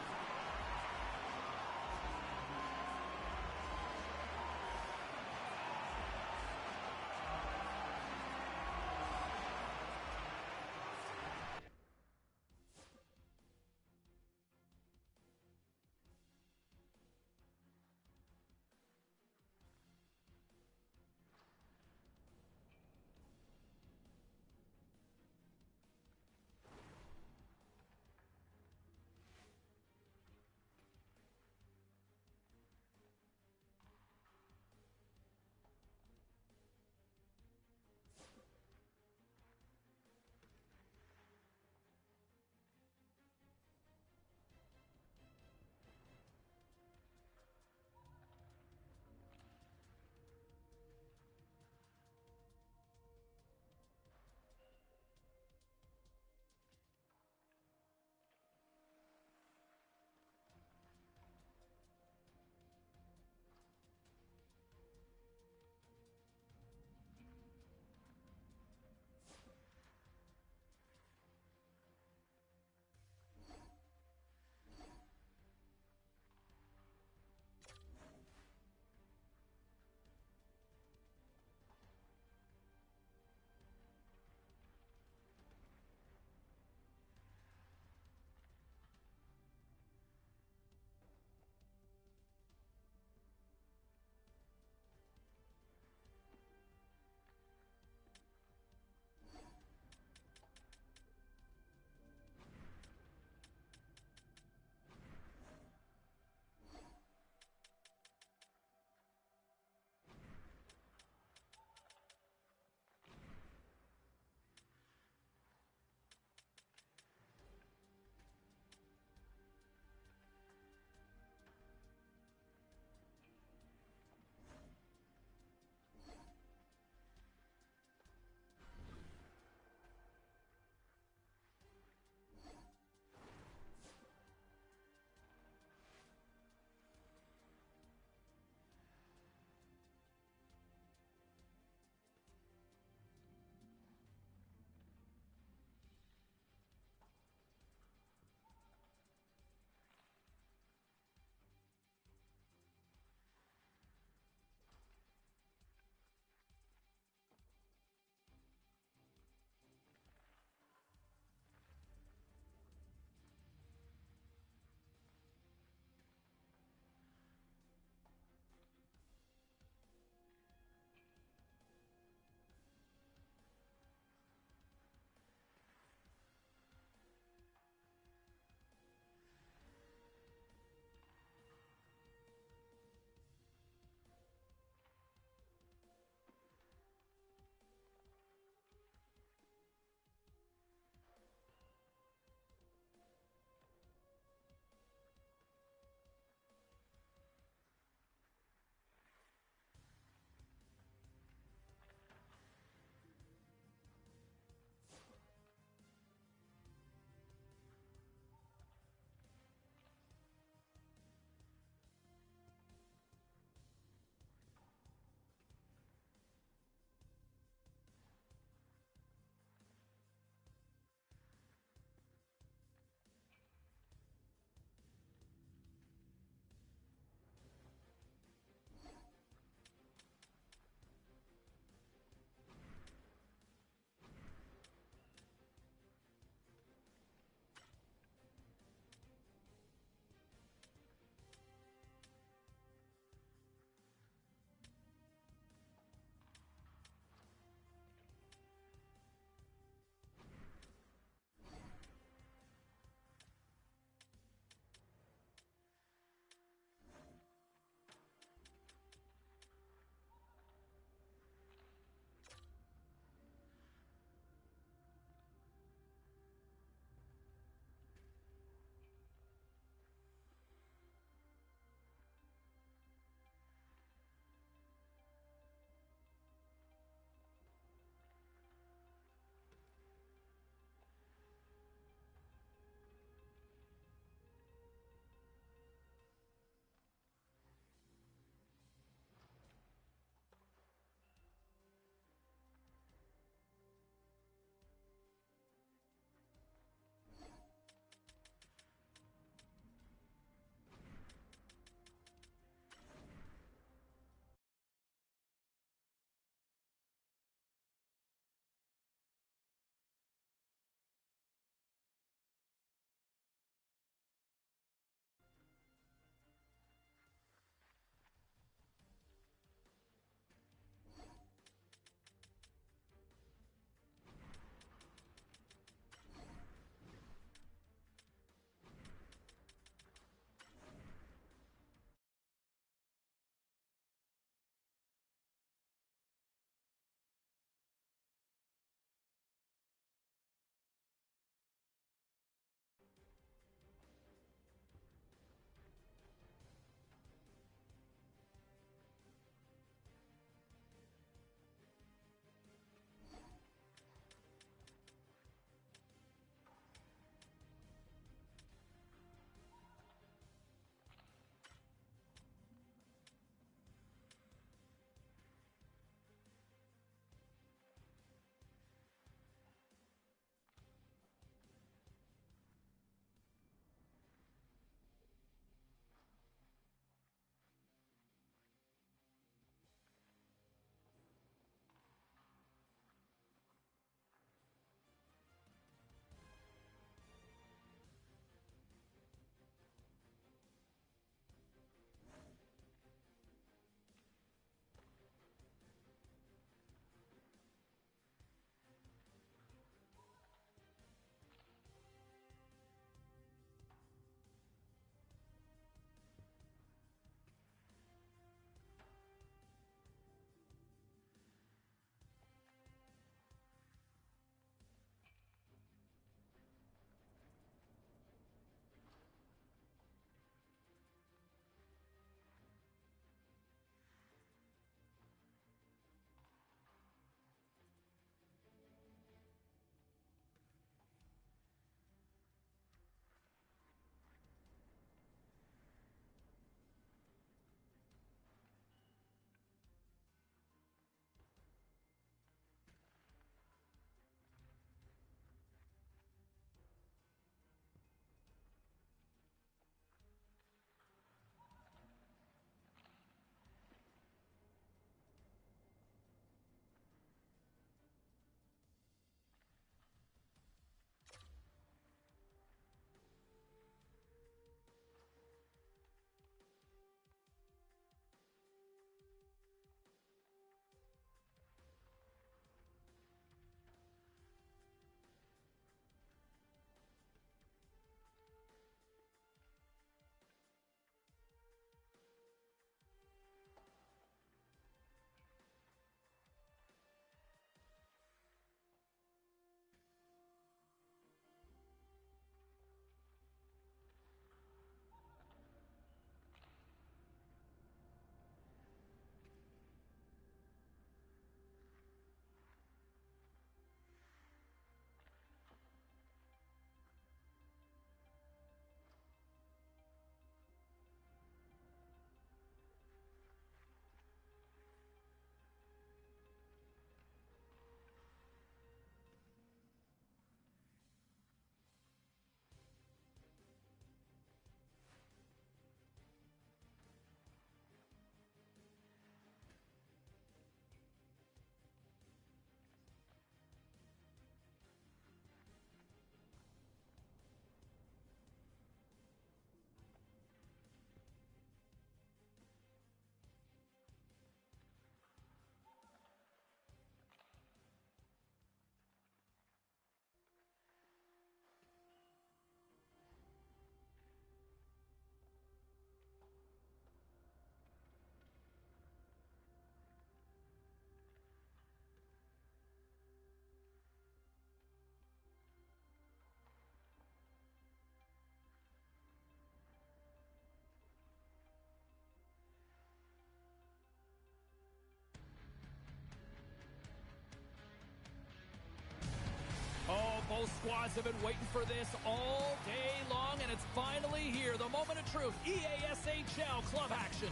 Speaker 1: Both squads have been waiting for this all day long, and it's finally here. The moment of truth. EASHL club action.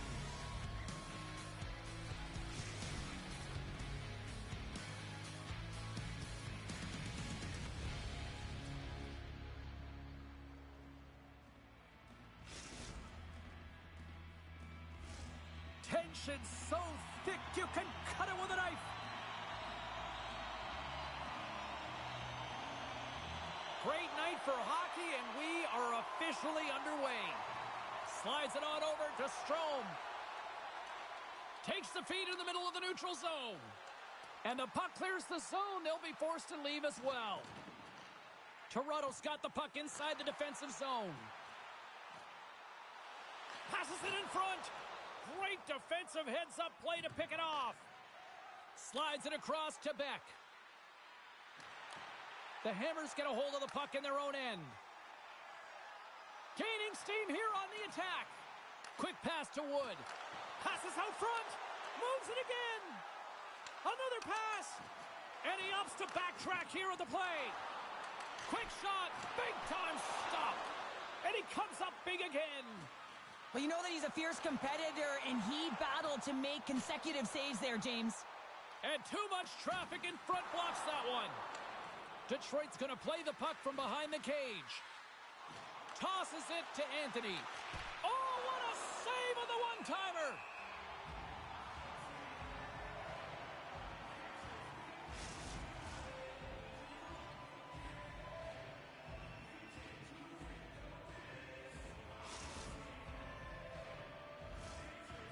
Speaker 1: Tension so thick you can cut it with a knife. Great night for hockey, and we are officially underway. Slides it on over to Strome. Takes the feed in the middle of the neutral zone. And the puck clears the zone. They'll be forced to leave as well. Toronto's got the puck inside the defensive zone. Passes it in front. Great defensive heads-up play to pick it off. Slides it across to Beck. The Hammers get a hold of the puck in their own end. Gaining steam here on the attack. Quick pass to Wood. Passes out front. Moves it again. Another pass. And he opts to backtrack here at the play. Quick shot. Big time stop. And he comes up big again.
Speaker 2: Well, you know that he's a fierce competitor, and he battled to make consecutive saves there, James.
Speaker 1: And too much traffic in front blocks that one. Detroit's going to play the puck from behind the cage. Tosses it to Anthony. Oh, what a save on the one-timer!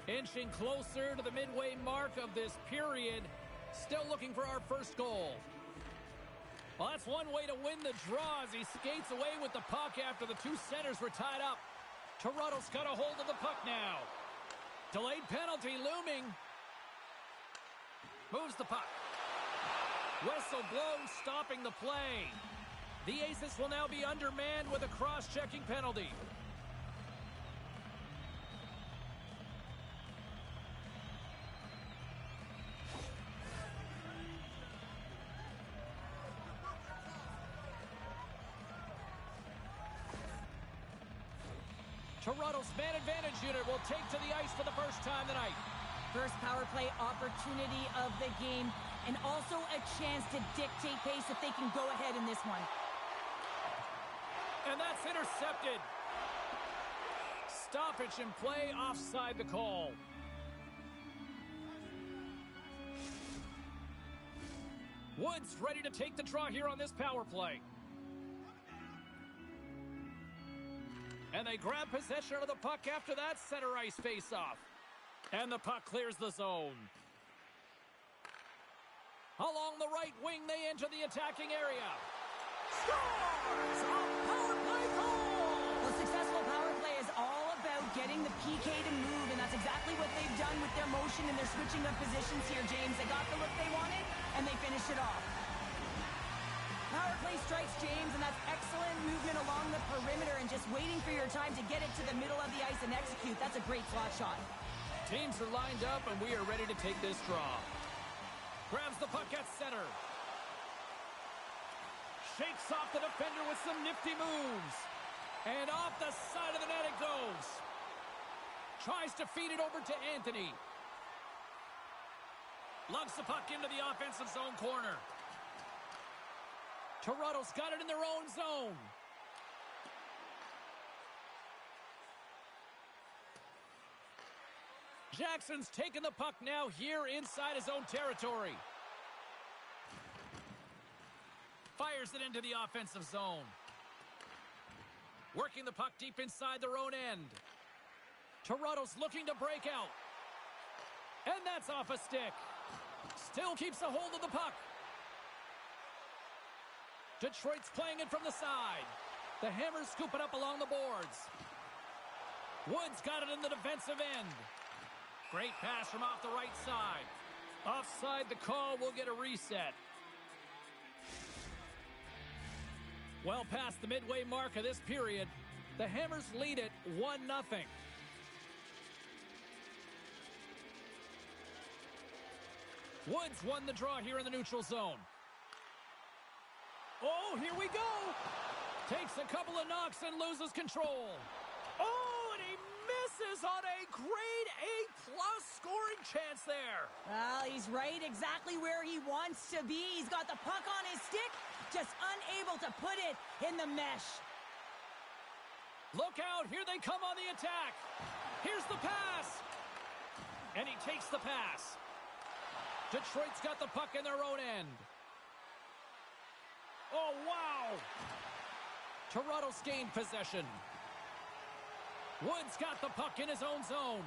Speaker 1: Inching closer to the midway mark of this period. Still looking for our first goal. Well, that's one way to win the draw as he skates away with the puck after the two centers were tied up. Toronto's got a hold of the puck now. Delayed penalty looming. Moves the puck. Whistle blows, stopping the play. The Aces will now be undermanned with a cross-checking penalty. Toronto's man advantage unit will take to the ice for the first time tonight.
Speaker 2: First power play opportunity of the game, and also a chance to dictate pace if they can go ahead in this one.
Speaker 1: And that's intercepted. Stoppage in play, offside the call. Woods ready to take the draw here on this power play. And they grab possession of the puck after that center ice face-off. And the puck clears the zone. Along the right wing, they enter the attacking area. Scores! A power play goal!
Speaker 2: The successful power play is all about getting the PK to move, and that's exactly what they've done with their motion and their switching of positions here, James. They got the look they wanted, and they finished it off. Power play strikes, James, and that's excellent movement along the perimeter and just waiting for your time to get it to the middle of the ice and execute. That's a great slot shot.
Speaker 1: Teams are lined up, and we are ready to take this draw. Grabs the puck at center. Shakes off the defender with some nifty moves. And off the side of the net it goes. Tries to feed it over to Anthony. Lugs the puck into the offensive zone corner. Toronto's got it in their own zone. Jackson's taking the puck now here inside his own territory. Fires it into the offensive zone. Working the puck deep inside their own end. Toronto's looking to break out. And that's off a stick. Still keeps a hold of the puck. Detroit's playing it from the side. The Hammers scoop it up along the boards. Woods got it in the defensive end. Great pass from off the right side. Offside the call, will get a reset. Well past the midway mark of this period, the Hammers lead it 1-0. Woods won the draw here in the neutral zone. Oh, here we go. Takes a couple of knocks and loses control. Oh, and he misses on a grade A+ scoring chance there.
Speaker 2: Well, he's right exactly where he wants to be. He's got the puck on his stick, just unable to put it in the mesh.
Speaker 1: Look out, here they come on the attack. Here's the pass. And he takes the pass. Detroit's got the puck in their own end. Oh, wow. Toronto's gained possession. Wood's got the puck in his own zone.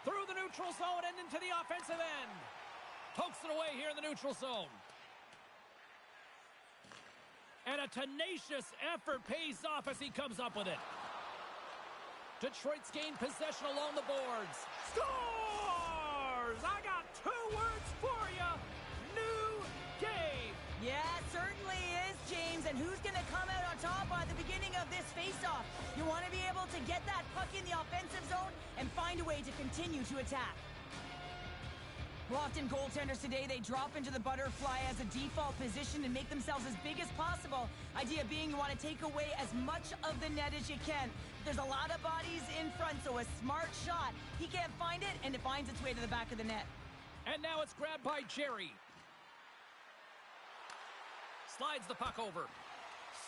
Speaker 1: Through the neutral zone and into the offensive end. Pokes it away here in the neutral zone. And a tenacious effort pays off as he comes up with it. Detroit's gained possession along the boards. Scores! I got 2 words for you. New game.
Speaker 2: Yeah, it certainly is, James. And who's going to come out on top at the beginning of this faceoff? You want to be able to get that puck in the offensive zone and find a way to continue to attack. Well, often goaltenders today, they drop into the butterfly as a default position and make themselves as big as possible. Idea being you want to take away as much of the net as you can. There's a lot of bodies in front, so a smart shot. He can't find it, and it finds its way to the back of the net.
Speaker 1: And now it's grabbed by Jerry. Slides the puck over.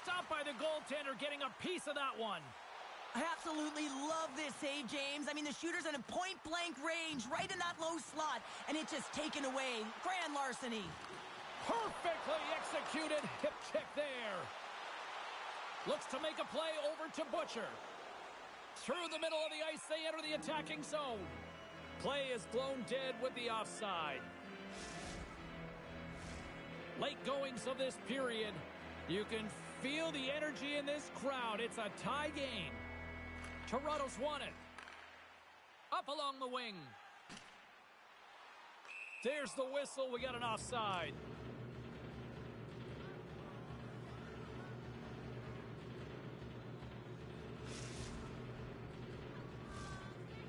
Speaker 1: Stopped by the goaltender, getting a piece of that one.
Speaker 2: I absolutely love this save, James. I mean, the shooter's in a point-blank range, right in that low slot, and it's just taken away. Grand larceny.
Speaker 1: Perfectly executed hip check there. Looks to make a play over to Butcher. Through the middle of the ice, they enter the attacking zone. Play is blown dead with the offside. Late goings of this period. You can feel the energy in this crowd. It's a tie game. Toronto's won it. Up along the wing. There's the whistle. We got an offside.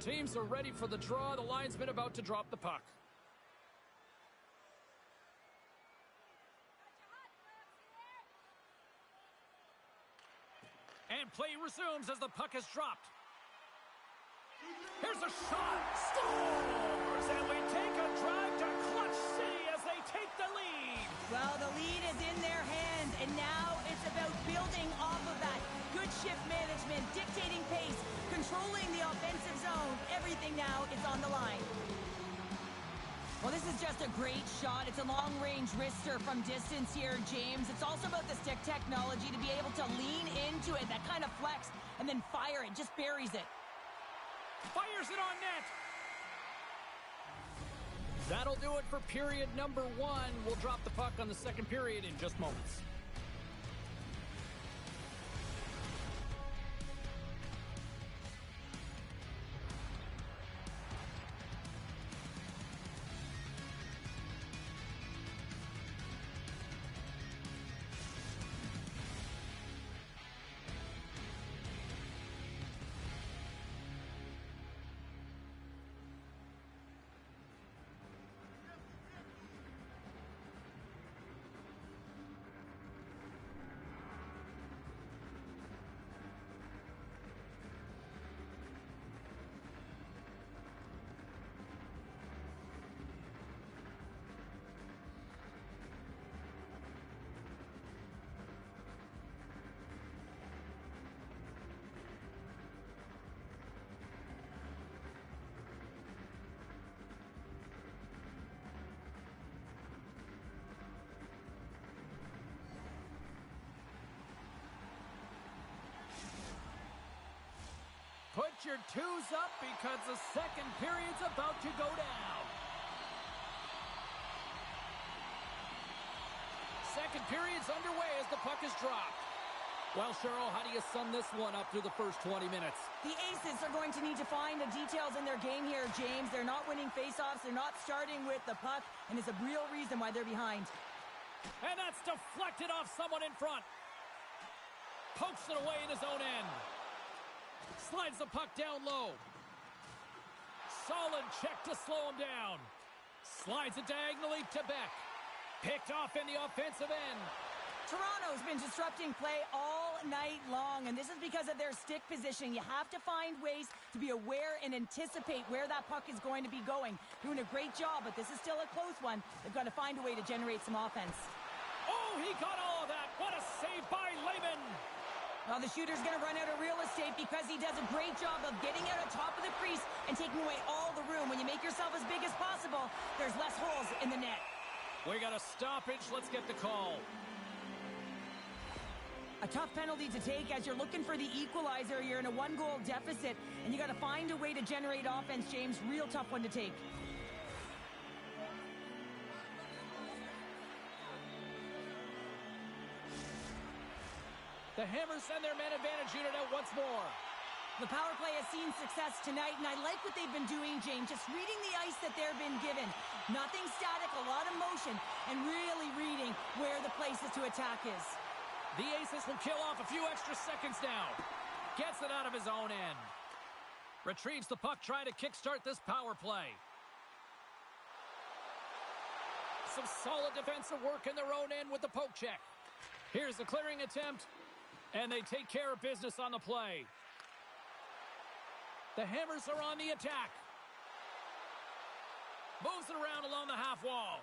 Speaker 1: Teams are ready for the draw. The linesman about to drop the puck. And play resumes as the puck is dropped. Here's a shot. Scores! And we take a drive to Clutch City as they take the lead.
Speaker 2: Well, the lead is in their hands, and now it's about building off of that. Good shift management, dictating pace, controlling the offensive zone. Everything now is on the line. Well, this is just a great shot. It's a long-range wrister from distance here, James. It's also about the stick technology to be able to lean into it, that kind of flex, and then fire it, just buries it.
Speaker 1: Fires it on net. That'll do it for period number 1. We'll drop the puck on the second period in just moments. Put your twos up because the second period's about to go down. Second period's underway as the puck is dropped. Well, Cheryl, how do you sum this one up through the first 20 minutes?
Speaker 2: The Aces are going to need to find the details in their game here, James. They're not winning faceoffs. They're not starting with the puck, and it's a real reason why they're behind.
Speaker 1: And that's deflected off someone in front. Pokes it away in his own end. Slides the puck down low. Solid check to slow him down. Slides it diagonally to Beck. Picked off in the offensive end.
Speaker 2: Toronto's been disrupting play all night long, and this is because of their stick position. You have to find ways to be aware and anticipate where that puck is going to be going. Doing a great job, but this is still a close one. They've got to find a way to generate some offense.
Speaker 1: Oh, he got all of that. What a save by Lehman.
Speaker 2: Well, the shooter's going to run out of real estate because he does a great job of getting out on top of the crease and taking away all the room. When you make yourself as big as possible, there's less holes in the net.
Speaker 1: We got a stoppage. Let's get the call.
Speaker 2: A tough penalty to take as you're looking for the equalizer. You're in a one-goal deficit, and you got to find a way to generate offense, James. Real tough one to take.
Speaker 1: The Hammers send their man advantage unit out once more.
Speaker 2: The power play has seen success tonight, and I like what they've been doing, James. Just reading the ice that they've been given. Nothing static, a lot of motion, and really reading where the places to attack is.
Speaker 1: The Aces will kill off a few extra seconds now. Gets it out of his own end. Retrieves the puck, trying to kickstart this power play. Some solid defensive work in their own end with the poke check. Here's the clearing attempt, and they take care of business on the play. The Hammers are on the attack. Moves it around along the half wall.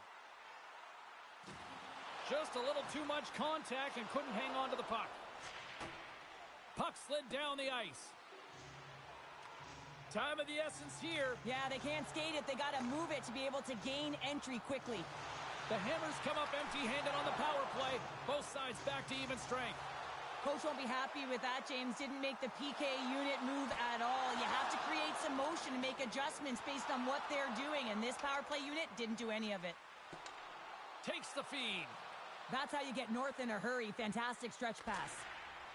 Speaker 1: Just a little too much contact and couldn't hang on to the puck. Puck slid down the ice. Time of the essence here.
Speaker 2: Yeah, they can't skate it. They got to move it to be able to gain entry quickly.
Speaker 1: The Hammers come up empty-handed on the power play. Both sides back to even strength.
Speaker 2: Coach won't be happy with that, James. Didn't make the PK unit move at all. You have to create some motion and make adjustments based on what they're doing, and this power play unit didn't do any of it.
Speaker 1: Takes the feed.
Speaker 2: That's how you get north in a hurry. Fantastic stretch pass.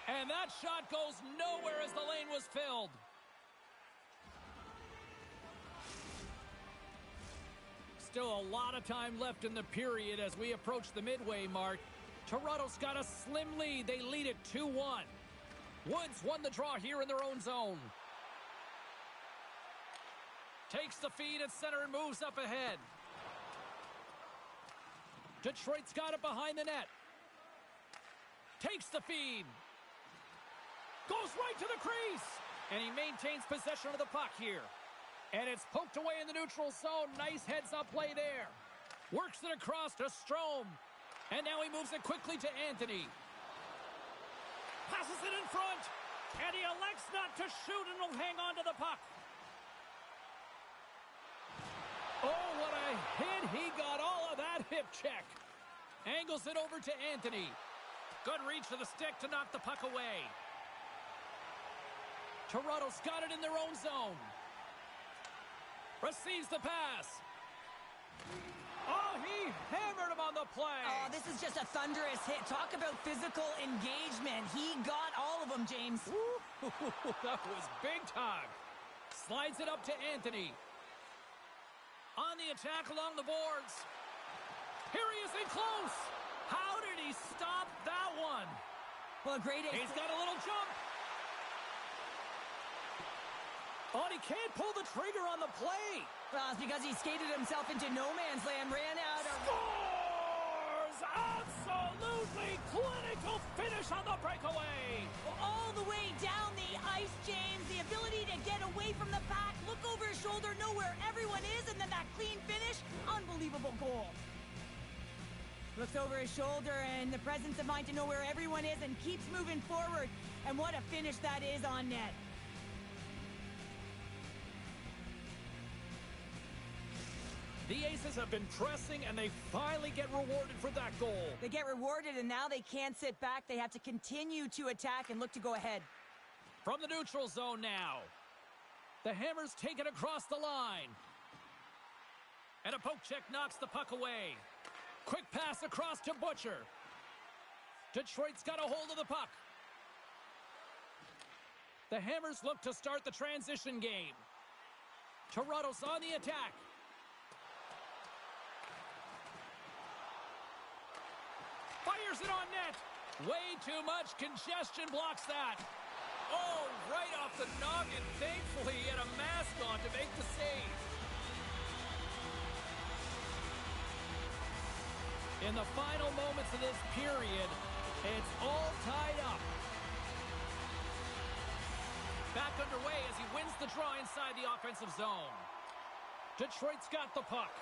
Speaker 1: And that shot goes nowhere as the lane was filled. Still a lot of time left in the period as we approach the midway mark. Toronto's got a slim lead. They lead it 2-1. Woods won the draw here in their own zone. Takes the feed at center and moves up ahead. Detroit's got it behind the net. Takes the feed. Goes right to the crease. And he maintains possession of the puck here. And it's poked away in the neutral zone. Nice heads-up play there. Works it across to Strome. And now he moves it quickly to Anthony. Passes it in front. And he elects not to shoot and will hang on to the puck. Oh, what a hit. He got all of that hip check. Angles it over to Anthony. Good reach to the stick to knock the puck away. Toronto's got it in their own zone. Receives the pass. Oh, he hammered him on the play.
Speaker 2: Oh, this is just a thunderous hit. Talk about physical engagement. He got all of them, James.
Speaker 1: Ooh, that was big time. Slides it up to Anthony. On the attack along the boards. Here he is in close. How did he stop that one?
Speaker 2: Well, great.
Speaker 1: He's got a little jump. Oh, and he can't pull the trigger on the play.
Speaker 2: Well, it's because he skated himself into no man's land, ran out of...
Speaker 1: Scores! Absolutely clinical finish on the breakaway.
Speaker 2: All the way down the ice, James. The ability to get away from the pack, look over his shoulder, know where everyone is, and then that clean finish. Unbelievable goal. Looks over his shoulder and the presence of mind to know where everyone is and keeps moving forward. And what a finish that is on net.
Speaker 1: The Aces have been pressing, and they finally get rewarded for that goal.
Speaker 2: They get rewarded, and now they can't sit back. They have to continue to attack and look to go ahead.
Speaker 1: From the neutral zone now. The Hammers take it across the line. And a poke check knocks the puck away. Quick pass across to Butcher. Detroit's got a hold of the puck. The Hammers look to start the transition game. Toronto's on the attack. Fires it on net. Way too much congestion blocks that. Oh, right off the noggin. Thankfully, he had a mask on to make the save. In the final moments of this period, It's all tied up. Back underway as he wins the draw inside the offensive zone. Detroit's got the puck.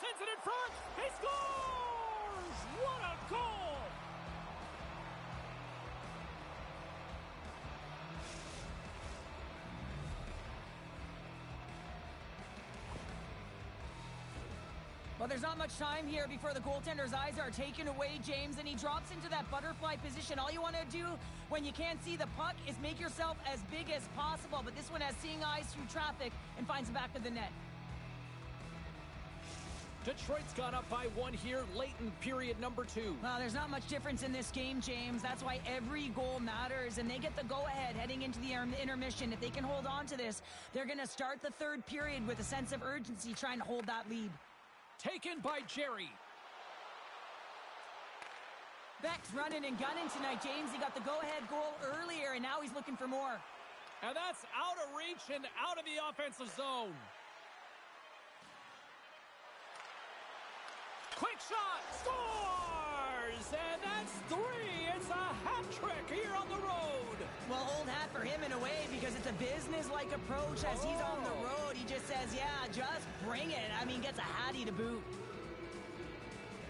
Speaker 1: Sends it in front. He scores! What a goal!
Speaker 2: Well, there's not much time here before the goaltender's eyes are taken away, James, and he drops into that butterfly position. All you want to do when you can't see the puck is make yourself as big as possible, but this one has seeing eyes through traffic and finds the back of the net.
Speaker 1: Detroit's got up by 1 here late in period number 2.
Speaker 2: Well, there's not much difference in this game, James. That's why every goal matters, and they get the go-ahead heading into the intermission. If they can hold on to this, they're going to start the third period with a sense of urgency trying to hold that lead.
Speaker 1: Taken by Jerry.
Speaker 2: Beck's running and gunning tonight, James. He got the go-ahead goal earlier, and now he's looking for more.
Speaker 1: And that's out of reach and out of the offensive zone. Quick shot, scores! And that's 3. It's a hat trick here on the road.
Speaker 2: Well, old hat for him in a way because it's a business-like approach as he's on the road. He just says, yeah, just bring it. I mean, gets a hattie to boot.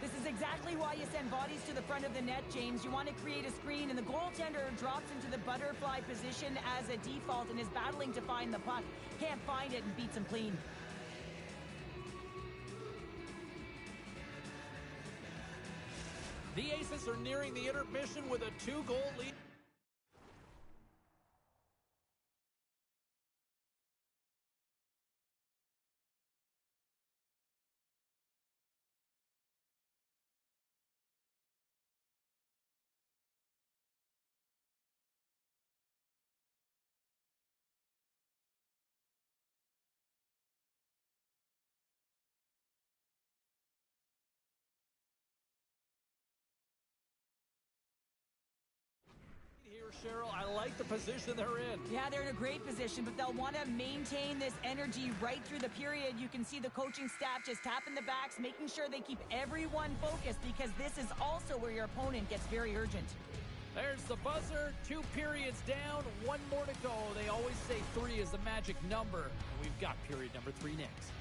Speaker 2: This is exactly why you send bodies to the front of the net, James. You want to create a screen, and the goaltender drops into the butterfly position as a default and is battling to find the puck. Can't find it and beats him clean.
Speaker 1: The Aces are nearing the intermission with a 2-goal lead. Cheryl, I like the position they're in.
Speaker 2: Yeah, they're in a great position, but they'll want to maintain this energy right through the period. You can see the coaching staff just tapping the backs, making sure they keep everyone focused because this is also where your opponent gets very urgent.
Speaker 1: There's the buzzer. 2 periods down, 1 more to go. They always say 3 is the magic number. And we've got period number 3 next.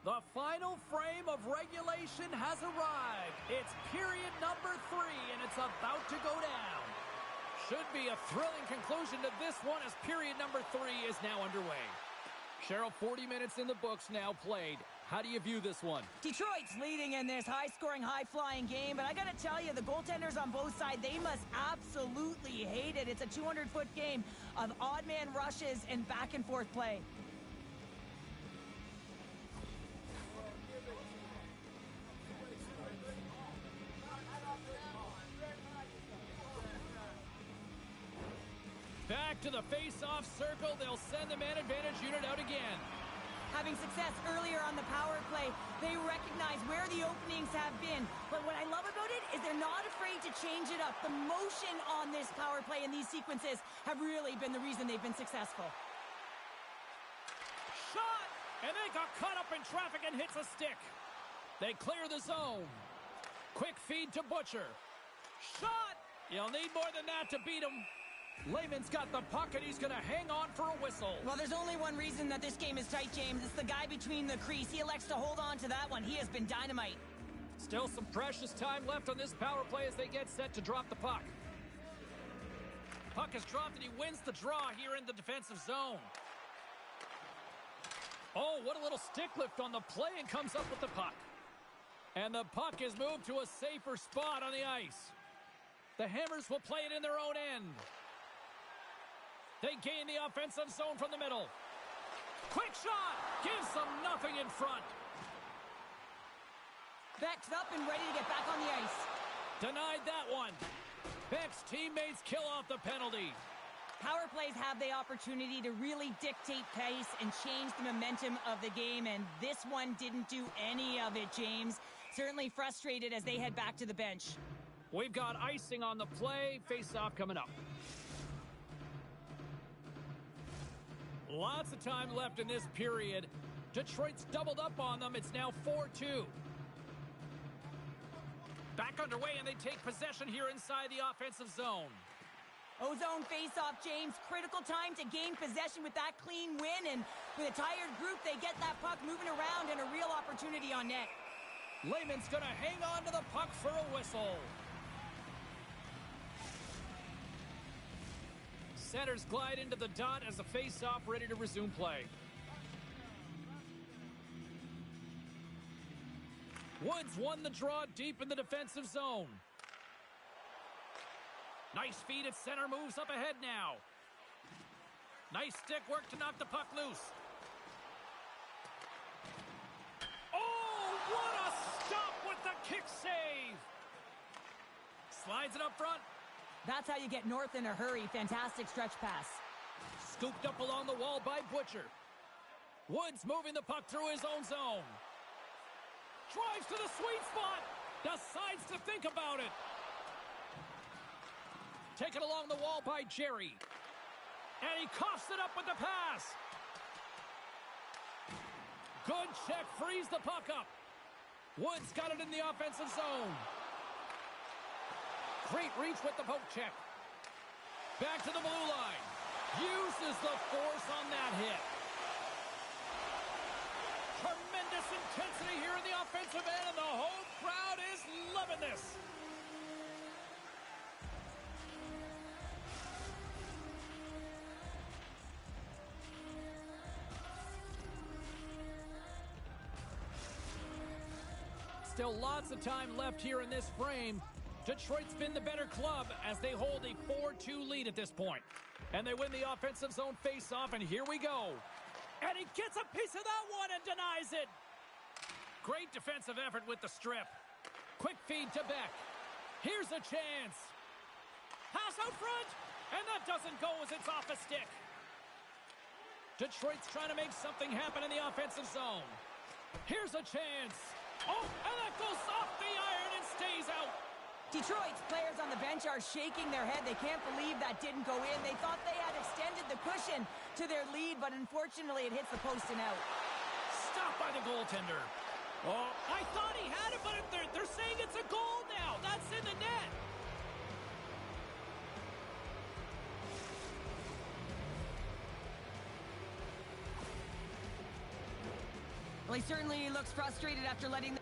Speaker 1: The final frame of regulation has arrived. It's period number 3, and it's about to go down. Should be a thrilling conclusion to this one as period number 3 is now underway. Cheryl, 40 minutes in the books now played. How do you view this one?
Speaker 2: Detroit's leading in this high-scoring, high-flying game, but I got to tell you, the goaltenders on both sides, they must absolutely hate it. It's a 200-foot game of odd-man rushes and back-and-forth play.
Speaker 1: Back to the face-off circle. They'll send the man advantage unit out again.
Speaker 2: Having success earlier on the power play, they recognize where the openings have been. But what I love about it is they're not afraid to change it up. The motion on this power play and these sequences have really been the reason they've been successful.
Speaker 1: Shot! And they got caught up in traffic and hits a stick. They clear the zone. Quick feed to Butcher. Shot! You'll need more than that to beat him. Lehman's got the puck, and he's going to hang on for a whistle.
Speaker 2: Well, there's only one reason that this game is tight, James. It's the guy between the crease. He elects to hold on to that one. He has been dynamite.
Speaker 1: Still some precious time left on this power play as they get set to drop the puck. Puck is dropped and he wins the draw here in the defensive zone. Oh, what a little stick lift on the play and comes up with the puck. And the puck is moved to a safer spot on the ice. The Hammers will play it in their own end. They gain the offensive zone from the middle. Quick shot! Gives them nothing in front.
Speaker 2: Beck's up and ready to get back on the ice.
Speaker 1: Denied that one. Beck's teammates kill off the penalty.
Speaker 2: Power plays have the opportunity to really dictate pace and change the momentum of the game, and this one didn't do any of it, James. Certainly frustrated as they head back to the bench.
Speaker 1: We've got icing on the play. Face-off coming up. Lots of time left in this period. Detroit's doubled up on them. It's now 4-2. Back underway, and they take possession here inside the offensive zone.
Speaker 2: Ozone face-off, James. Critical time to gain possession with that clean win, and with a tired group, they get that puck moving around and a real opportunity on net.
Speaker 1: Lehman's going to hang on to the puck for a whistle. Centers glide into the dot as the face-off ready to resume play. Woods won the draw deep in the defensive zone. Nice feed at center, moves up ahead now. Nice stick work to knock the puck loose. Oh, what a stop with the kick save! Slides it up front.
Speaker 2: That's how you get north in a hurry. Fantastic stretch pass.
Speaker 1: Scooped up along the wall by Butcher. Woods moving the puck through his own zone. Drives to the sweet spot. Decides to think about it. Taken along the wall by Jerry. And he coughs it up with the pass. Good check, frees the puck up. Woods got it in the offensive zone. Great reach with the poke check. Back to the blue line. Uses the force on that hit. Tremendous intensity here in the offensive end, and the home crowd is loving this. Still lots of time left here in this frame. Detroit's been the better club as they hold a 4-2 lead at this point. And they win the offensive zone face-off, and here we go. And he gets a piece of that one and denies it. Great defensive effort with the strip. Quick feed to Beck. Here's a chance. Pass out front, and that doesn't go as it's off a stick. Detroit's trying to make something happen in the offensive zone. Here's a chance. Oh, and that goes off the iron and stays out.
Speaker 2: Detroit's players on the bench are shaking their head. They can't believe that didn't go in. They thought they had extended the cushion to their lead, but unfortunately it hits the post and out.
Speaker 1: Stopped by the goaltender. Oh, I thought he had it, but they're saying it's a goal now. That's in the net.
Speaker 2: Well, he certainly looks frustrated after letting